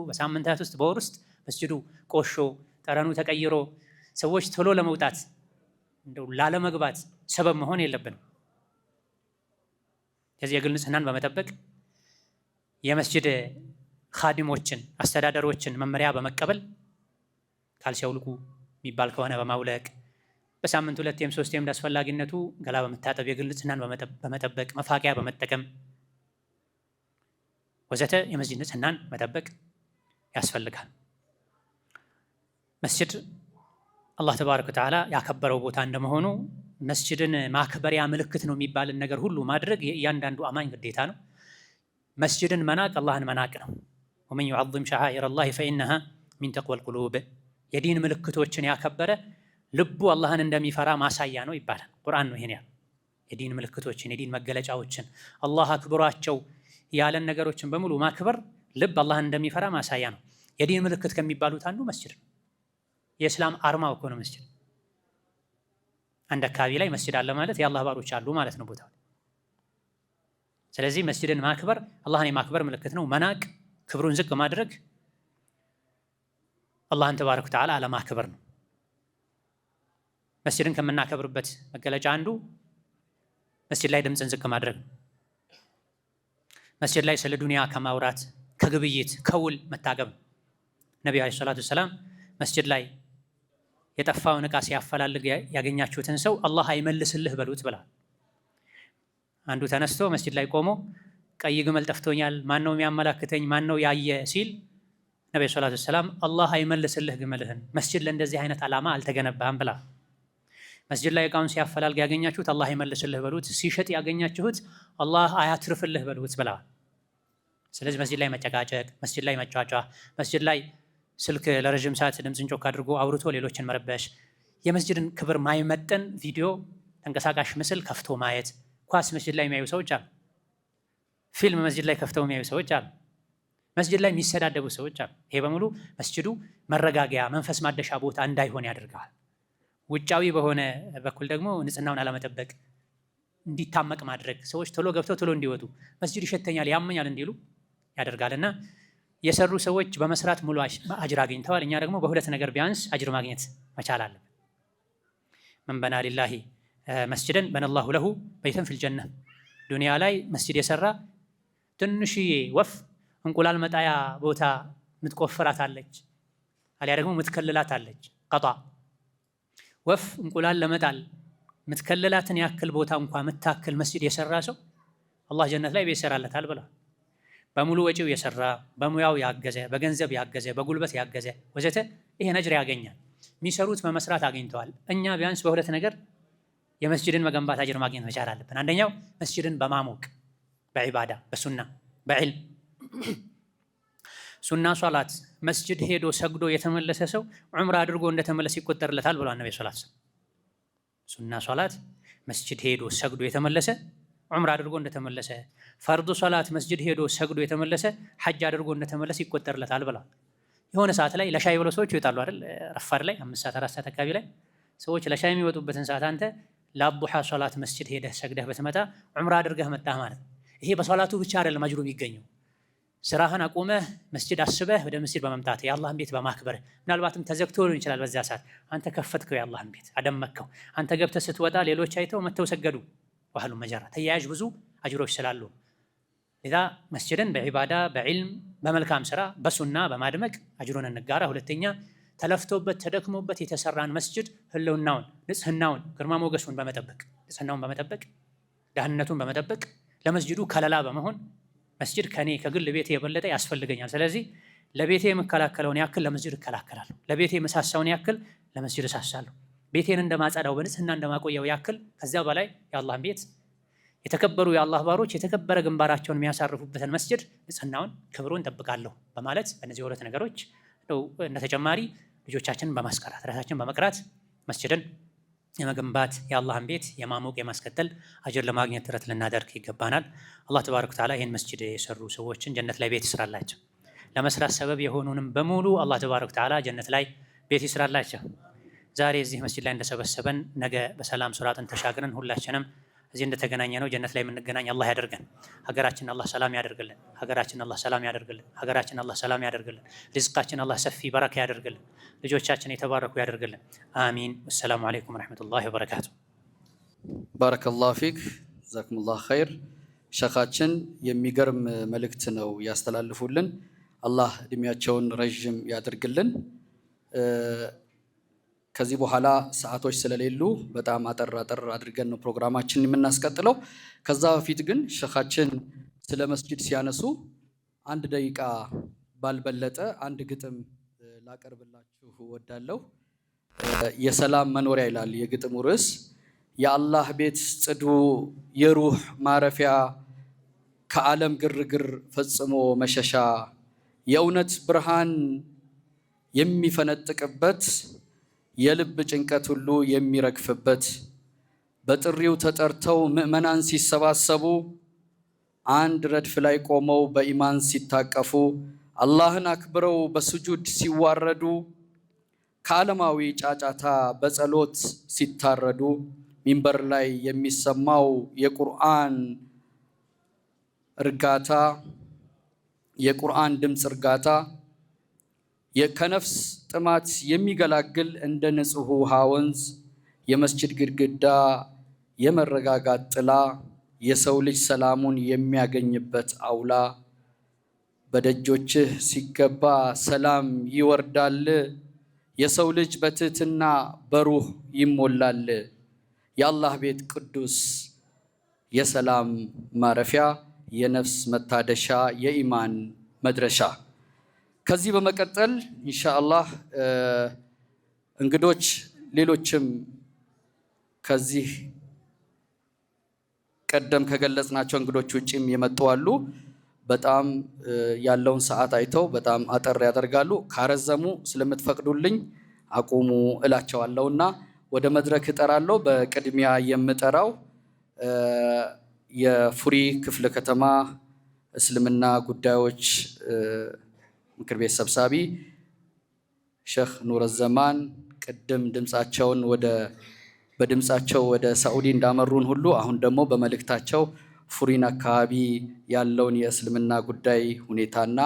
በሳምንታት ውስጥ በወር ውስጥ መስጂዱ ቆሾ ጠረኑ ተቀይሮ ሰዎች ቶሎ ለመውጣት እንደው ላለመግባት ሰበብ መሆን የለብንም። ስለዚህ የግል ንጽህናን በመጠበቅ የመስጂድ ኻዲሞችን አስተዳደሮችን መመሪያ በመቀበል ካልሲ አውልቁ የሚባል ከሆነ በማውለቅ በሳምንት 2 3 እንዳስፈላጊነቱ ገላ በመታጠብ የግል ንጽህናን በመጠበቅ መፋቂያ በመጠቀም ወዘተ የመስጂድ ንጽህናን መጠበቅ ያስፈልጋል። መስጂድ አላህ ተባረከ ወተዓላ ያከበረው ቦታ እንደመሆኑ መስጂድን ማክበሪያ ምልክት ነው የሚባልን ነገር ሁሉ ማድረግ የእያንዳንዱ አማኝ ግዴታ ነው። መስጂድን መናቅ አላህን መናቅ ነው። ወመን ዩዐዚም ሸዓኢረ ላሂ ፈኢነሃ ሚን ተቅወል ቁሉብ፣ የዲን ምልክቶችን ያከበረ ልቡ አላህን እንደሚፈራ ማሳያ ነው ይባላል። ቁርአን ነው ይሄን ያለው። የዲን ምልክቶችን የዲን መገለጫዎችን አላህ አክብሯቸው ያለን ነገሮችን በሙሉ ማክበር ልብ አላህን እንደሚፈራ ማሳያ ነው። የዲን ምልክት ከሚባሉት አንዱ መስጂድ ነው። የእስላም አርማው እኮ ነው መስጂድ። አንድ አካባቢ ላይ መስጂድ አለ ማለት የአላህ ባሮች አሉ ማለት ነው ቦታው። ስለዚህ መስጂድን ማክበር አላህን የማክበር ምልክት ነው። መናቅ፣ ክብሩን ዝቅ ማድረግ አላህን ተባረከ ወተዓላ አለማክበር ነው። መስጂድን ከምናከብርበት መገለጫ አንዱ መስጂድ ላይ ድምፅን ዝቅ ማድረግ ነው። መስጂድ ላይ ስለ ዱንያ ከማውራት ከግብይት ከውል መታቀብ ነው። ነቢዩ ዓለይሂ ሰላቱ ወሰላም መስጂድ ላይ የጠፋውን ዕቃ ሲያፈላልግ ያገኛችሁትን ሰው አላህ አይመልስልህ በሉት ብላ። አንዱ ተነስቶ መስጂድ ላይ ቆሞ ቀይ ግመል ጠፍቶኛል፣ ማን ነው የሚያመላክተኝ፣ ማን ነው ያየ ሲል ነቢዩ ሰለላሁ ዐለይሂ ወሰለም አላህ አይመልስልህ ግመልህን፣ መስጂድ ለእንደዚህ አይነት ዓላማ አልተገነባም ብላ። መስጂድ ላይ ዕቃውን ሲያፈላልግ ያገኛችሁት አላህ አይመልስልህ በሉት፣ ሲሸጥ ያገኛችሁት አላህ አያትርፍልህ በሉት ብላ። ስለዚህ መስጂድ ላይ መጨቃጨቅ፣ መስጂድ ላይ መጫጫ፣ መስጂድ ላይ ስልክ ለረዥም ሰዓት ድምፅን ጮክ አድርጎ አውርቶ ሌሎችን መረበሽ፣ የመስጂድን ክብር ማይመጠን ቪዲዮ፣ ተንቀሳቃሽ ምስል ከፍቶ ማየት፣ ኳስ መስጂድ ላይ የሚያዩ ሰዎች አሉ። ፊልም መስጂድ ላይ ከፍተው የሚያዩ ሰዎች አሉ። መስጂድ ላይ የሚሰዳደቡ ሰዎች አሉ። ይሄ በሙሉ መስጂዱ መረጋጊያ መንፈስ ማደሻ ቦታ እንዳይሆን ያደርገዋል። ውጫዊ በሆነ በኩል ደግሞ ንጽህናውን አለመጠበቅ፣ እንዲታመቅ ማድረግ፣ ሰዎች ቶሎ ገብተው ቶሎ እንዲወጡ፣ መስጂድ ይሸተኛል ያመኛል እንዲሉ ያደርጋልና የሰሩ ሰዎች በመስራት ሙሉ አጅር አግኝተዋል። እኛ ደግሞ በሁለት ነገር ቢያንስ አጅር ማግኘት መቻል አለብን። መን በና ሊላሂ መስጂደን በነላሁ ለሁ በይተን ፊል ጀነህ። ዱንያ ላይ መስጂድ የሰራ ትንሽዬ ወፍ እንቁላል መጣያ ቦታ ምትቆፍራት አለች፣ አሊያ ደግሞ ምትከልላት አለች። ቀጣ ወፍ እንቁላል ለመጣል ምትከልላትን ያክል ቦታ እንኳ ምታክል መስጂድ የሰራ ሰው አላህ ጀነት ላይ ቤት ይሰራለታል ብላ። በሙሉ ወጪው የሰራ በሙያው ያገዘ በገንዘብ ያገዘ በጉልበት ያገዘ ወዘተ ይሄን አጅር ያገኛል። የሚሰሩት በመስራት አግኝተዋል። እኛ ቢያንስ በሁለት ነገር የመስጂድን መገንባት አጅር ማግኘት መቻል አለብን። አንደኛው መስጂድን በማሞቅ በዒባዳ በሱና በዕልም። ሱና ሶላት መስጂድ ሄዶ ሰግዶ የተመለሰ ሰው ዑምራ አድርጎ እንደተመለሰ ይቆጠርለታል ብሏል ነብዩ ሰለላሁ ዐለይሂ ወሰለም። ሱና ሶላት መስጂድ ሄዶ ሰግዶ የተመለሰ ዑምራ አድርጎ እንደተመለሰ፣ ፈርዱ ሶላት መስጂድ ሄዶ ሰግዶ የተመለሰ ሐጅ አድርጎ እንደተመለሰ ይቆጠርለታል ብሏል። የሆነ ሰዓት ላይ ለሻይ ብሎ ሰዎች ይወጣሉ አይደል? ረፋድ ላይ 5 ሰዓት 4 ሰዓት አካባቢ ላይ ሰዎች ለሻይ የሚወጡበትን ሰዓት አንተ ለአዱሃ ሶላት መስጂድ ሄደህ ሰግደህ በትመጣ ዑምራ አድርገህ መጣህ ማለት ነው። ይሄ በሶላቱ ብቻ አይደለም አጅሩ የሚገኘው፣ ስራህን አቁመህ መስጂድ አስበህ ወደ መስጂድ በመምጣት የአላህን ቤት በማክበር ምናልባትም ተዘግቶ ሊሆን ይችላል። በዚያ ሰዓት አንተ ከፈትከው የአላህን ቤት አደመከው። አንተ ገብተህ ስትወጣ ሌሎች አይተው መተው ሰገዱ። ዋህሉ መጀራ ተያያዥ ብዙ አጅሮች ስላሉ ለዛ መስጂድን በዒባዳ በዕልም በመልካም ስራ በሱና በማድመቅ አጅሩን እንጋራ። ሁለተኛ ተለፍቶበት ተደክሞበት የተሰራን መስጂድ ህልውናውን፣ ንጽህናውን፣ ግርማ ሞገሱን በመጠበቅ ንጽህናውን በመጠበቅ ደህንነቱን በመጠበቅ ለመስጂዱ ከለላ በመሆን መስጂድ ከኔ ከግል ቤቴ የበለጠ ያስፈልገኛል፣ ስለዚህ ለቤቴ የምከላከለውን ያክል ለመስጂድ እከላከላለሁ፣ ለቤቴ የምሳሳውን ያክል ለመስጂድ እሳሳለሁ፣ ቤቴን እንደማጸዳው በንጽህና እንደማቆየው ያክል ከዚያ በላይ የአላህን ቤት የተከበሩ የአላህ ባሮች የተከበረ ግንባራቸውን የሚያሳርፉበትን መስጂድ ንጽህናውን ክብሩን ጠብቃለሁ በማለት በእነዚህ ሁለት ነገሮች እንደተጨማሪ ልጆቻችንን በማስቀራት ራሳችንን በመቅራት መስጂድን የመገንባት የአላህን ቤት የማሞቅ የማስከተል አጅር ለማግኘት ጥረት ልናደርግ ይገባናል። አላህ ተባረከ ወተዓላ ይህን መስጂድ የሰሩ ሰዎችን ጀነት ላይ ቤት ይስራላቸው። ለመስራት ሰበብ የሆኑንም በሙሉ አላህ ተባረከ ወተዓላ ጀነት ላይ ቤት ይስራላቸው። ዛሬ እዚህ መስጂድ ላይ እንደሰበሰበን ነገ በሰላም ሱራጥን ተሻግረን ሁላችንም እዚህ እንደተገናኘ ነው ጀነት ላይ የምንገናኝ አላህ ያደርገን። ሀገራችን አላህ ሰላም ያደርግልን። ሀገራችን አላህ ሰላም ያደርግልን። ሀገራችን አላህ ሰላም ያደርግልን። ሪዝቃችን አላህ ሰፊ በረካ ያደርግልን። ልጆቻችን የተባረኩ ያደርግልን። አሚን። ወሰላሙ አለይኩም ወረሕመቱላሂ ወበረካቱ። ባረከላሁ ፊክ ጀዛኩሙላህ ኸይር። ሸኻችን የሚገርም መልእክት ነው ያስተላልፉልን። አላህ እድሜያቸውን ረዥም ያደርግልን። ከዚህ በኋላ ሰዓቶች ስለሌሉ በጣም አጠር አድርገን ነው ፕሮግራማችን የምናስቀጥለው። ከዛ በፊት ግን ሸኻችን ስለ መስጂድ ሲያነሱ 1 ደቂቃ ባልበለጠ አንድ ግጥም ላቀርብላችሁ እወዳለሁ። የሰላም መኖሪያ ይላል የግጥሙ ርዕስ። የአላህ ቤት ጽዱ የሩህ ማረፊያ፣ ከዓለም ግርግር ፈጽሞ መሸሻ፣ የእውነት ብርሃን የሚፈነጥቅበት፣ የልብ ጭንቀት ሁሉ የሚረግፍበት፣ በጥሪው ተጠርተው ምዕመናን ሲሰባሰቡ፣ አንድ ረድፍ ላይ ቆመው በኢማን ሲታቀፉ፣ አላህን አክብረው በስጁድ ሲዋረዱ፣ ከዓለማዊ ጫጫታ በጸሎት ሲታረዱ፣ ሚንበር ላይ የሚሰማው የቁርአን እርጋታ፣ የቁርአን ድምፅ እርጋታ፣ ከነፍስ ጥማት የሚገላግል እንደ ንጹህ ውሃ ወንዝ፣ የመስጂድ ግድግዳ፣ የመረጋጋት ጥላ፣ የሰው ልጅ ሰላሙን የሚያገኝበት አውላ፣ በደጆችህ ሲገባ ሰላም ይወርዳል፣ የሰው ልጅ በትህትና በሩህ ይሞላል። የአላህ ቤት ቅዱስ፣ የሰላም ማረፊያ፣ የነፍስ መታደሻ፣ የኢማን መድረሻ። ከዚህ በመቀጠል ኢንሻአላህ እንግዶች ሌሎችም ከዚህ ቀደም ከገለጽናቸው እንግዶች ውጪም የመጡ አሉ። በጣም ያለውን ሰዓት አይተው በጣም አጠር ያደርጋሉ። ካረዘሙ ስለምትፈቅዱልኝ አቁሙ እላቸዋለሁና ወደ መድረክ እጠራለሁ። በቅድሚያ የምጠራው የፉሪ ክፍለ ከተማ እስልምና ጉዳዮች ምክር ቤት ሰብሳቢ ሼህ ኑረዘማን ቅድም በድምጻቸው ወደ ሳዑዲ እንዳመሩን ሁሉ አሁን ደግሞ በመልእክታቸው ፉሪን አካባቢ ያለውን የእስልምና ጉዳይ ሁኔታና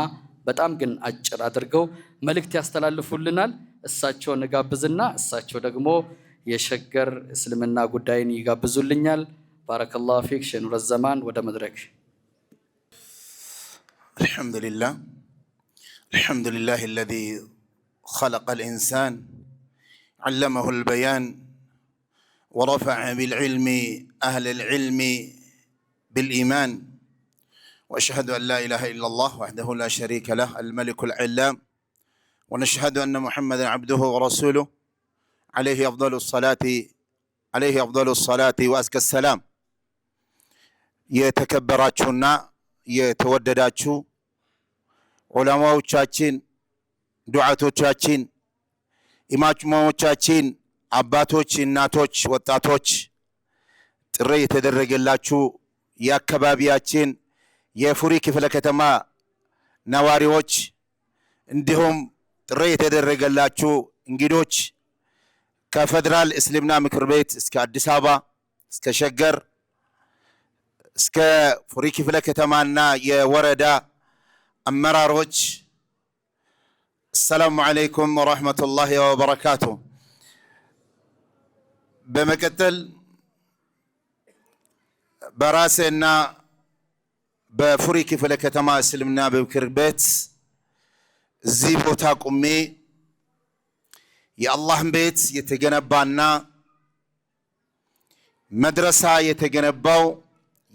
በጣም ግን አጭር አድርገው መልእክት ያስተላልፉልናል። እሳቸውን እጋብዝና እሳቸው ደግሞ የሸገር እስልምና ጉዳይን ይጋብዙልኛል። ባረከላሁ ፊክ ሼህ ኑረዘማን ወደ መድረክ። አልሐምዱሊላህ አለዚ ኸለቀል ኢንሳን ዐለመሁል በያን ورفع بالعلم أهل العلم بالإيمان وأشهد أن لا إله إلا الله وحده لا شريك له الملك العلام ونشهد أن محمدا عبده ورسوله عليه أفضل الصلاة وأزكى السلام. يتكبراتشونا يتودداتشو علماءوቻችን ዱዓቶቻችን ኢማሞቻችን አባቶች እናቶች ወጣቶች ጥሪ የተደረገላችሁ የአካባቢያችን የፉሪ ክፍለ ከተማ ነዋሪዎች እንዲሁም ጥሪ የተደረገላችሁ እንግዶች ከፌደራል እስልምና ምክር ቤት እስከ አዲስ አበባ እስከ ሸገር እስከ ፉሪ ክፍለ ከተማና የወረዳ አመራሮች السلام عليكم ورحمة الله وبركاته. በመቀጠል በራሴና በፉሪ ክፍለ ከተማ እስልምና ምክር ቤት እዚህ ቦታ ቆሜ የአላህን ቤት የተገነባና መድረሳ የተገነባው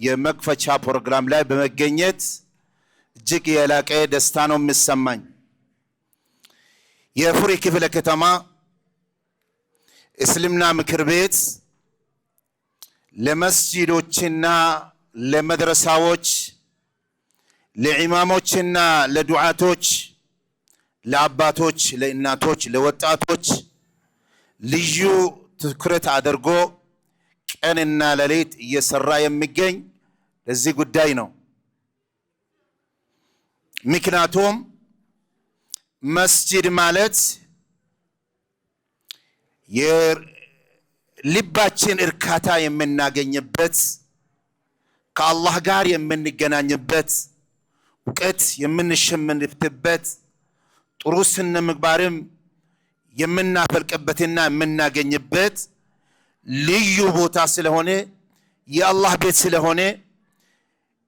የመክፈቻ ፕሮግራም ላይ በመገኘት እጅግ የላቀ ደስታ ነው የሚሰማኝ። የፉሪ ክፍለ ከተማ እስልምና ምክር ቤት ለመስጂዶችና ለመድረሳዎች ለኢማሞችና ለዱዓቶች ለአባቶች ለእናቶች ለወጣቶች ልዩ ትኩረት አድርጎ ቀንና ሌሊት እየሰራ የሚገኝ ለዚህ ጉዳይ ነው። ምክንያቱም መስጂድ ማለት የልባችን እርካታ የምናገኝበት ከአላህ ጋር የምንገናኝበት እውቀት የምንሸምንበት ጥሩ ስነ ምግባርም የምናፈልቅበትና የምናገኝበት ልዩ ቦታ ስለሆነ የአላህ ቤት ስለሆነ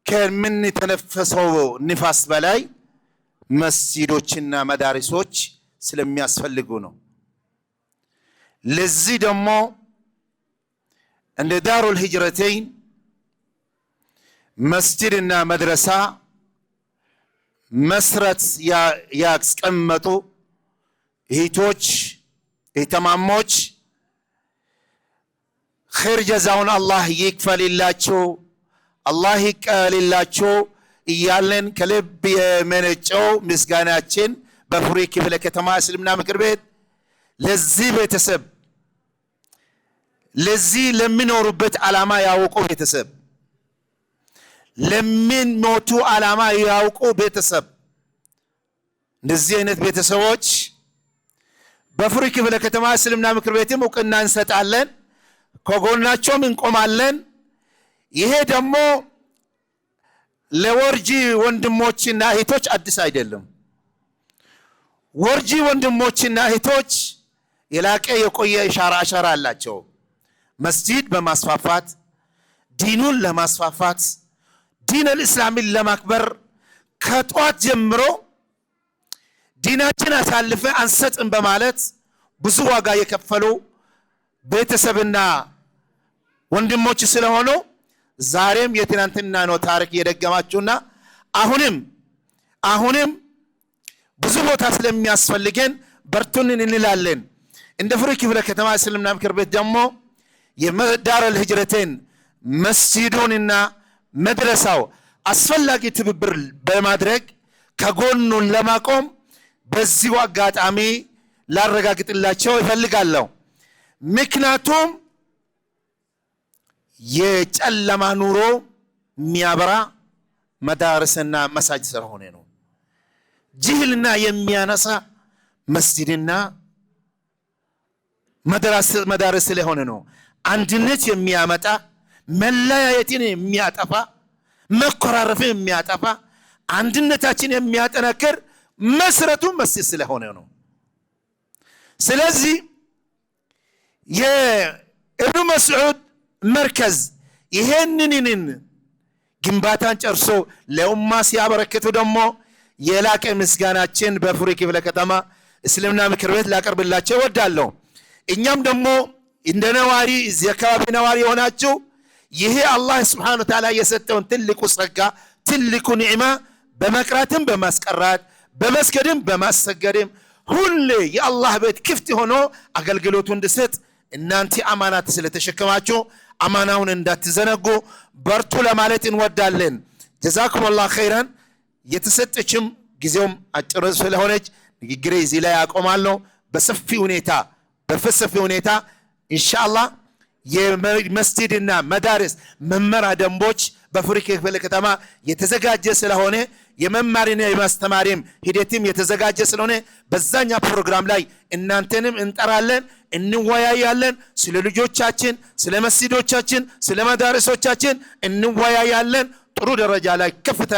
ከምንተነፈሰው ንፋስ በላይ መስጂዶችና መዳሪሶች ስለሚያስፈልጉ ነው። ለዚህ ደግሞ እንደ ዳሩል ሂጅረተይን መስጂድና መድረሳ መስረት ያስቀመጡ እህቶች እህትማሞች ኸይር ጀዛውን አላህ ይክፈልላቸው አላህ ይቀበልላቸው እያለን ከልብ የመነጨው ምስጋናችን በፉሪ ክፍለ ከተማ እስልምና ምክር ቤት ለዚህ ቤተሰብ ለዚህ ለሚኖሩበት ዓላማ ያውቁ ቤተሰብ ለምን ሞቱ ዓላማ ያውቁ ቤተሰብ እንደዚህ አይነት ቤተሰቦች በፉሪ ክፍለ ከተማ እስልምና ምክር ቤትም እውቅና እንሰጣለን፣ ከጎናቸውም እንቆማለን። ይሄ ደግሞ ለወርጂ ወንድሞችና እህቶች አዲስ አይደለም። ወርጂ ወንድሞችና እህቶች የላቀ የቆየ አሻራ አላቸው። መስጂድ በማስፋፋት ዲኑን ለማስፋፋት ዲን አልእስላምን ለማክበር ከጧት ጀምሮ ዲናችን አሳልፈ አንሰጥም በማለት ብዙ ዋጋ የከፈሉ ቤተሰብና ወንድሞች ስለሆኑ ዛሬም የትናንትና ነው ታሪክ እየደገማችሁና አሁንም ብዙ ቦታ ስለሚያስፈልገን በርቱን እንላለን። እንደ ፉሪ ክፍለ ከተማ እስልምና ምክር ቤት ደግሞ የዳረል ሂጅረቴን መስጂዱንና መድረሳው አስፈላጊ ትብብር በማድረግ ከጎኑን ለማቆም በዚሁ አጋጣሚ ላረጋግጥላቸው ይፈልጋለሁ። ምክንያቱም የጨለማ ኑሮ የሚያበራ መዳረስና መሳጅድ ስለሆነ ነው። ጅህልና የሚያነሳ መስጂድና መዳረስ ስለሆነ ነው። አንድነት የሚያመጣ መለያየትን የሚያጠፋ መኮራረፍን የሚያጠፋ አንድነታችን የሚያጠናክር መሰረቱ መስጂድ ስለሆነ ነው። ስለዚህ የኢብኑ መስዑድ መርከዝ ይሄንን ግንባታን ጨርሶ ለኡማ ሲያበረክቱ ደግሞ የላቀ ምስጋናችን በፉሪ ክፍለ ከተማ እስልምና ምክር ቤት ላቀርብላቸው እወዳለሁ። እኛም ደግሞ እንደ ነዋሪ እዚህ አካባቢ ነዋሪ የሆናችሁ ይሄ አላህ ሱብሓነሁ ወተዓላ የሰጠውን ትልቁ ጸጋ ትልቁ ኒዕማ በመቅራትም በማስቀራት በመስገድም በማሰገድም ሁሌ የአላህ ቤት ክፍት ሆኖ አገልግሎቱ እንድሰጥ እናንተ አማናት ስለተሸከማችሁ አማናውን እንዳትዘነጉ በርቱ ለማለት እንወዳለን። ጀዛኩሙላህ ኸይራን። የተሰጠችም ጊዜውም አጭር ስለሆነች ንግግሬ እዚህ ላይ አቆማለሁ። በሰፊ ሁኔታ ኢንሻአላህ የመስጂድና መዳረስ መመሪያ ደንቦች በፉሪ ክፍለ ከተማ የተዘጋጀ ስለሆነ የመማሪና የማስተማሪም ሂደትም የተዘጋጀ ስለሆነ በዛኛ ፕሮግራም ላይ እናንተንም እንጠራለን፣ እንወያያለን። ስለ ልጆቻችን፣ ስለ መስጂዶቻችን፣ ስለ መዳረሶቻችን እንወያያለን። ጥሩ ደረጃ ላይ ከፍታ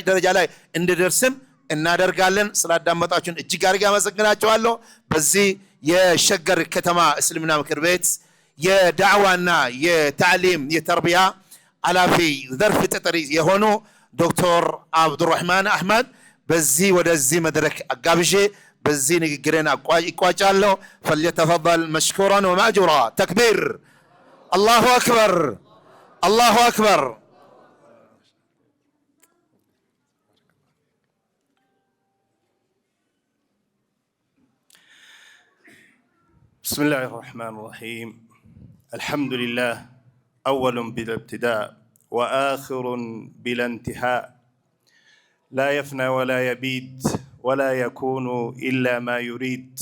ደረጃ ላይ እንድደርስም እናደርጋለን። ስላዳመጣችሁን እጅግ አድርጌ አመሰግናችኋለሁ። በዚህ የሸገር ከተማ እስልምና ምክር ቤት የዳዕዋና የታዕሊም የተርቢያ ኃላፊ ዘርፍ ተጠሪ የሆኑ ዶክተር አብዱራህማን አህመድ በዚህ ወደዚህ መድረክ አጋብዤ በዚህ ንግግሬን ይቋጫለሁ። فليتفضل مشكورا ومأجورا. تكبير. الله أكبر. الله أكبر. بسم الله الرحمن الرحيم. الحمد لله أول بلا ابتداء وآخر بلا انتهاء لا يفنى ولا يبيد ولا يكون إلا ما يريد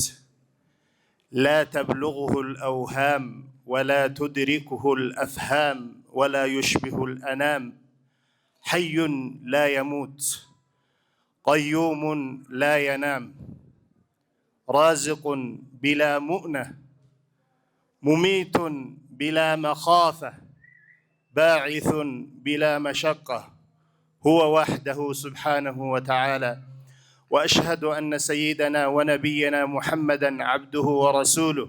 لا تبلغه الأوهام ولا تدركه الأفهام ولا يشبه الأنام حي لا يموت قيوم لا ينام رازق بلا مؤنة مميت بلا مخافة باعث بلا مشقة هو وحده سبحانه وتعالى. وأشهد أن سيدنا ونبينا محمدا عبده ورسوله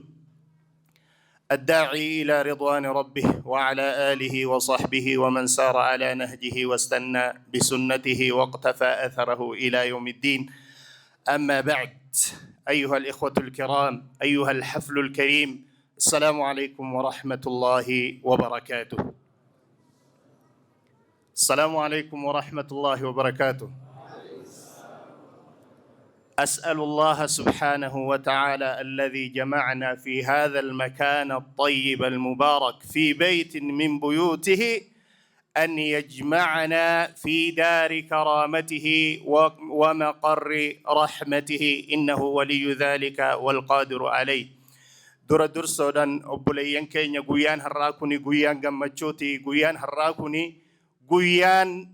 الداعي إلى رضوان ربه وعلى آله وصحبه ومن سار على نهجه واستنى بسنته واقتفى أثره إلى يوم الدين. أما بعد، أيها الإخوة الكرام، أيها الحفل الكريم، السلام عليكم ورحمة الله وبركاته. السلام عليكم ورحمة الله وبركاته. أسأل الله سبحانه وتعالى الذي جمعنا في هذا المكان الطيب المبارك في بيت من بيوته أن يجمعنا في دار كرامته ومقر رحمته إنه ولي ذلك والقادر عليه. دور سودان أبوليان كينيا غويان هراكوني غويان غمچوتي غويان هراكوني غويان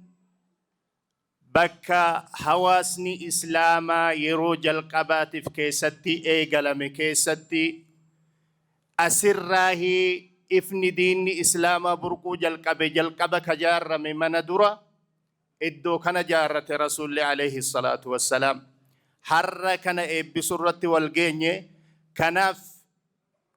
بكا حواسني إسلاما يرو جلقبات في كيستي إيغلم كيستي أسراهي إفني ديني إسلاما بركو جلقب كجار من دورا إدو كان جارة رسول عليه الصلاة والسلام حر كان بسرة والجيني كناف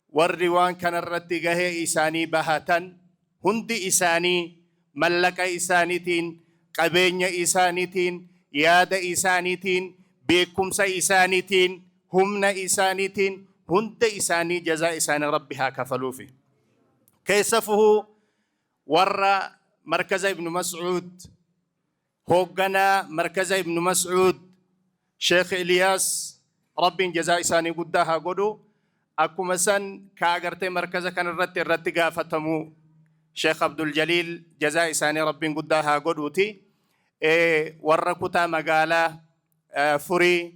والروان كان الرتقه إساني بهاتن هندي إساني ملك إسانيتين قبيني إسانيتين ياد إسانيتين بكم إسانيتين همنا إسانيتين هند إساني جزاء إسان ربها كفلوا فيه كيسفه ورى مركز ابن مسعود هوغنا مركز ابن مسعود شيخ إلياس رب جزاء إساني قدها قدو أكو مسن كاغرتي مركز كان الرت قافتمو شيخ عبد الجليل جزاء إساني رب قدها قدوتي ورى كتا مقالة فري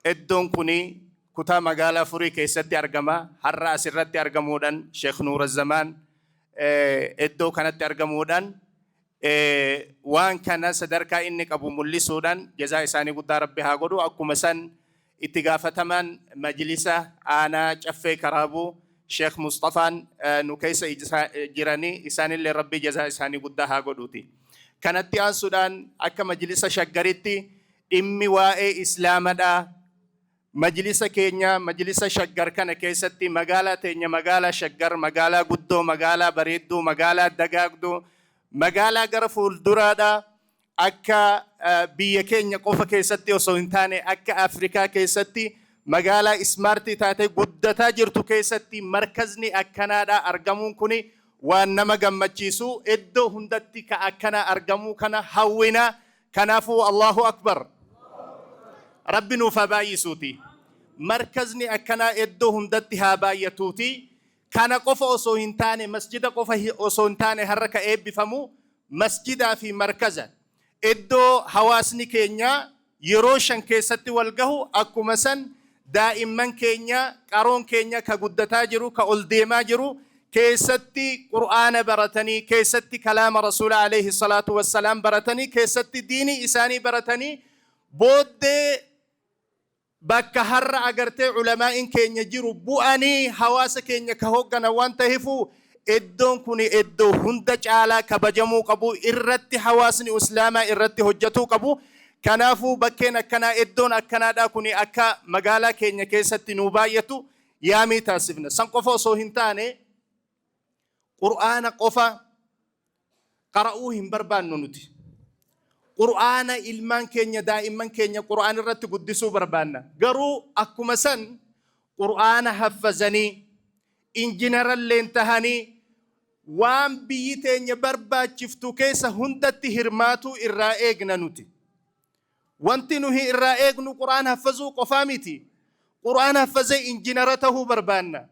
إدون كوني كتا مقالة فري كيستي أرقما حرى أسرتي أرقمودان شيخ نور الزمان إدو كانت أرقمودان وان كان صدركا إنك أبو مولي سودان جزاء إساني قد ربها قدو أكو مسان اتقافة من مجلسة أنا جفي كرابو شيخ مصطفى نكيس جيراني إساني اللي ربي جزاء إساني قدها قدوتي كانت تيان سودان أكا مجلسة شقرتي إمي وائي إسلام دا مجلسة كينيا مجلسة شقر كان كيستي مقالة تينيا مقالة شقر مقالة قدو مقالة بريدو مقالة دقاقدو مقالة قرفو الدرادة أكا بيا كينيا قوفا كيستي وصوينتاني أكا أفريكا كيستي مقالة إسمارتي تاتي قدتا جرتو كيستي مركزني أكنا دا أرقمون كوني وانما قمتشيسو إدو هندتي كأكنا أرقمو كنا هونا كنافو الله أكبر ربي نوفا بايسوتي مركزني أكنا إدو هندتي هابايتوتي كان قوفا أصوهنتاني مسجد قوفا أصوهنتاني هركا إيب بفمو مسجد في مركزا إدو حواسني كينيا يروشن كيستي والقهو أكو مسن دائما كينيا قارون كينيا كقدتا جرو كأولديما جرو كيستي قرآن برتني كيستي كلام رسول عليه الصلاة والسلام برتني كيستي ديني إساني برتني بود بك هر أجرتي علماء كينيا جرو بواني حواس كينيا كهوغنا وانتهفو إدون كوني إدو هندج على كبجمو قبو إرتي حواسني أسلاما إرتي هجتو قبو كنافو بكينا كنا إدون أكنا دا كوني أكا مقالا كينيا كيستي نوبايتو يامي تاسفنا سنقفو صوهنتاني قرآن قفا قرأوهم بربان ننتي قرآن إلمان كينيا دائما كينيا قرآن الرت قدسو بربانا قروا أكو مسن قرآن حفظني إنجنرال لينتهاني وان بيتين يبربا شفتو كيسا هندت هرماتو إرائيقنا نتي وانتي نهي إرائيقنو قرآن حفظو قفامتي قرآن حفظي إنجنرته بربانا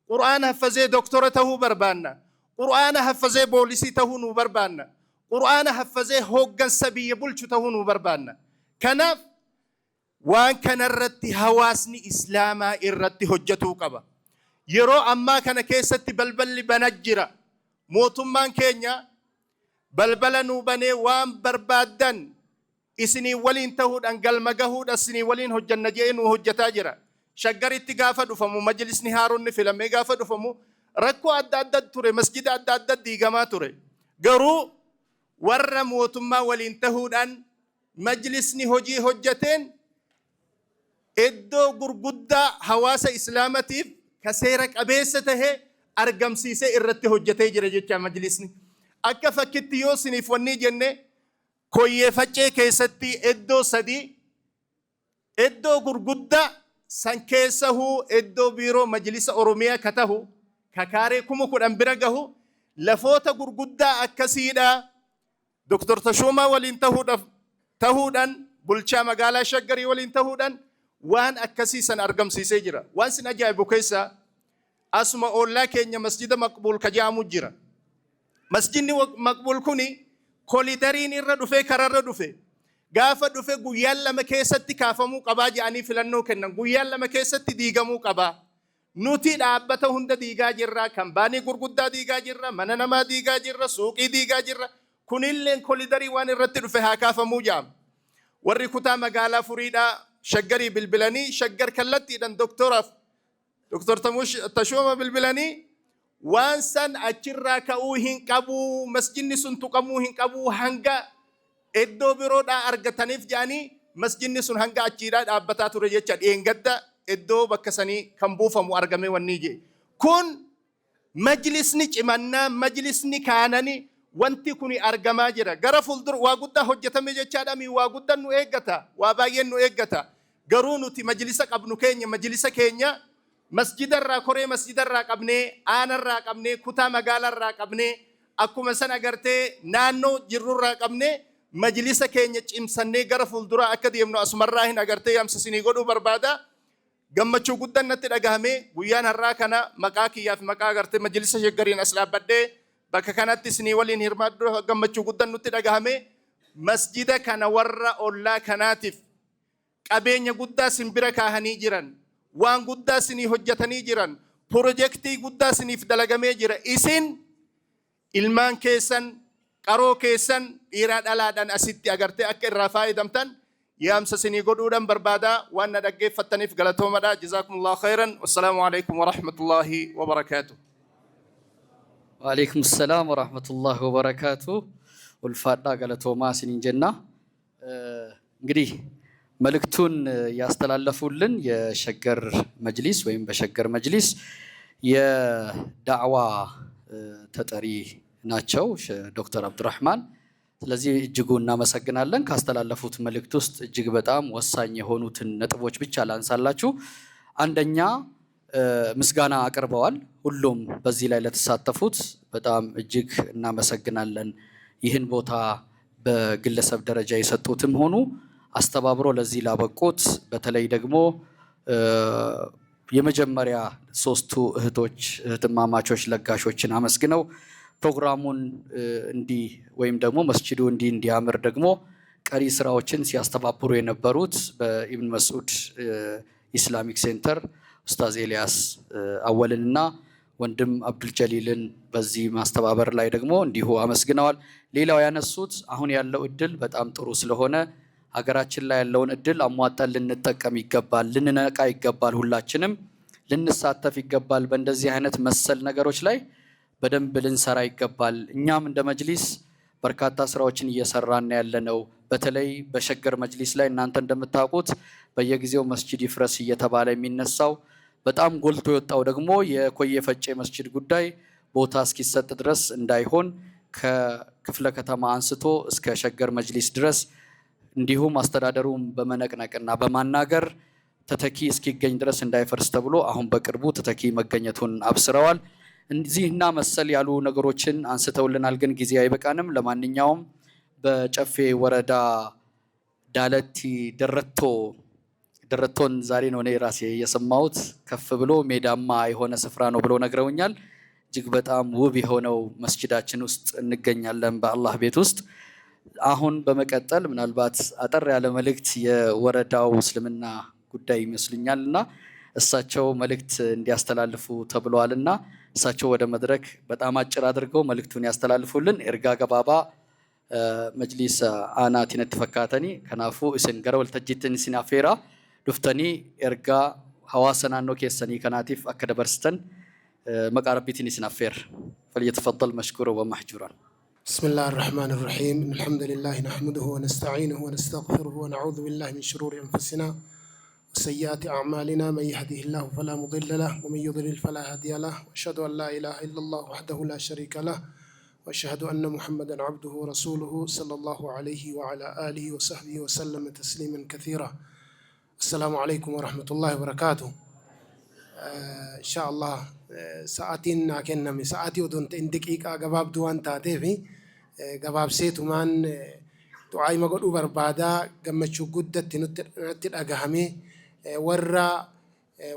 قرآن حفظي دكتورته بربانا قرآن حفظي بوليسي تهونو بربانا قرآن حفظي هوغن سبي بلچو تهونو بربانا كناف وان كان الرتي هواسني إسلاما الرتي هجتو قبا يرو أما كان كيستي بلبل بنجرة موتمان كينيا بلبل نوباني وان بربادن إسني ولين تهود أنقل مقهود أسني ولين هجن نجين وهجتا جرا شقري تقافة دفمو مجلس نهارون في لما يقافة دفمو ركو أدد توري مسجد أدد ديقما توري قرو ور موتما ولين تهود أن مجلس نهجي هجتين إدو قرقودة حواس إسلامتيف كسيرك أبيسته أرقم سيسي إرتي هجتي جرجة مجلسني أكا فكتي يوسني فوني جنة كوي فجأة كيستي إدو سدي إدو قرقودة سنكيسه إدو بيرو مجلس أوروميا كتهو ككاري كمو كن أمبرقه لفوت قرقودة أكسيدا دكتور تشوما ولين تهودان بلشا مقالا شقري ولين تهودان وان أكسيسا أرقم سيسي جرا وان سنجايبو كيسا أسمع أولا كينيا مسجد مقبول كجامو جرا مسجد مقبول كوني كوليدرين الردفة كرر ردفة غافة دفة غيال لما كيستي كافمو قبا جاني فلانو كنن غيال لما كيستي ديغمو قبا نوتي دابته هند ديغا جرا كمباني غرغدا ديغا جرا مننما ديغا جرا سوقي ديغا جرا كونيلن كوليدري وان الرت دفة كافمو جام وري كتا مقالا فريدا شقري بالبلاني شقر كلتي دن دكتور تموش تشوما بالبلاني وانسان أجرا كأوهن كبو مسجد سن تقموهن كبو هنگا إدو برودا أرغتنيف جاني مسجد سن هنگا أجيرا أبتاتو رجيشا إنگدا إدو بكساني كمبوفا مؤرغمي ونيجي كون مجلسني إمانا مجلسني كانني وانتي كوني أرغما جرا غرف الدر واغدا حجتمي جيشا دامي واغدا نو إيغتا واباين نو إيغتا غرونو تي مجلسك ابنو كينيا مجلسك كينيا مسجد الراكوري مسجد الراكبني آنا الراكبني كتا مقال الراكبني أكو مسنا قرتي نانو جرو الراكبني مجلس كينيا إمساني غرف الدراء أكد يمنو أسمر راهن أقرتي يمسسيني قدو بربادا قمتشو قدن نتي لقهمي ويان الراكنا مقاكي ياف مقا قرتي مجلس شقرين أسلاب بدي بكا كانت تسني ولين هرمادو قمتشو قدن نتي لقهمي مسجد كان ورّا أولا كاناتف قبين يقدا سنبرا كاهني جيران وان قدا سني حجتني جيران بروجكتي قدا سني في دلقمي جيرا إسن ilmaan keessan qaroo keessan dhiiraa dhalaadhaan asitti agartee akka irraa faayidamtan yaamsa sinii godhuudhaan barbaada waan na dhaggeeffattaniif galatoomadha. Jazaakumullahu khairan. Wassalaamu alaykum wa rahmatullahi wa barakatuh. Wa alaykum assalam wa rahmatullahi wa barakatuh. ulfaadhaa galatoomaa siniin jenna። እንግዲህ መልእክቱን ያስተላለፉልን የሸገር መጅሊስ ወይም በሸገር መጅሊስ የዳዕዋ ተጠሪ ናቸው ዶክተር አብዱራህማን። ስለዚህ እጅጉ እናመሰግናለን። ካስተላለፉት መልእክት ውስጥ እጅግ በጣም ወሳኝ የሆኑትን ነጥቦች ብቻ ላንሳላችሁ። አንደኛ ምስጋና አቅርበዋል። ሁሉም በዚህ ላይ ለተሳተፉት በጣም እጅግ እናመሰግናለን። ይህን ቦታ በግለሰብ ደረጃ የሰጡትም ሆኑ አስተባብሮ ለዚህ ላበቁት በተለይ ደግሞ የመጀመሪያ ሶስቱ እህትማማቾች ለጋሾችን አመስግነው ፕሮግራሙን እንዲህ ወይም ደግሞ መስጂዱ እንዲያምር ደግሞ ቀሪ ስራዎችን ሲያስተባብሩ የነበሩት በኢብን መስዑድ ኢስላሚክ ሴንተር ኡስታዝ ኤልያስ አወልንና ወንድም አብዱል ጀሊልን በዚህ ማስተባበር ላይ ደግሞ እንዲሁ አመስግነዋል። ሌላው ያነሱት አሁን ያለው እድል በጣም ጥሩ ስለሆነ ሀገራችን ላይ ያለውን እድል አሟጣን ልንጠቀም ይገባል፣ ልንነቃ ይገባል፣ ሁላችንም ልንሳተፍ ይገባል። በእንደዚህ አይነት መሰል ነገሮች ላይ በደንብ ልንሰራ ይገባል። እኛም እንደ መጅሊስ በርካታ ስራዎችን እየሰራን ያለነው በተለይ በሸገር መጅሊስ ላይ እናንተ እንደምታውቁት በየጊዜው መስጂድ ይፍረስ እየተባለ የሚነሳው በጣም ጎልቶ የወጣው ደግሞ የኮየ ፈጬ መስጂድ ጉዳይ ቦታ እስኪሰጥ ድረስ እንዳይሆን ከክፍለ ከተማ አንስቶ እስከ ሸገር መጅሊስ ድረስ እንዲሁም አስተዳደሩን በመነቅነቅና በማናገር ተተኪ እስኪገኝ ድረስ እንዳይፈርስ ተብሎ አሁን በቅርቡ ተተኪ መገኘቱን አብስረዋል። እዚህና መሰል ያሉ ነገሮችን አንስተውልናል፣ ግን ጊዜ አይበቃንም። ለማንኛውም በጨፌ ወረዳ ዳለቲ ደረቶን ዛሬ ነው እኔ ራሴ የሰማሁት። ከፍ ብሎ ሜዳማ የሆነ ስፍራ ነው ብሎ ነግረውኛል። እጅግ በጣም ውብ የሆነው መስጂዳችን ውስጥ እንገኛለን በአላህ ቤት ውስጥ። አሁን በመቀጠል ምናልባት አጠር ያለ መልእክት የወረዳው እስልምና ጉዳይ ይመስልኛልና እሳቸው መልእክት እንዲያስተላልፉ ተብለዋልና እሳቸው ወደ መድረክ በጣም አጭር አድርገው መልእክቱን ያስተላልፉልን። ኤርጋ ገባባ መጅሊስ አናቲነ ተፈካተኒ ከናፉ እስን ገረ ወልተጅትን ሲናፌራ ዱፍተኒ ኤርጋ ሐዋሰናኖ ኬሰኒ ከናቲፍ አከደበርስተን መቃረቢትን ሲናፌር فليتفضل مشكورا ومحجورا. بسم الله الرحمن الرحيم. الحمد لله نحمده ونستعينه ونستغفره ونعوذ بالله من شرور أنفسنا وسيئات أعمالنا. من يهده الله فلا مضل له ومن يضلل فلا هادي له. وأشهد أن لا إله إلا الله وحده لا شريك له وأشهد أن محمدا عبده ورسوله صلى الله عليه وعلى آله وصحبه وسلم تسليما كثيرا. السلام عليكم ورحمة الله وبركاته. إن شاء الله ساعتين كنا من ساعتي ودون دقيقة جواب دوان تاتيفي جواب سيتو مان دعاء ما قلوا بربادا جمع شو جدة تنتر أجهمي ورا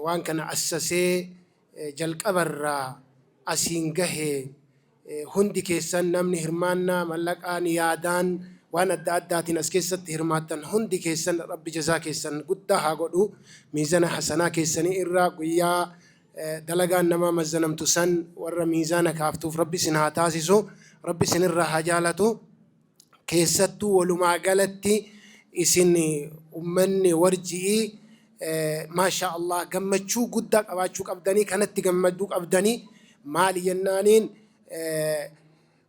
وان كان أساسي جلك أبرا أسينجه هندي كيسان نمني هرمانا ملك آني يادان وانا داتي نسكيست هرماتن هندي كيسان رب جزاك كيسان قد هاقولو ميزان حسنا كيساني إرّا قويا دلقان نما مزنم تسن ورّا ميزانا كافتوف ربي سنها تاسسو ربي سنرّا حجالتو كيستو ولما قالتي إسني أمني ورجي ما شاء الله قمتشو قدك أباتشوك أبداني كانت تقمدوك أبداني مال جنانين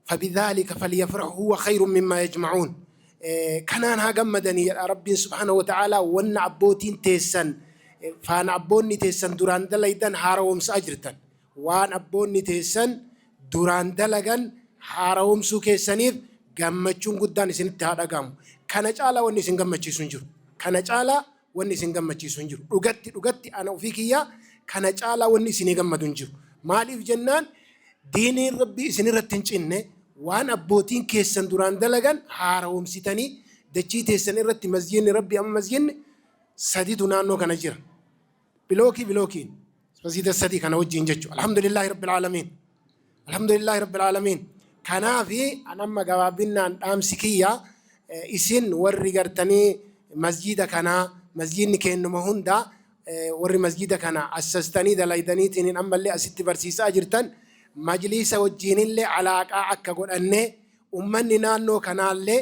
فبذلك فليفرحوا هو خير مما يجمعون كنان ها جمدني ربي سبحانه وتعالى ون عبوتين تيسن فان عبوني تيسن دوران دليدن هاروم ساجرتن وان عبوني تيسن دوران دلغن هاروم سو كيسنيف gammachun guddaan isinitti haa dhagahamu kana caala wanni isin gammachiisu hin jiru kana caala wanni isin gammachiisu hin jiru dhugatti ana ofii kiyya kana caala wanni isin gammadu hin jiru maaliif jennaan diiniin rabbii isin irratti hin cinne waan abbootiin keessan duraan dalagan haaromsitanii dachii teessan irratti masjidni rabbii amma masjidni sadiitu naannoo kana jira bilookiin masjida sadii kana wajjin jechuudha alhamdulillahi rabbil aalamiin kanaafi anamma gabaabinaan dhaamsi kiyya isin warri gartanii masjida kana masjidni kennuma hunda warri masjida kana assastanii dalaydaniitiin ammallee asitti barsiisaa jirtan majlisa wajjiinillee alaaqaa akka godhanne ummanni naannoo kanaallee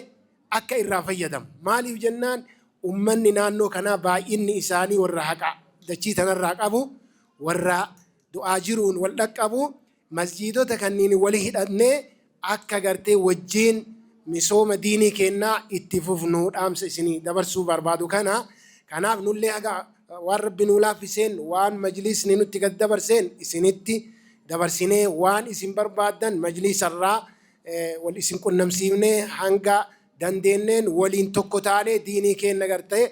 akka irraa fayyadamu maaliif jennaan ummanni naannoo kanaa baay'inni isaanii warra haqa dachii tanarraa qabu warra du'aa jiruun wal dhaqqabu masjidota kanniin walii hidhannee akka gartee wajjin misooma diinii kennaa itti fufnu dhaamsa isinii dabarsuu barbaadu kanaaf nullee aga waan rabbi nuu laaffiseen waan majlisni nutti gad dabarseen isinitti dabarsinee waan isin barbaadan majlisarraa wal isin qunnamsiifnee hanga dandeenneen waliin tokko taanee diinii kenna gartee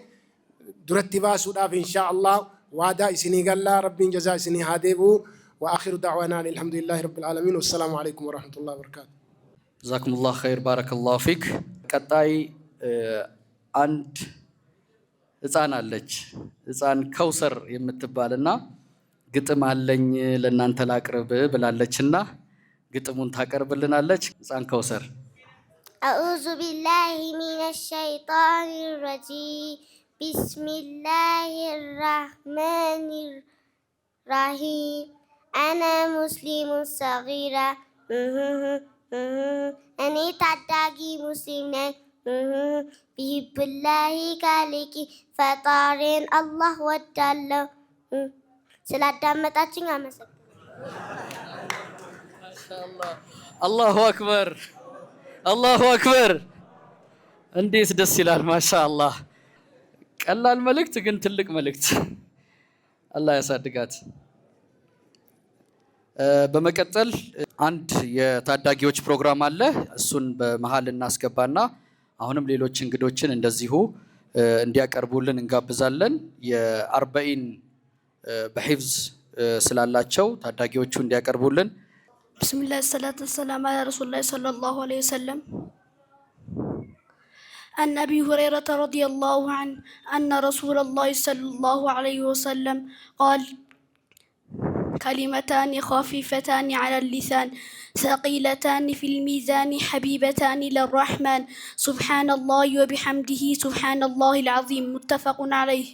duratti baasuudhaaf inshaa Allah waadaa isinii gallaa rabbiin jazaa isinii haa deebi'u وآخر دعوانا الحمد لله رب العالمين والسلام عليكم ورحمة الله وبركاته جزاكم الله خير بارك الله فيك ቀጣይ አንድ ህፃን አለች ህፃን ከውሰር የምትባልና ግጥም አለኝ ለእናንተ ላቅርብ ብላለችና ግጥሙን ታቀርብልናለች ህፃን ከውሰር أعوذ بالله من الشيطان الرجيم بسم الله الرحمن الرحيم أنا مسلم صغيرة أنا تعداقي مسلمين بحب الله كالكي فطارين الله ودالله ስላዳመጣችኝ አመሰግናለሁ። አላሁ አክበር አላሁ አክበር። እንዴት ደስ ይላል! ማሻአላህ። ቀላል መልእክት ግን ትልቅ መልእክት። አላህ ያሳድጋት። በመቀጠል አንድ የታዳጊዎች ፕሮግራም አለ። እሱን በመሃል እናስገባና አሁንም ሌሎች እንግዶችን እንደዚሁ እንዲያቀርቡልን እንጋብዛለን። የአርበኢን በሂፍዝ ስላላቸው ታዳጊዎቹ እንዲያቀርቡልን። ቢስሚላህ ሰላቱ ወሰላም አላ ረሱሊላህ ሰለላሁ ዐለይሂ ወሰለም عن أبي هريرة رضي الله عنه أن رسول الله صلى الله عليه وسلم قال كلمتان خفيفتان على اللسان ثقيلتان في الميزان حبيبتان للرحمن سبحان الله وبحمده سبحان الله العظيم متفق عليه.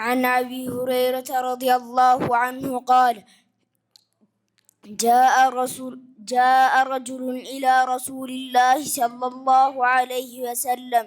عن أبي هريرة رضي الله عنه قال جاء رجل إلى رسول الله صلى الله عليه وسلم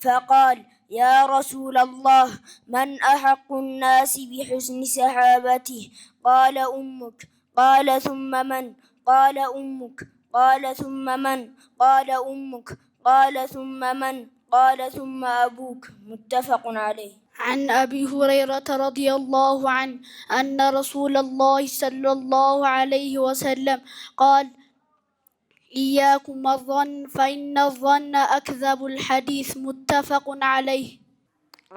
فقال يا رسول الله من أحق الناس بحسن صحابته قال أمك قال ثم من قال أمك قال ثم من قال أمك قال ثم من قال ثم أبوك متفق عليه. عن أبي هريرة رضي الله عنه أن رسول الله صلى الله عليه وسلم قال إياكم الظن فإن الظن أكذب الحديث متفق عليه.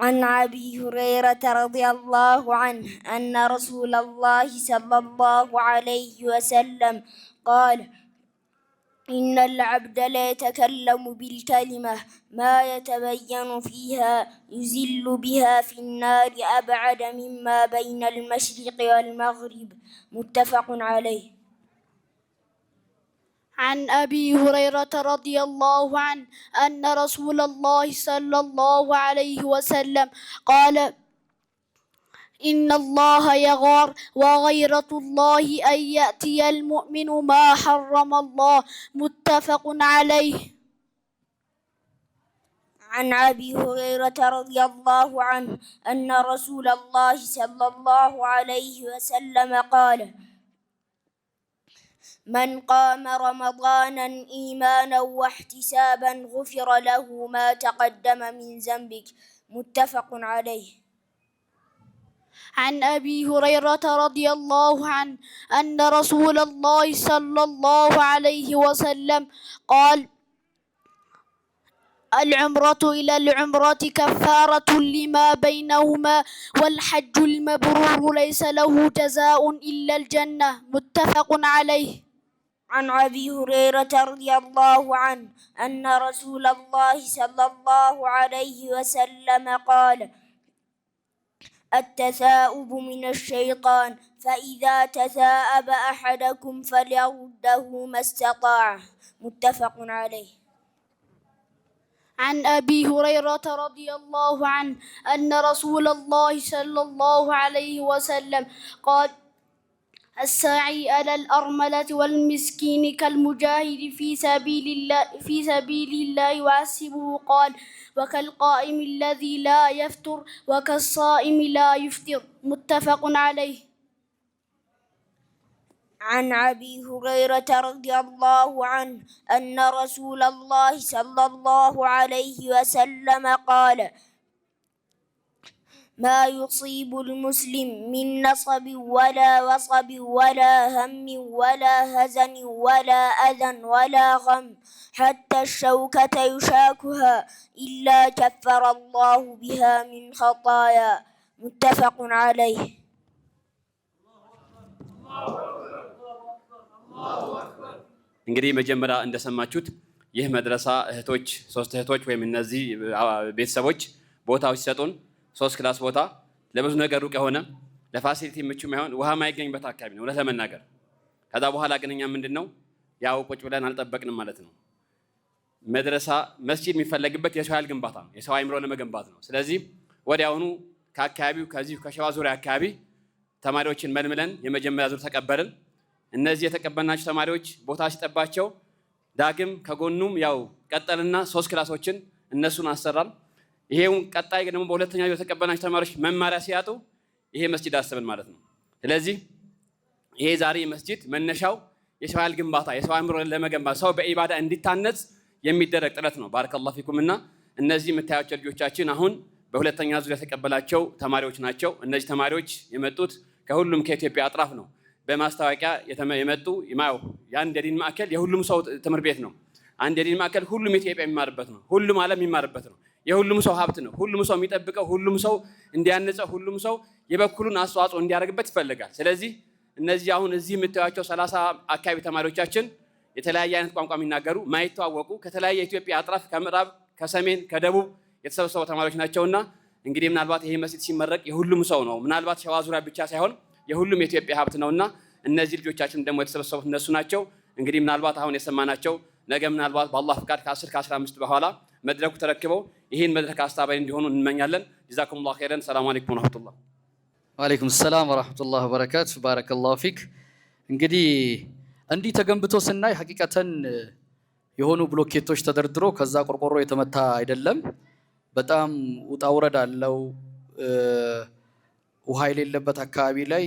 عن أبي هريرة رضي الله عنه أن رسول الله صلى الله عليه وسلم قال إن العبد لا يتكلم بالكلمة ما يتبين فيها يزل بها في النار أبعد مما بين المشرق والمغرب متفق عليه. عن أبي هريرة رضي الله عنه أن رسول الله صلى الله عليه وسلم قال إن الله يغار وغيرة الله أن يأتي المؤمن ما حرم الله متفق عليه. عن أبي هريرة رضي الله عنه أن رسول الله صلى الله عليه وسلم قال من قام رمضانا إيمانا واحتسابا غفر له ما تقدم من ذنبك متفق عليه. عن أبي هريرة رضي الله عنه أن رسول الله صلى الله عليه وسلم قال: العمرة إلى العمرة كفارة لما بينهما والحج المبرور ليس له جزاء إلا الجنة متفق عليه. عن أبي هريرة رضي الله عنه أن رسول الله صلى الله عليه وسلم قال: التثاؤب من الشيطان فإذا تثاءب أحدكم فليرده ما استطاع متفق عليه. عن أبي هريرة رضي الله عنه أن رسول الله صلى الله عليه وسلم قال: الساعي على الأرملة والمسكين كالمجاهد في سبيل الله وحسبه قال: وكالقائم الذي لا يفطر وكالصائم لا يفطر متفق عليه. عن أبي هريرة رضي الله عنه أن رسول الله صلى الله عليه وسلم قال: ما يصيب المسلم من نصب ولا وصب ولا هم ولا هزن ولا أذى ولا غم حتى الشوكة يشاكها إلا كفر الله بها من خطايا متفق عليه. እንግዲህ መጀመሪያ እንደሰማችሁት ይህ መድረሳ እህቶች 3 እህቶች ወይም እነዚህ ቤተሰቦች ቦታው ሲሰጡን 3 ክላስ ቦታ ለብዙ ነገር ሩቅ የሆነ ለፋሲሊቲ ምቹ የማይሆን ውሃ ማይገኝበት አካባቢ ነው ለተመናገር። ከዛ በኋላ ግን እኛ ምንድነው ያው ቁጭ ብለን አልጠበቅንም ማለት ነው። መድረሳ መስጂድ የሚፈለግበት የሰው ኃይል ግንባታ ነው፣ የሰው አእምሮ ለመገንባት ነው። ስለዚህ ወዲያውኑ ከአካባቢው ከዚህ ከሸዋ ዙሪያ አካባቢ ተማሪዎችን መልምለን የመጀመሪያ ዙር ተቀበልን። እነዚህ የተቀበልናቸው ተማሪዎች ቦታ ሲጠባቸው ዳግም ከጎኑም ያው ቀጠልና 3 ክላሶችን እነሱን አሰራን። ይሄው ቀጣይ ደግሞ በሁለተኛ ዙር የተቀበልናቸው ተማሪዎች መማሪያ ሲያጡ ይሄ መስጂድ አሰብን ማለት ነው። ስለዚህ ይሄ ዛሬ መስጂድ መነሻው የሰው ኃይል ግንባታ የሰው አእምሮ ለመገንባት ሰው በኢባዳ እንዲታነጽ የሚደረግ ጥረት ነው። ባረከላሁ ፊኩምና እነዚህ የምታያቸው ልጆቻችን አሁን በሁለተኛ ዙር የተቀበላቸው ተማሪዎች ናቸው። እነዚህ ተማሪዎች የመጡት ከሁሉም ከኢትዮጵያ አጥራፍ ነው። በማስታወቂያ የመጡ የአንድ የዲን ማዕከል የሁሉም ሰው ትምህርት ቤት ነው። አንድ የዲን ማዕከል ሁሉም ኢትዮጵያ የሚማርበት ነው። ሁሉም ዓለም የሚማርበት ነው። የሁሉም ሰው ሀብት ነው። ሁሉም ሰው የሚጠብቀው፣ ሁሉም ሰው እንዲያነጸው፣ ሁሉም ሰው የበኩሉን አስተዋጽኦ እንዲያደርግበት ይፈልጋል። ስለዚህ እነዚህ አሁን እዚህ የምታዩቸው 30 አካባቢ ተማሪዎቻችን የተለያየ አይነት ቋንቋ የሚናገሩ ማይተዋወቁ ከተለያየ የኢትዮጵያ አጥራፍ ከምዕራብ፣ ከሰሜን፣ ከደቡብ የተሰበሰቡ ተማሪዎች ናቸውና እንግዲህ ምናልባት ይሄ መስጂድ ሲመረቅ የሁሉም ሰው ነው። ምናልባት ሸዋ ዙሪያ ብቻ ሳይሆን የሁሉም የኢትዮጵያ ሀብት ነውና እነዚህ ልጆቻችን ደግሞ የተሰበሰቡት እነሱ ናቸው። እንግዲህ ምናልባት አሁን የሰማናቸው ነገ ምናልባት በአላህ ፍቃድ ከ10 ከ15 በኋላ መድረኩ ተረክበው ይህን መድረክ አስተባባሪ እንዲሆኑ እንመኛለን። ጀዛኩሙላሁ ኸይረን። ሰላም አለይኩም ወራህመቱላህ። ወአለይኩም ሰላም ወራህመቱላህ ወበረካቱ። ባረከላሁ ፊክ። እንግዲህ እንዲህ ተገንብቶ ስናይ ሐቂቀተን የሆኑ ብሎኬቶች ተደርድሮ ከዛ ቆርቆሮ የተመታ አይደለም። በጣም ውጣ ውረድ አለው። ውሃ የሌለበት አካባቢ ላይ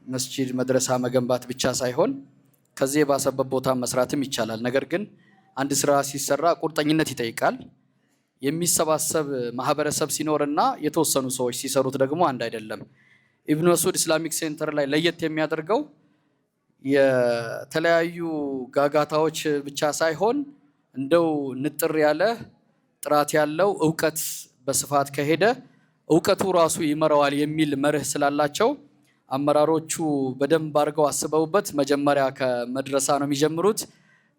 መስጂድ መድረሳ መገንባት ብቻ ሳይሆን ከዚህ የባሰበት ቦታ መስራትም ይቻላል። ነገር ግን አንድ ስራ ሲሰራ ቁርጠኝነት ይጠይቃል። የሚሰባሰብ ማህበረሰብ ሲኖርና የተወሰኑ ሰዎች ሲሰሩት ደግሞ አንድ አይደለም። ኢብኑ መስዑድ ኢስላሚክ ሴንተር ላይ ለየት የሚያደርገው የተለያዩ ጋጋታዎች ብቻ ሳይሆን እንደው ንጥር ያለ ጥራት ያለው እውቀት በስፋት ከሄደ እውቀቱ ራሱ ይመራዋል የሚል መርህ ስላላቸው አመራሮቹ በደንብ አድርገው አስበውበት መጀመሪያ ከመድረሳ ነው የሚጀምሩት።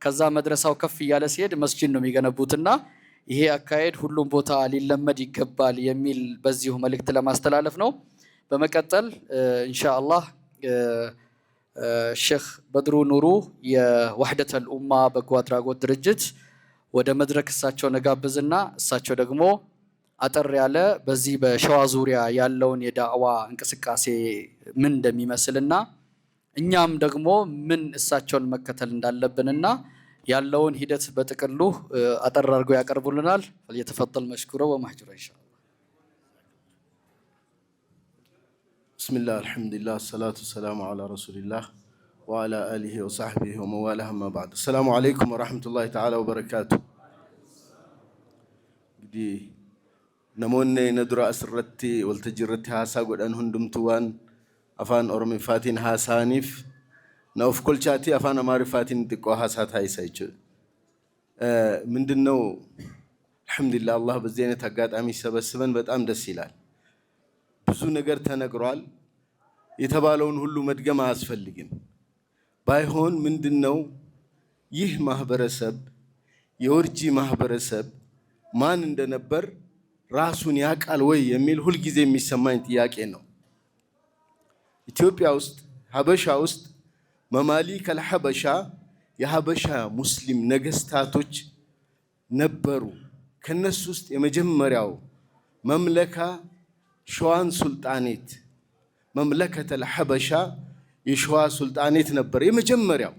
ከዛ መድረሳው ከፍ እያለ ሲሄድ መስጂድ ነው የሚገነቡትና ይሄ አካሄድ ሁሉም ቦታ ሊለመድ ይገባል የሚል በዚሁ መልእክት ለማስተላለፍ ነው። በመቀጠል ኢንሻአላህ ሼክ በድሩ ኑሩ የወህደተል ኡማ በጎ አድራጎት ድርጅት ወደ መድረክ እሳቸው ነጋብዝና እሳቸው ደግሞ አጠር ያለ በዚህ በሸዋ ዙሪያ ያለውን የዳዕዋ እንቅስቃሴ ምን እንደሚመስልና እኛም ደግሞ ምን እሳቸውን መከተል እንዳለብንና ያለውን ሂደት በጥቅሉ አጠር አድርገው ያቀርቡልናል። فليتفضل مشكورا ومحجورا ان شاء الله. بسم الله الحمد لله الصلاة والسلام على رسول الله وعلى آله وصحبه ومن والاه أما بعد. السلام عليكم ورحمة الله تعالى وبركاته. دي نموني ندرا أسرتي والتجرتي هاسا قد أن هندمتوان أفان أرمي فاتين هاسانيف نوف كل شاتي أفان أماري فاتين تقوى هاسات هاي سايجو من دنو الحمد لله الله بزينة تقاد أمي سبسبن بتأم دسيلال بزو نقر تنقرال يتبالون هلو مدقم أسفلقين بايهون من دنو يه مهبرسب يورجي مهبرسب ما نندنبر راسون ያቃል ወይ የሚል ሁሉ ጊዜ የሚሰማኝ ጥያቄ ነው። ኢትዮጵያ ውስጥ ሀበሻ ውስጥ መማሊክ አልሐበሻ የሀበሻ ሙስሊም ነገስታቶች ነበሩ። ከነሱ ውስጥ የመጀመሪያው መምለካ ሸዋን ሱልጣኔት መምለከተ አልሐበሻ የሸዋ ሱልጣኔት ነበር የመጀመሪያው።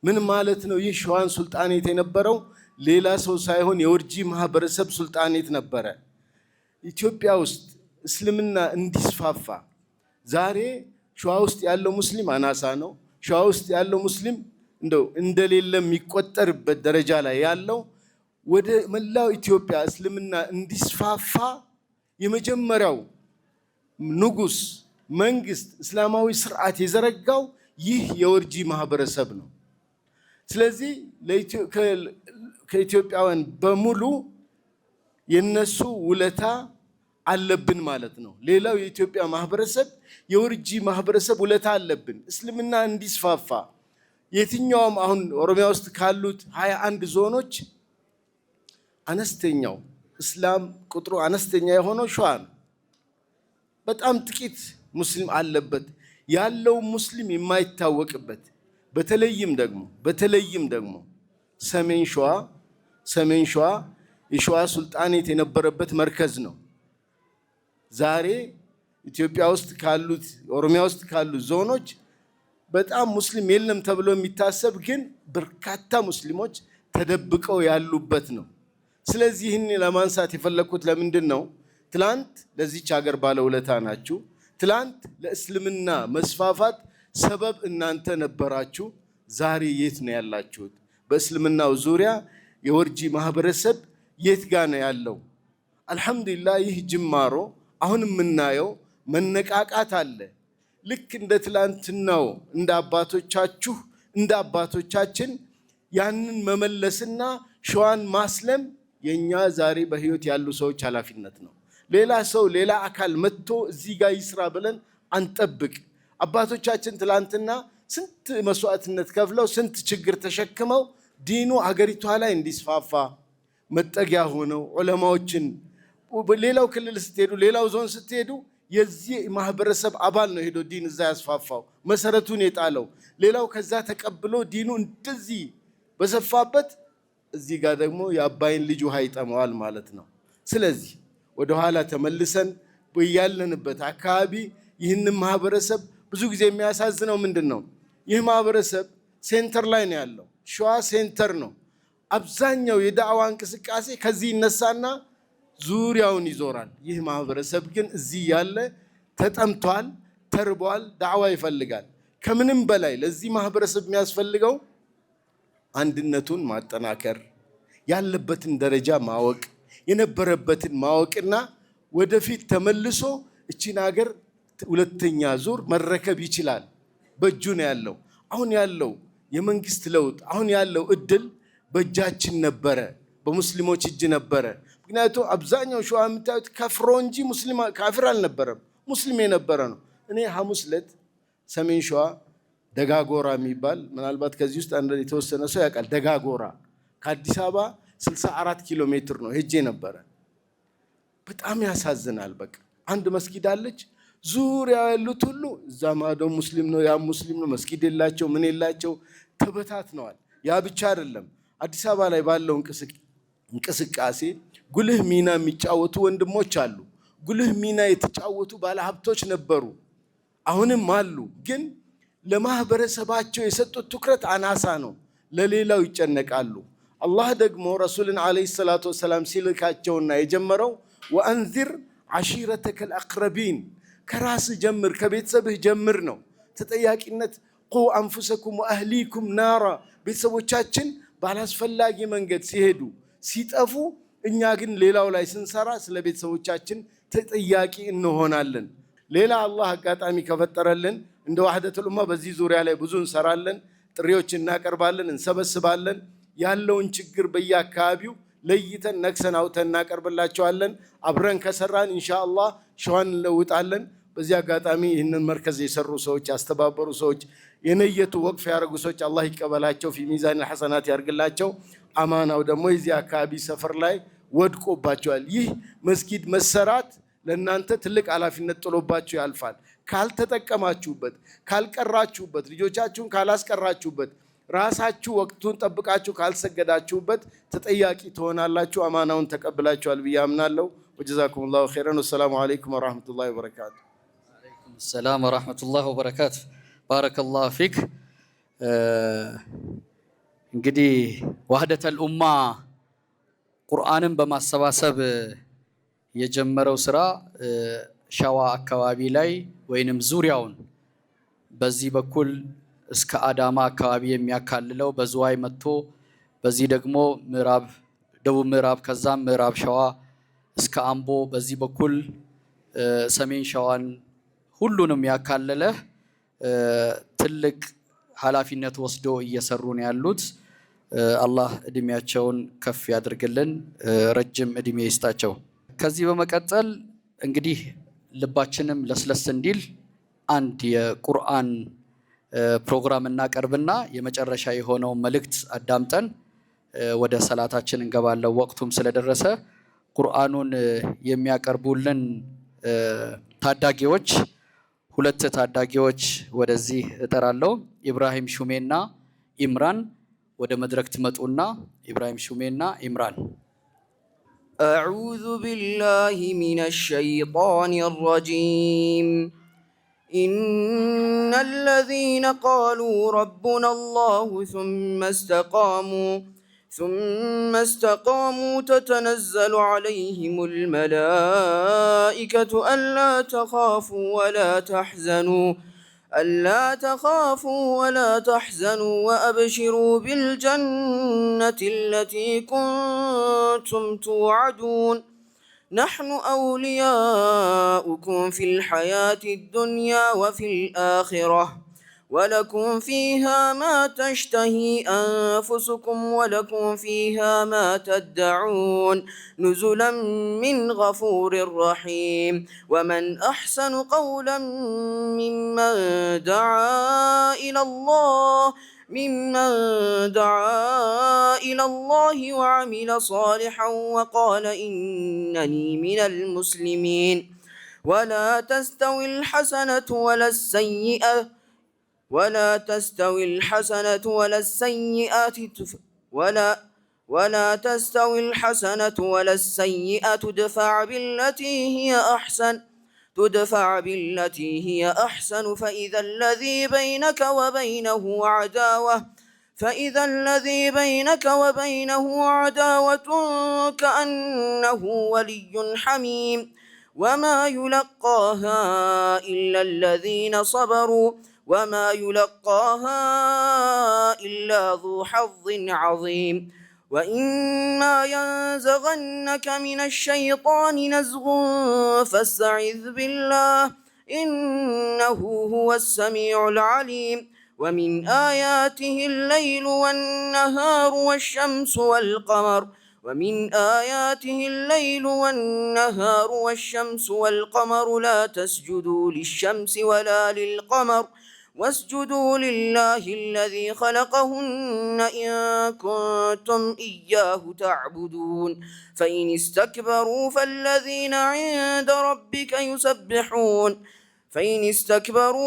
ምን ማለት ነው? ይህ ሸዋን ሱልጣኔት የነበረው ሌላ ሰው ሳይሆን የወርጂ ማህበረሰብ ሱልጣኔት ነበረ። ኢትዮጵያ ውስጥ እስልምና እንዲስፋፋ ዛሬ ሸዋ ውስጥ ያለው ሙስሊም አናሳ ነው። ሸዋ ውስጥ ያለው ሙስሊም እንደው እንደሌለ የሚቆጠርበት ደረጃ ላይ ያለው ወደ መላው ኢትዮጵያ እስልምና እንዲስፋፋ የመጀመሪያው ንጉስ መንግስት እስላማዊ ስርዓት የዘረጋው ይህ የወርጂ ማህበረሰብ ነው። ስለዚህ ከኢትዮጵያውያን በሙሉ የነሱ ውለታ አለብን ማለት ነው። ሌላው የኢትዮጵያ ማህበረሰብ የወርጂ ማህበረሰብ ውለታ አለብን። እስልምና እንዲስፋፋ የትኛውም አሁን ኦሮሚያ ውስጥ ካሉት 21 ዞኖች አነስተኛው እስላም ቁጥሩ አነስተኛ የሆነው ሸዋ ነው። በጣም ጥቂት ሙስሊም አለበት። ያለው ሙስሊም የማይታወቅበት በተለይም ደግሞ ሰሜን ሸዋ የሸዋ ሱልጣኔት የነበረበት መርከዝ ነው። ዛሬ ኢትዮጵያ ውስጥ ካሉት ኦሮሚያ ውስጥ ካሉት ዞኖች በጣም ሙስሊም የለም ተብሎ የሚታሰብ ግን በርካታ ሙስሊሞች ተደብቀው ያሉበት ነው። ስለዚህ ይህን ለማንሳት የፈለኩት ለምንድን ነው? ትላንት ለዚች ሀገር ባለውለታ ናችሁ። ትላንት ለእስልምና መስፋፋት ሰበብ እናንተ ነበራችሁ። ዛሬ የት ነው ያላችሁት? በእስልምናው ዙሪያ የወርጂ ማህበረሰብ የት ጋር ነው ያለው? አልሐምዱሊላህ ይህ ጅማሮ አሁን የምናየው መነቃቃት አለ። ልክ እንደ ትላንትናው እንደ አባቶቻችን ያንን መመለስና ሸዋን ማስለም የኛ ዛሬ በህይወት ያሉ ሰዎች ኃላፊነት ነው። ሌላ አካል መጥቶ እዚህ ጋር ይስራ ብለን አንጠብቅ። አባቶቻችን ትላንትና ስንት መስዋዕትነት ከፍለው ስንት ችግር ተሸክመው ዲኑ አገሪቷ ላይ እንዲስፋፋ መጠጊያ ሆነው ዑለማዎችን ሌላው ክልል ስትሄዱ ሌላው ዞን ስትሄዱ የዚህ ማህበረሰብ አባል ነው ሄዶ ዲን እዛ ያስፋፋው መሰረቱን የጣለው። ሌላው ከዛ ተቀብሎ ዲኑ እንደዚህ በሰፋበት እዚህ ጋር ደግሞ የአባይን ልጅ ውሃ ይጠማዋል ማለት ነው። ስለዚህ ወደ ኋላ ተመልሰን በያለንበት አካባቢ ይህንን ማህበረሰብ ብዙ ጊዜ የሚያሳዝነው ምንድን ነው? ይህ ማህበረሰብ ሴንተር ላይ ነው ያለው። ሸዋ ሴንተር ነው። አብዛኛው የዳዕዋ እንቅስቃሴ ከዚህ ይነሳና ዙሪያውን ይዞራል። ይህ ማህበረሰብ ግን እዚህ ያለ ተጠምቷል፣ ተርቧል፣ ዳዕዋ ይፈልጋል። ከምንም በላይ ለዚህ ማህበረሰብ የሚያስፈልገው አንድነቱን ማጠናከር፣ ያለበትን ደረጃ ማወቅ፣ የነበረበትን ማወቅና ወደፊት ተመልሶ እቺን ሀገር ሁለተኛ ዙር መረከብ ይችላል። በእጁ ነው ያለው። አሁን ያለው የመንግስት ለውጥ አሁን ያለው እድል በእጃችን ነበረ፣ በሙስሊሞች እጅ ነበረ። ምክንያቱም አብዛኛው ሸዋ የምታዩት ከፍሮ እንጂ ሙስሊም ካፊር አልነበረም፣ ሙስሊም የነበረ ነው። እኔ ሐሙስ ዕለት ሰሜን ሸዋ ደጋጎራ የሚባል ምናልባት ከዚህ ውስጥ አንድ የተወሰነ ሰው ያውቃል። ደጋጎራ ከአዲስ አበባ 64 ኪሎ ሜትር ነው ሄጄ ነበረ። በጣም ያሳዝናል። በቃ አንድ መስጊድ አለች፣ ዙሪያ ያሉት ሁሉ እዛ ማዶ ሙስሊም ነው፣ ያ ሙስሊም ነው። መስጊድ የላቸው ምን የላቸው፣ ተበታትነዋል። ያ ብቻ አይደለም፣ አዲስ አበባ ላይ ባለው እንቅስቃሴ ጉልህ ሚና የሚጫወቱ ወንድሞች አሉ። ጉልህ ሚና የተጫወቱ ባለሀብቶች ነበሩ፣ አሁንም አሉ። ግን ለማህበረሰባቸው የሰጡት ትኩረት አናሳ ነው፣ ለሌላው ይጨነቃሉ። አላህ ደግሞ ረሱልን ዓለይሂ ሰላቱ ወሰላም ሲልካቸውና የጀመረው ወአንዚር ዓሺረተከል አቅረቢን፣ ከራስህ ጀምር፣ ከቤተሰብህ ጀምር ነው። ተጠያቂነት ቁ አንፉሰኩም ወአህሊኩም ናራ ቤተሰቦቻችን ባላስፈላጊ መንገድ ሲሄዱ ሲጠፉ እኛ ግን ሌላው ላይ ስንሰራ ስለ ቤተሰቦቻችን ተጠያቂ እንሆናለን። ሌላ አላህ አጋጣሚ ከፈጠረልን እንደ ወህደቱል ኡማ በዚህ ዙሪያ ላይ ብዙ እንሰራለን፣ ጥሪዎች እናቀርባለን፣ እንሰበስባለን። ያለውን ችግር በየአካባቢው ለይተን ነክሰን አውጥተን እናቀርብላቸዋለን። አብረን ከሰራን ኢንሻአላህ ሸዋን እንለውጣለን። በዚህ አጋጣሚ ይህንን መርከዝ የሰሩ ሰዎች ያስተባበሩ ሰዎች የነየቱ ወቅፍ ያደረጉ ሰዎች አላህ ይቀበላቸው፣ ፊ ሚዛን الحسنات ያርግላቸው። አማናው ደግሞ የዚህ አካባቢ ሰፈር ላይ ወድቆባቸዋል። ይህ መስጊድ መሰራት ለእናንተ ትልቅ ኃላፊነት ጥሎባችሁ ያልፋል። ካልተጠቀማችሁበት፣ ካልቀራችሁበት፣ ልጆቻችሁን ካላስቀራችሁበት፣ ራሳችሁ ወቅቱን ጠብቃችሁ ካልሰገዳችሁበት ተጠያቂ ትሆናላችሁ። አማናውን ተቀብላችኋል ብዬ አምናለሁ። ወጀዛኩሙላሁ ኸይረን። ወሰላሙ አለይኩም ወራህመቱላሂ ወበረካቱ። ወአለይኩም ሰላም ወራህመቱላሂ ወበረካቱ። ባረከላሁ ፊክ። እንግዲህ ወህደቱል ኡማ ቁርአንን በማሰባሰብ የጀመረው ስራ ሸዋ አካባቢ ላይ ወይንም ዙሪያውን በዚህ በኩል እስከ አዳማ አካባቢ የሚያካልለው በዝዋይ መጥቶ በዚህ ደግሞ ምዕራብ ደቡብ ምዕራብ ከዛም ምዕራብ ሸዋ እስከ አምቦ በዚህ በኩል ሰሜን ሸዋን ሁሉንም ያካለለ ትልቅ ኃላፊነት ወስዶ እየሰሩ ነው ያሉት። አላህ እድሜያቸውን ከፍ ያድርግልን፣ ረጅም እድሜ ይስጣቸው። ከዚህ በመቀጠል እንግዲህ ልባችንም ለስለስ እንዲል አንድ የቁርአን ፕሮግራም እናቀርብና የመጨረሻ የሆነውን መልእክት አዳምጠን ወደ ሰላታችን እንገባለን። ወቅቱም ስለደረሰ ቁርአኑን የሚያቀርቡልን ታዳጊዎች ሁለት ታዳጊዎች ወደዚህ እጠራለሁ። ኢብራሂም ሹሜና ኢምራን ወደ መድረክ ትመጡና ኢብራሂም ሹሜና ኢምራን أعوذ بالله من الشيطان الرجيم إن الذين قالوا ربنا الله ثم استقاموا تتنزل عليهم الملائكة ألا تخافوا ولا تحزنوا وأبشروا بالجنة التي كنتم توعدون نحن أولياؤكم في الحياة الدنيا وفي الآخرة ولكم فيها ما تشتهي أنفسكم ولكم فيها ما تدعون نزلا من غفور رحيم ومن أحسن قولا ممن دعا إلى الله وعمل صالحا وقال إنني من المسلمين ولا تستوي الحسنة ولا السيئة ادفع بالتي هي أحسن فإذا الذي بينك وبينه عداوة كأنه ولي حميم وما يلقاها إلا الذين صبروا وما يلقاها إلا ذو حظ عظيم وإما ينزغنك من الشيطان نزغ فاستعذ بالله إنه هو السميع العليم ومن آياته الليل والنهار والشمس والقمر لا تسجدوا للشمس ولا للقمر واسجدوا لله الذي خلقهن إن كنتم إياه تعبدون فإن استكبروا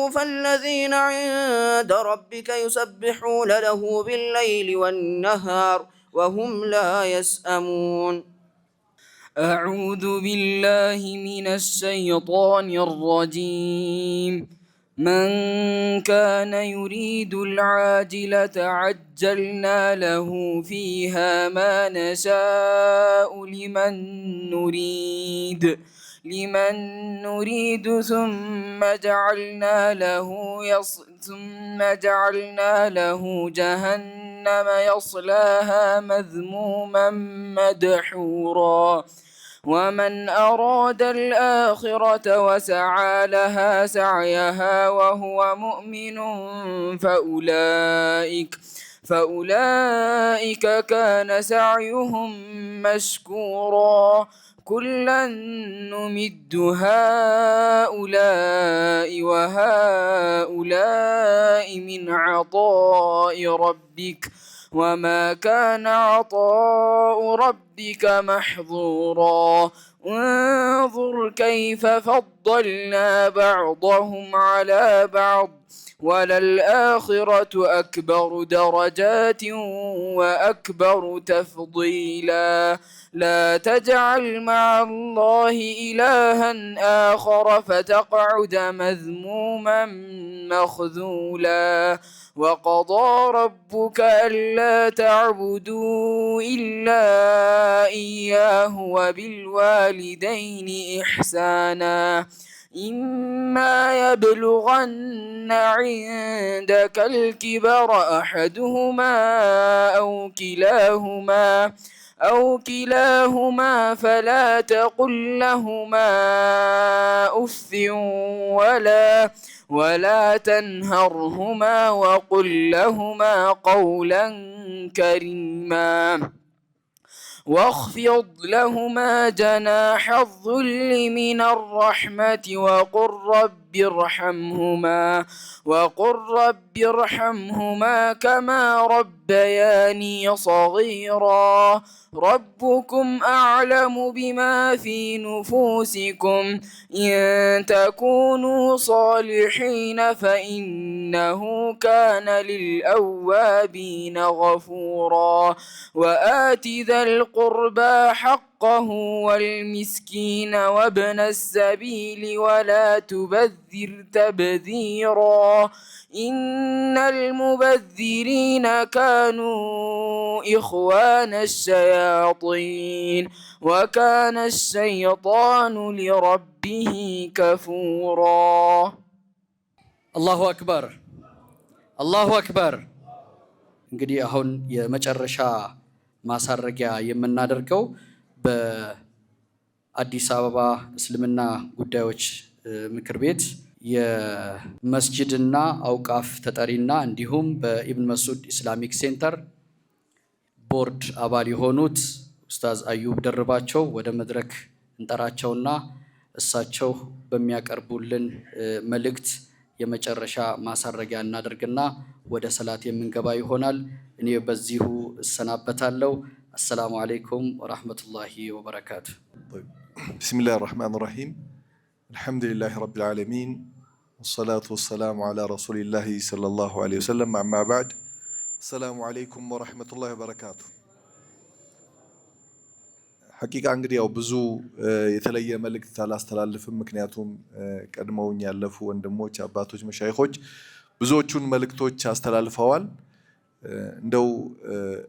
فالذين عند ربك يسبحون له بالليل والنهار وهم لا يسأمون أعوذ بالله من الشيطان الرجيم من كان يريد العاجلة عجلنا له فيها ما نشاء لمن نريد لمن نريد ثم جعلنا له جهنم يصلاها مذموما مدحورا ومن أراد الآخرة وسعى لها سعيها وهو مؤمن فأولئك كان سعيهم مشكورا كلا نمد هؤلاء وهؤلاء من عطاء ربك وما كان عطاء ربك محظورا انظر كيف فضلنا بعضهم على بعض وللآخرة أكبر درجات وأكبر تفضيلا لا تجعل مع الله إلها آخر فتقعد مذموما مخذولا وقضى ربك ألا تعبدوا إلا إياه وبالوالدين إحسانا إما يبلغن عندك الكبر أحدهما أو كلاهما فلا تقل لهما أف ولا تنهرهما وقل لهما قولا كريما واخفض لهما جناح الذل من الرحمة وقل رب ارحمهما كما ربياني صغيرا ربكم أعلم بما في نفوسكم إن تكونوا صالحين فإنه كان للأوابين غفورا وآت ذا القربى حقه والمسكين وابن السبيل ولا تبذر تبذيرا إن المبذرين كانوا إخوان الشياطين وكان الشيطان لربه كفورا الله أكبر الله أكبر እንግዲህ አሁን የመጨረሻ ማሳረጊያ የምናደርገው በአዲስ አበባ እስልምና ጉዳዮች ምክር ቤት የመስጂድና አውቃፍ ተጠሪና እንዲሁም በኢብን መስዑድ ኢስላሚክ ሴንተር ቦርድ አባል የሆኑት ኡስታዝ አዩብ ደርባቸው ወደ መድረክ እንጠራቸውና እሳቸው በሚያቀርቡልን መልእክት የመጨረሻ ማሳረጊያ እናደርግና ወደ ሰላት የምንገባ ይሆናል። እኔ በዚሁ እሰናበታለሁ። السلام عليكم ورحمة الله وبركاته. بسم الله الرحمن الرحيم. الحمد لله رب العالمين والصلاة والسلام على رسول الله صلى الله عليه وسلم. أما بعد السلام عليكم ورحمة الله وبركاته. حقيقة እንግዲህ ያው ብዙ የተለየ መልእክት አላስተላልፍም ምክንያቱም ቀድመውኝ ያለፉ ወንድሞች አባቶች መሻይኾች ብዙዎቹን መልእክቶች አስተላልፈዋል። እንደው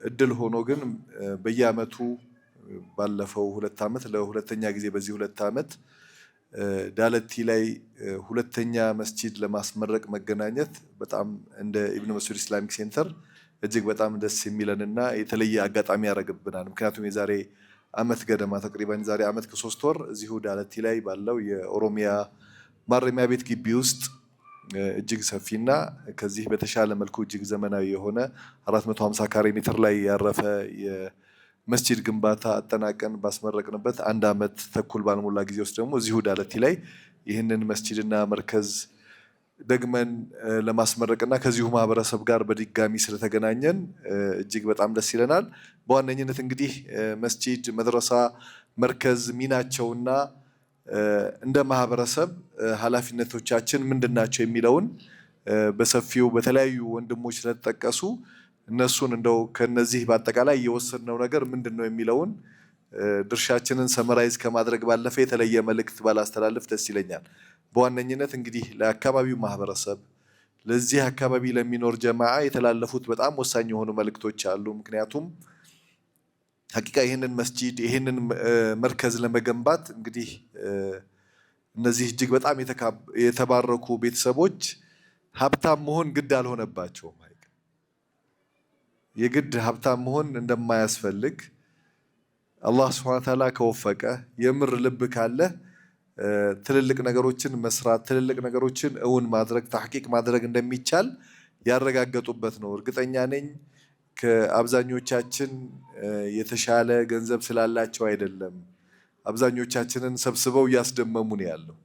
እድል ሆኖ ግን በየአመቱ ባለፈው 2 አመት ለሁለተኛ ጊዜ በዚህ 2 አመት ዳለቲ ላይ ሁለተኛ መስጂድ ለማስመረቅ መገናኘት በጣም እንደ ኢብኑ መስዑድ ኢስላሚክ ሴንተር እጅግ በጣም ደስ የሚለንና የተለየ አጋጣሚ ያደርግብናል። ምክንያቱም የዛሬ አመት ገደማ ተቅሪባን ዛሬ አመት ከ3 ወር እዚሁ ዳለቲ ላይ ባለው የኦሮሚያ ማረሚያ ቤት ግቢ ውስጥ እጅግ ሰፊና ከዚህ በተሻለ መልኩ እጅግ ዘመናዊ የሆነ 450 ካሬ ሜትር ላይ ያረፈ የመስጂድ ግንባታ አጠናቀን ባስመረቅንበት 1 አመት ተኩል ባልሞላ ጊዜ ውስጥ ደግሞ እዚሁ ዳለቲ ላይ ይህንን መስጂድና መርከዝ ደግመን ለማስመረቅና ከዚሁ ማህበረሰብ ጋር በድጋሚ ስለተገናኘን እጅግ በጣም ደስ ይለናል። በዋነኝነት እንግዲህ መስጂድ፣ መድረሳ፣ መርከዝ ሚናቸውና እንደ ማህበረሰብ ኃላፊነቶቻችን ምንድናቸው የሚለውን በሰፊው በተለያዩ ወንድሞች ስለተጠቀሱ እነሱን እንደው ከነዚህ በአጠቃላይ የወሰድነው ነገር ምንድነው የሚለውን ድርሻችንን ሰመራይዝ ከማድረግ ባለፈ የተለየ መልእክት ባላስተላልፍ ደስ ይለኛል። በዋነኝነት እንግዲህ ለአካባቢው ማህበረሰብ ለዚህ አካባቢ ለሚኖር ጀማዓ የተላለፉት በጣም ወሳኝ የሆኑ መልእክቶች አሉ። ምክንያቱም ሐቂቃ ይህንን መስጂድ ይህንን መርከዝ ለመገንባት እንግዲህ እነዚህ እጅግ በጣም የተባረኩ ቤተሰቦች ሀብታም መሆን ግድ አልሆነባቸውም። የግድ ሀብታም መሆን እንደማያስፈልግ አላህ ሱብሓነሁ ወተዓላ ከወፈቀ የምር ልብ ካለ ትልልቅ ነገሮችን መስራት ትልልቅ ነገሮችን እውን ማድረግ ተሕቂቅ ማድረግ እንደሚቻል ያረጋገጡበት ነው። እርግጠኛ ነኝ ከአብዛኞቻችን የተሻለ ገንዘብ ስላላቸው አይደለም። አብዛኞቻችንን ሰብስበው እያስደመሙ ነው ያለው።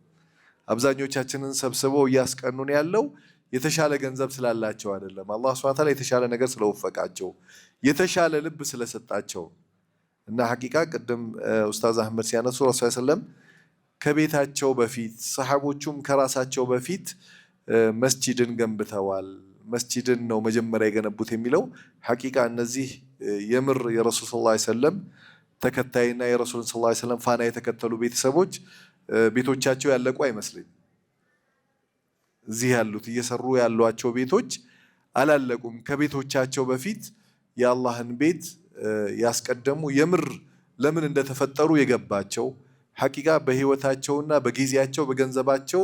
አብዛኞቻችንን ሰብስበው እያስቀኑ ነው ያለው። የተሻለ ገንዘብ ስላላቸው አይደለም። አላህ ሱብሓነሁ ወተዓላ የተሻለ ነገር ስለወፈቃቸው የተሻለ ልብ ስለሰጣቸው እና ሐቂቃ ቅድም ኡስታዝ አህመድ ሲያነሱ ረሱል ሰለላሁ ዐለይሂ ወሰለም ከቤታቸው በፊት ሰሐቦቹም ከራሳቸው በፊት መስጂድን ገንብተዋል። መስጂድን ነው መጀመሪያ የገነቡት የሚለው ሐቂቃ እነዚህ የምር የረሱል ሰለላሁ ዐለይሂ ወሰለም ተከታይና የረሱልን ሰለላሁ ዐለይሂ ወሰለም ፋና የተከተሉ ቤተሰቦች ቤቶቻቸው ያለቁ አይመስልም። እዚህ ያሉት እየሰሩ ያሏቸው ቤቶች አላለቁም። ከቤቶቻቸው በፊት የአላህን ቤት ያስቀደሙ የምር ለምን እንደተፈጠሩ የገባቸው ሐቂቃ በህይወታቸውና በጊዜያቸው በገንዘባቸው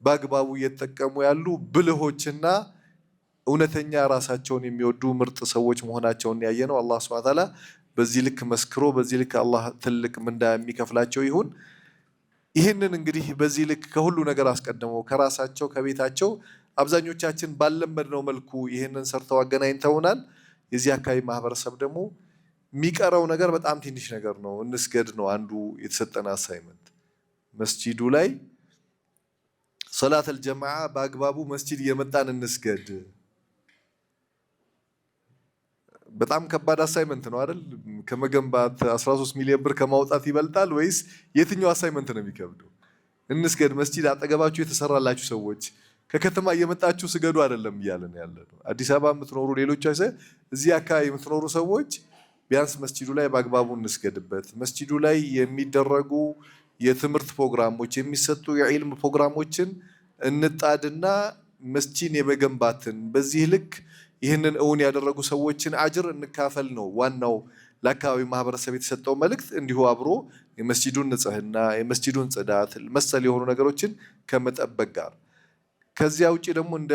በአግባቡ እየተጠቀሙ ያሉ ብልሆችና እውነተኛ ራሳቸውን የሚወዱ ምርጥ ሰዎች መሆናቸውን ያየነው አላህ ሱብሓነሁ ወተዓላ በዚህ ልክ መስክሮ በዚህ ልክ አላህ ትልቅ ምንዳ የሚከፍላቸው ይሁን። ይህንን እንግዲህ በዚህ ልክ ከሁሉ ነገር አስቀድመው ከራሳቸው ከቤታቸው አብዛኞቻችን ባለመድነው መልኩ ይህንን ሰርተው አገናኝተውናል። የዚህ አካባቢ ማህበረሰብ ደግሞ የሚቀረው ነገር በጣም ትንሽ ነገር ነው። እንስገድ ነው አንዱ የተሰጠን አሳይመንት። መስጂዱ ላይ ሶላተል ጀማዓ በአግባቡ መስጂድ እየመጣን እንስገድ። በጣም ከባድ አሳይመንት ነው አይደል? ከመገንባት 13 ሚሊዮን ብር ከማውጣት ይበልጣል ወይስ የትኛው አሳይመንት ነው የሚከብደው? እንስገድ። መስጂድ አጠገባችሁ የተሰራላችሁ ሰዎች ከከተማ እየመጣችሁ ስገዱ አይደለም እያለን ያለ ነው። አዲስ አበባ የምትኖሩ ሌሎች እዚህ አካባቢ የምትኖሩ ሰዎች ቢያንስ መስጂዱ ላይ በአግባቡ እንስገድበት። መስጂዱ ላይ የሚደረጉ የትምህርት ፕሮግራሞች የሚሰጡ የዒልም ፕሮግራሞችን እንጣድና መስጂድ የመገንባትን በዚህ ልክ ይህንን እውን ያደረጉ ሰዎችን አጅር እንካፈል ነው ዋናው ለአካባቢ ማህበረሰብ የተሰጠው መልእክት። እንዲሁ አብሮ የመስጂዱን ንጽህና የመስጂዱን ጽዳት መሰል የሆኑ ነገሮችን ከመጠበቅ ጋር ከዚያ ውጪ ደግሞ እንደ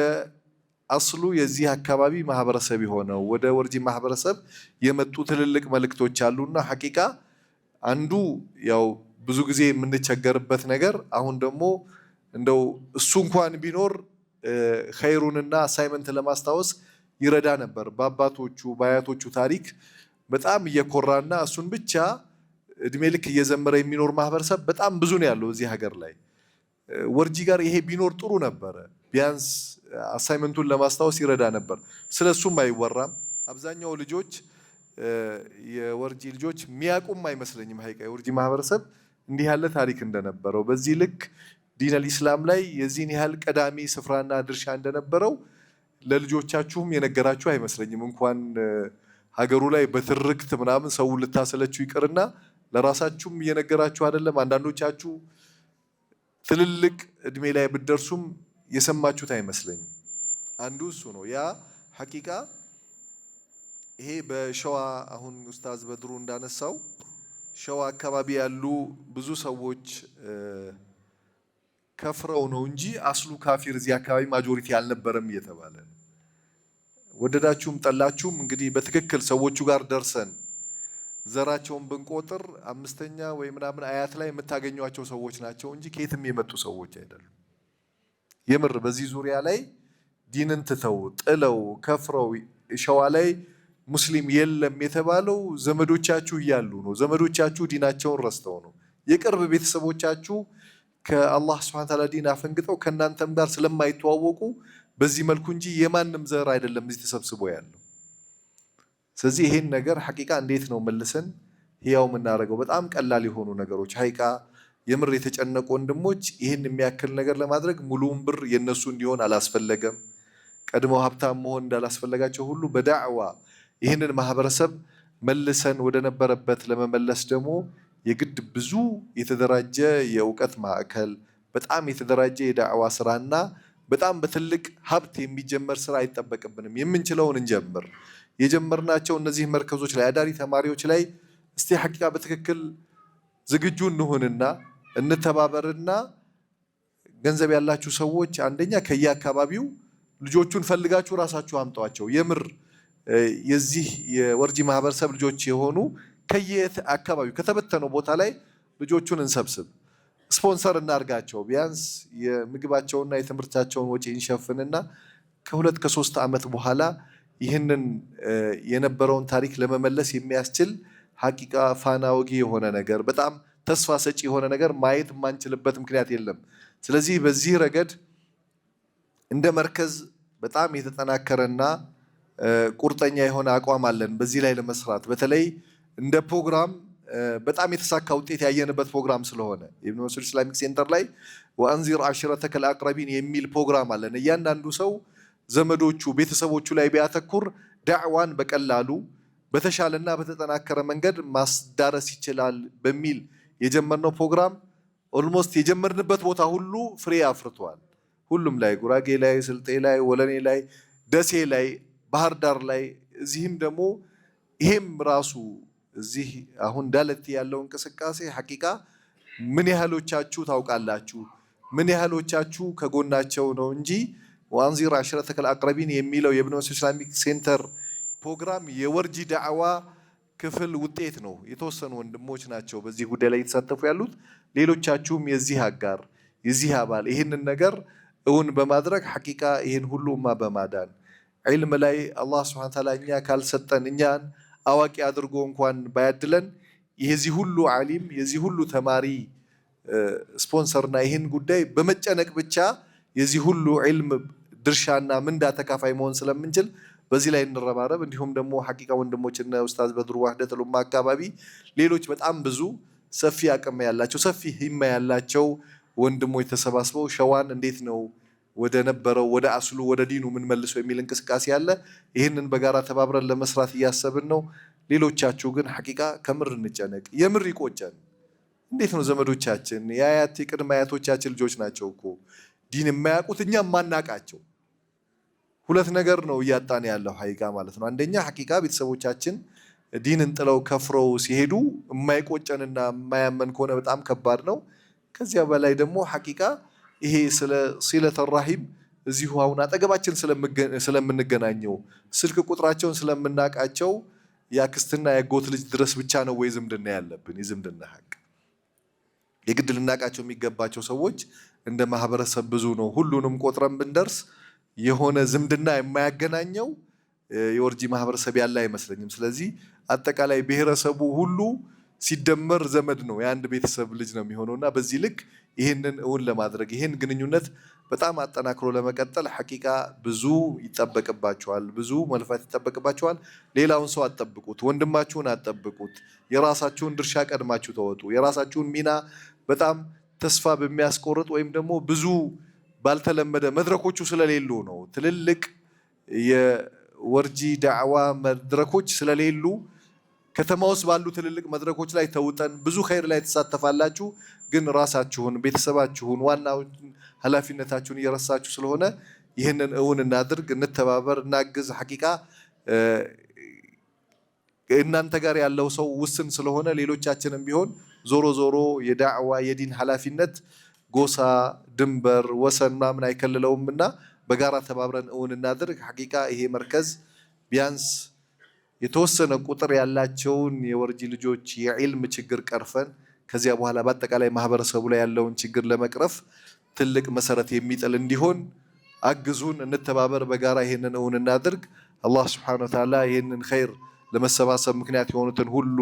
አስሉ የዚህ አካባቢ ማህበረሰብ የሆነው ወደ ወርጂ ማህበረሰብ የመጡ ትልልቅ መልእክቶች አሉና ሐቂቃ አንዱ ያው ብዙ ጊዜ የምንቸገርበት ነገር አሁን ደግሞ እንደው እሱ እንኳን ቢኖር ኸይሩንና አሳይመንት ለማስታወስ ይረዳ ነበር። በአባቶቹ በአያቶቹ ታሪክ በጣም እየኮራና እሱን ብቻ እድሜ ልክ እየዘመረ የሚኖር ማህበረሰብ በጣም ብዙ ነው ያለው እዚህ ሀገር ላይ። ወርጂ ጋር ይሄ ቢኖር ጥሩ ነበረ። ቢያንስ አሳይመንቱን ለማስታወስ ይረዳ ነበር። ስለሱም አይወራም። አብዛኛው ልጆች የወርጂ ልጆች ሚያቁም አይመስለኝም ሐቂቃ የወርጂ ማህበረሰብ እንዲህ ያለ ታሪክ እንደነበረው በዚህ ልክ ዲን አልኢስላም ላይ የዚህን ያህል ቀዳሚ ስፍራና ድርሻ እንደነበረው ለልጆቻችሁም የነገራችሁ አይመስለኝም። እንኳን ሀገሩ ላይ በትርክት ምናምን ሰው ልታሰለችሁ ይቅርና ለራሳችሁም እየነገራችሁ አይደለም። አንዳንዶቻችሁ ትልልቅ እድሜ ላይ ብትደርሱም የሰማችሁት አይመስለኝም። አንዱ እሱ ነው። ያ ሐቂቃ ይሄ በሸዋ አሁን ኡስታዝ በድሩ እንዳነሳው ሸዋ አካባቢ ያሉ ብዙ ሰዎች ከፍረው ነው እንጂ አስሉ ካፊር እዚህ አካባቢ ማጆሪቲ አልነበረም እየተባለ ነው። ወደዳችሁም ጠላችሁም እንግዲህ በትክክል ሰዎቹ ጋር ደርሰን ዘራቸውን ብንቆጥር አምስተኛ ወይ ምናምን አያት ላይ የምታገኟቸው ሰዎች ናቸው እንጂ ከየትም የመጡ ሰዎች አይደሉም። የምር በዚህ ዙሪያ ላይ ዲንን ትተው ጥለው ከፍረው ሸዋ ላይ ሙስሊም የለም የተባለው ዘመዶቻችሁ እያሉ ነው። ዘመዶቻችሁ ዲናቸውን ረስተው ነው። የቅርብ ቤተሰቦቻችሁ ከአላህ ሱብሓነሁ ወተዓላ ዲን አፈንግጠው ከእናንተም ጋር ስለማይተዋወቁ በዚህ መልኩ እንጂ የማንም ዘር አይደለም እዚህ ተሰብስቦ ያለው። ስለዚህ ይሄን ነገር ሐቂቃ እንዴት ነው መልሰን ህያው የምናደርገው? በጣም ቀላል የሆኑ ነገሮች ሐቂቃ የምር የተጨነቁ ወንድሞች ይህን የሚያክል ነገር ለማድረግ ሙሉውን ብር የነሱ እንዲሆን አላስፈለገም። ቀድመው ሀብታም መሆን እንዳላስፈለጋቸው ሁሉ በዳዕዋ ይህንን ማህበረሰብ መልሰን ወደ ነበረበት ለመመለስ ደግሞ የግድ ብዙ የተደራጀ የእውቀት ማዕከል በጣም የተደራጀ የዳዕዋ ስራና በጣም በትልቅ ሀብት የሚጀመር ስራ አይጠበቅብንም። የምንችለውን እንጀምር። የጀመርናቸው እነዚህ መርከዞች ላይ አዳሪ ተማሪዎች ላይ እስቲ ሐቂቃ በትክክል ዝግጁ እንሁንና እንተባበርና ገንዘብ ያላችሁ ሰዎች አንደኛ ከየአካባቢው ልጆቹን ፈልጋችሁ ራሳችሁ አምጧቸው። የምር የዚህ የወርጂ ማህበረሰብ ልጆች የሆኑ ከየት አካባቢው ከተበተነው ቦታ ላይ ልጆቹን እንሰብስብ፣ ስፖንሰር እናርጋቸው። ቢያንስ የምግባቸውና የትምህርታቸውን ወጪ እንሸፍንና ከ2 ከ3 ዓመት በኋላ ይህንን የነበረውን ታሪክ ለመመለስ የሚያስችል ሐቂቃ ፋና ወጊ የሆነ ነገር በጣም ተስፋ ሰጪ የሆነ ነገር ማየት የማንችልበት ምክንያት የለም። ስለዚህ በዚህ ረገድ እንደ መርከዝ በጣም የተጠናከረና ቁርጠኛ የሆነ አቋም አለን በዚህ ላይ ለመስራት። በተለይ እንደ ፕሮግራም በጣም የተሳካ ውጤት ያየንበት ፕሮግራም ስለሆነ ኢብኑ መስዑድ ኢስላሚክ ሴንተር ላይ ወአንዚር አሽረተከል አቅረቢን የሚል ፕሮግራም አለን። እያንዳንዱ ሰው ዘመዶቹ ቤተሰቦቹ ላይ ቢያተኩር ዳዕዋን በቀላሉ በተሻለና በተጠናከረ መንገድ ማስዳረስ ይችላል በሚል የጀመርነው ፕሮግራም ኦልሞስት የጀመርንበት ቦታ ሁሉ ፍሬ አፍርቷል። ሁሉም ላይ ጉራጌ ላይ፣ ስልጤ ላይ፣ ወለኔ ላይ፣ ደሴ ላይ፣ ባህር ዳር ላይ እዚህም ደግሞ ይሄም ራሱ እዚህ አሁን ዳለቲ ያለው እንቅስቃሴ ሐቂቃ ምን ያህሎቻችሁ ታውቃላችሁ? ምን ያህሎቻችሁ ከጎናቸው ነው እንጂ ወአንዚር አሽረተከል አቅረቢን የሚለው የኢብኑ መስዑድ ኢስላሚክ ሴንተር ፕሮግራም የወርጂ ዳዕዋ ክፍል ውጤት ነው። የተወሰኑ ወንድሞች ናቸው በዚህ ጉዳይ ላይ የተሳተፉ ያሉት። ሌሎቻችሁም የዚህ አጋር የዚህ አባል ይህንን ነገር እውን በማድረግ ሐቂቃ ይህን ሁሉ ኡማ በማዳን ዒልም ላይ አላህ ሱብሓነሁ ወተዓላ እኛ ካልሰጠን እኛን አዋቂ አድርጎ እንኳን ባያድለን የዚህ ሁሉ ዓሊም የዚህ ሁሉ ተማሪ ስፖንሰርና ይህን ጉዳይ በመጨነቅ ብቻ የዚህ ሁሉ ዒልም ድርሻና ምንዳ ተካፋይ መሆን ስለምንችል በዚህ ላይ እንረባረብ። እንዲሁም ደግሞ ሐቂቃ ወንድሞችና ኡስታዝ በድሩ ዋህደቱል ኡማ አካባቢ ሌሎች በጣም ብዙ ሰፊ አቅም ያላቸው ሰፊ ሂማ ያላቸው ወንድሞች ተሰባስበው ሸዋን እንዴት ነው ወደ ነበረው ወደ አስሉ ወደ ዲኑ ምን መልሶ የሚል እንቅስቃሴ ያለ ይህንን በጋራ ተባብረን ለመስራት እያሰብን ነው። ሌሎቻችሁ ግን ሐቂቃ ከምር እንጨነቅ። የምር ይቆጨን። እንዴት ነው ዘመዶቻችን የአያት የቅድመ አያቶቻችን ልጆች ናቸው እኮ ዲን የማያውቁት እኛ ማናቃቸው። ሁለት ነገር ነው እያጣን ያለው ሐቂቃ ማለት ነው። አንደኛ ሐቂቃ ቤተሰቦቻችን ዲንን ጥለው ከፍረው ሲሄዱ የማይቆጨንና የማያመን ከሆነ በጣም ከባድ ነው። ከዚያ በላይ ደግሞ ሐቂቃ ይሄ ስለ ሲለተ ራሂም እዚሁ አሁን አጠገባችን ስለምንገናኘው ስልክ ቁጥራቸውን ስለምናቃቸው ያክስትና ያጎት ልጅ ድረስ ብቻ ነው ወይ ዝምድና ያለብን? የዝምድና ሐቅ የግድ ልናቃቸው የሚገባቸው ሰዎች እንደ ማህበረሰብ ብዙ ነው። ሁሉንም ቆጥረን ብንደርስ የሆነ ዝምድና የማያገናኘው የወርጂ ማህበረሰብ ያለ አይመስለኝም። ስለዚህ አጠቃላይ ብሔረሰቡ ሁሉ ሲደመር ዘመድ ነው፣ የአንድ ቤተሰብ ልጅ ነው የሚሆነውና በዚህ ልክ ይህንን እውን ለማድረግ ይህን ግንኙነት በጣም አጠናክሮ ለመቀጠል ሐቂቃ ብዙ ይጠበቅባቸዋል፣ ብዙ መልፋት ይጠበቅባቸዋል። ሌላውን ሰው አትጠብቁት፣ ወንድማችሁን አትጠብቁት። የራሳችሁን ድርሻ ቀድማችሁ ተወጡ። የራሳችሁን ሚና በጣም ተስፋ በሚያስቆርጥ ወይም ደግሞ ብዙ ባልተለመደ መድረኮቹ ስለሌሉ ነው። ትልልቅ የወርጂ ዳዕዋ መድረኮች ስለሌሉ ከተማ ውስጥ ባሉ ትልልቅ መድረኮች ላይ ተውጠን ብዙ ኸይር ላይ ተሳተፋላችሁ፣ ግን ራሳችሁን ቤተሰባችሁን ዋና ኃላፊነታችሁን እየረሳችሁ ስለሆነ ይህንን እውን እናድርግ፣ እንተባበር፣ እናግዝ። ሐቂቃ እናንተ ጋር ያለው ሰው ውስን ስለሆነ ሌሎቻችንም ቢሆን ዞሮ ዞሮ የዳዕዋ የዲን ኃላፊነት ጎሳ፣ ድንበር፣ ወሰን ምናምን አይከልለውምና በጋራ ተባብረን እውን እናድርግ። ሐቂቃ ይሄ መርከዝ ቢያንስ የተወሰነ ቁጥር ያላቸውን የወርጂ ልጆች የዒልም ችግር ቀርፈን ከዚያ በኋላ በአጠቃላይ ማህበረሰቡ ላይ ያለውን ችግር ለመቅረፍ ትልቅ መሰረት የሚጥል እንዲሆን አግዙን፣ እንተባበር፣ በጋራ ይሄንን እውን እናድርግ። አላህ ሱብሓነሁ ወተዓላ ይሄንን ኸይር ለመሰባሰብ ምክንያት የሆኑትን ሁሉ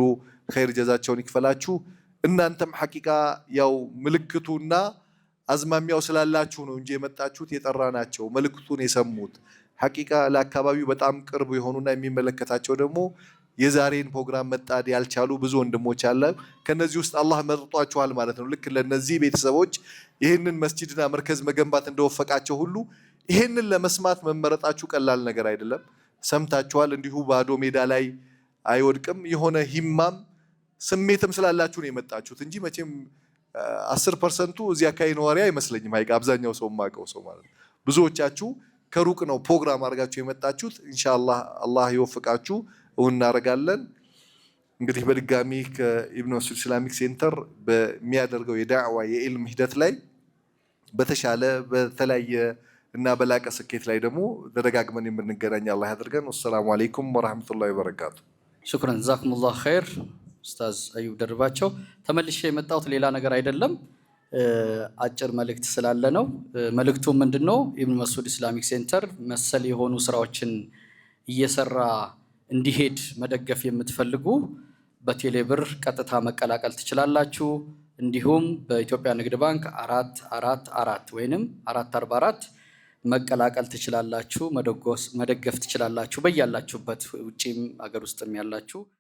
ኸይር ጀዛቸውን ይክፈላችሁ። እናንተም ሐቂቃ ያው ምልክቱና አዝማሚያው ስላላችሁ ነው እንጂ የመጣችሁት የጠራናቸው መልክቱን የሰሙት ሐቂቃ ለአካባቢው በጣም ቅርብ የሆኑና የሚመለከታቸው ደግሞ የዛሬን ፕሮግራም መጣድ ያልቻሉ ብዙ ወንድሞች አለ። ከነዚህ ውስጥ አላህ መርጧችኋል ማለት ነው። ልክ ለነዚህ ቤተሰቦች ይህንን መስጂድና መርከዝ መገንባት እንደወፈቃቸው ሁሉ ይህንን ለመስማት መመረጣችሁ ቀላል ነገር አይደለም። ሰምታችኋል። እንዲሁ ባዶ ሜዳ ላይ አይወድቅም። የሆነ ሂማም ስሜትም ስላላችሁ ነው የመጣችሁት እንጂ መቼም 10% እዚህ አካባቢ ነዋሪ አይመስለኝም። ሀይቅ አብዛኛው ሰው ማቀው ሰው ማለት ነው። ብዙዎቻችሁ ከሩቅ ነው ፕሮግራም አድርጋችሁ የመጣችሁት። ኢንሻአላህ አላህ ይወፍቃችሁ፣ እውን እናደርጋለን። እንግዲህ በድጋሚ ከኢብኑ መስዑድ ኢስላሚክ ሴንተር በሚያደርገው የዳዕዋ የኢልም ሂደት ላይ በተሻለ በተለያየ እና በላቀ ስኬት ላይ ደግሞ ተደጋግመን የምንገናኝ አላህ ያድርገን። ወሰላሙ አለይኩም ወራህመቱላሂ ወበረካቱ። ሹክራን ጀዛኩሙላህ ኸይር ኡስታዝ አዩብ ደርባቸው። ተመልሼ የመጣሁት ሌላ ነገር አይደለም፣ አጭር መልእክት ስላለ ነው። መልእክቱ ምንድነው? ኢብኑ መስዑድ ኢስላሚክ ሴንተር መሰል የሆኑ ስራዎችን እየሰራ እንዲሄድ መደገፍ የምትፈልጉ በቴሌብር ቀጥታ መቀላቀል ትችላላችሁ። እንዲሁም በኢትዮጵያ ንግድ ባንክ 444 ወይንም 444 መቀላቀል ትችላላችሁ፣ መደገፍ ትችላላችሁ። በያላችሁበት ውጪም አገር ውስጥም ያላችሁ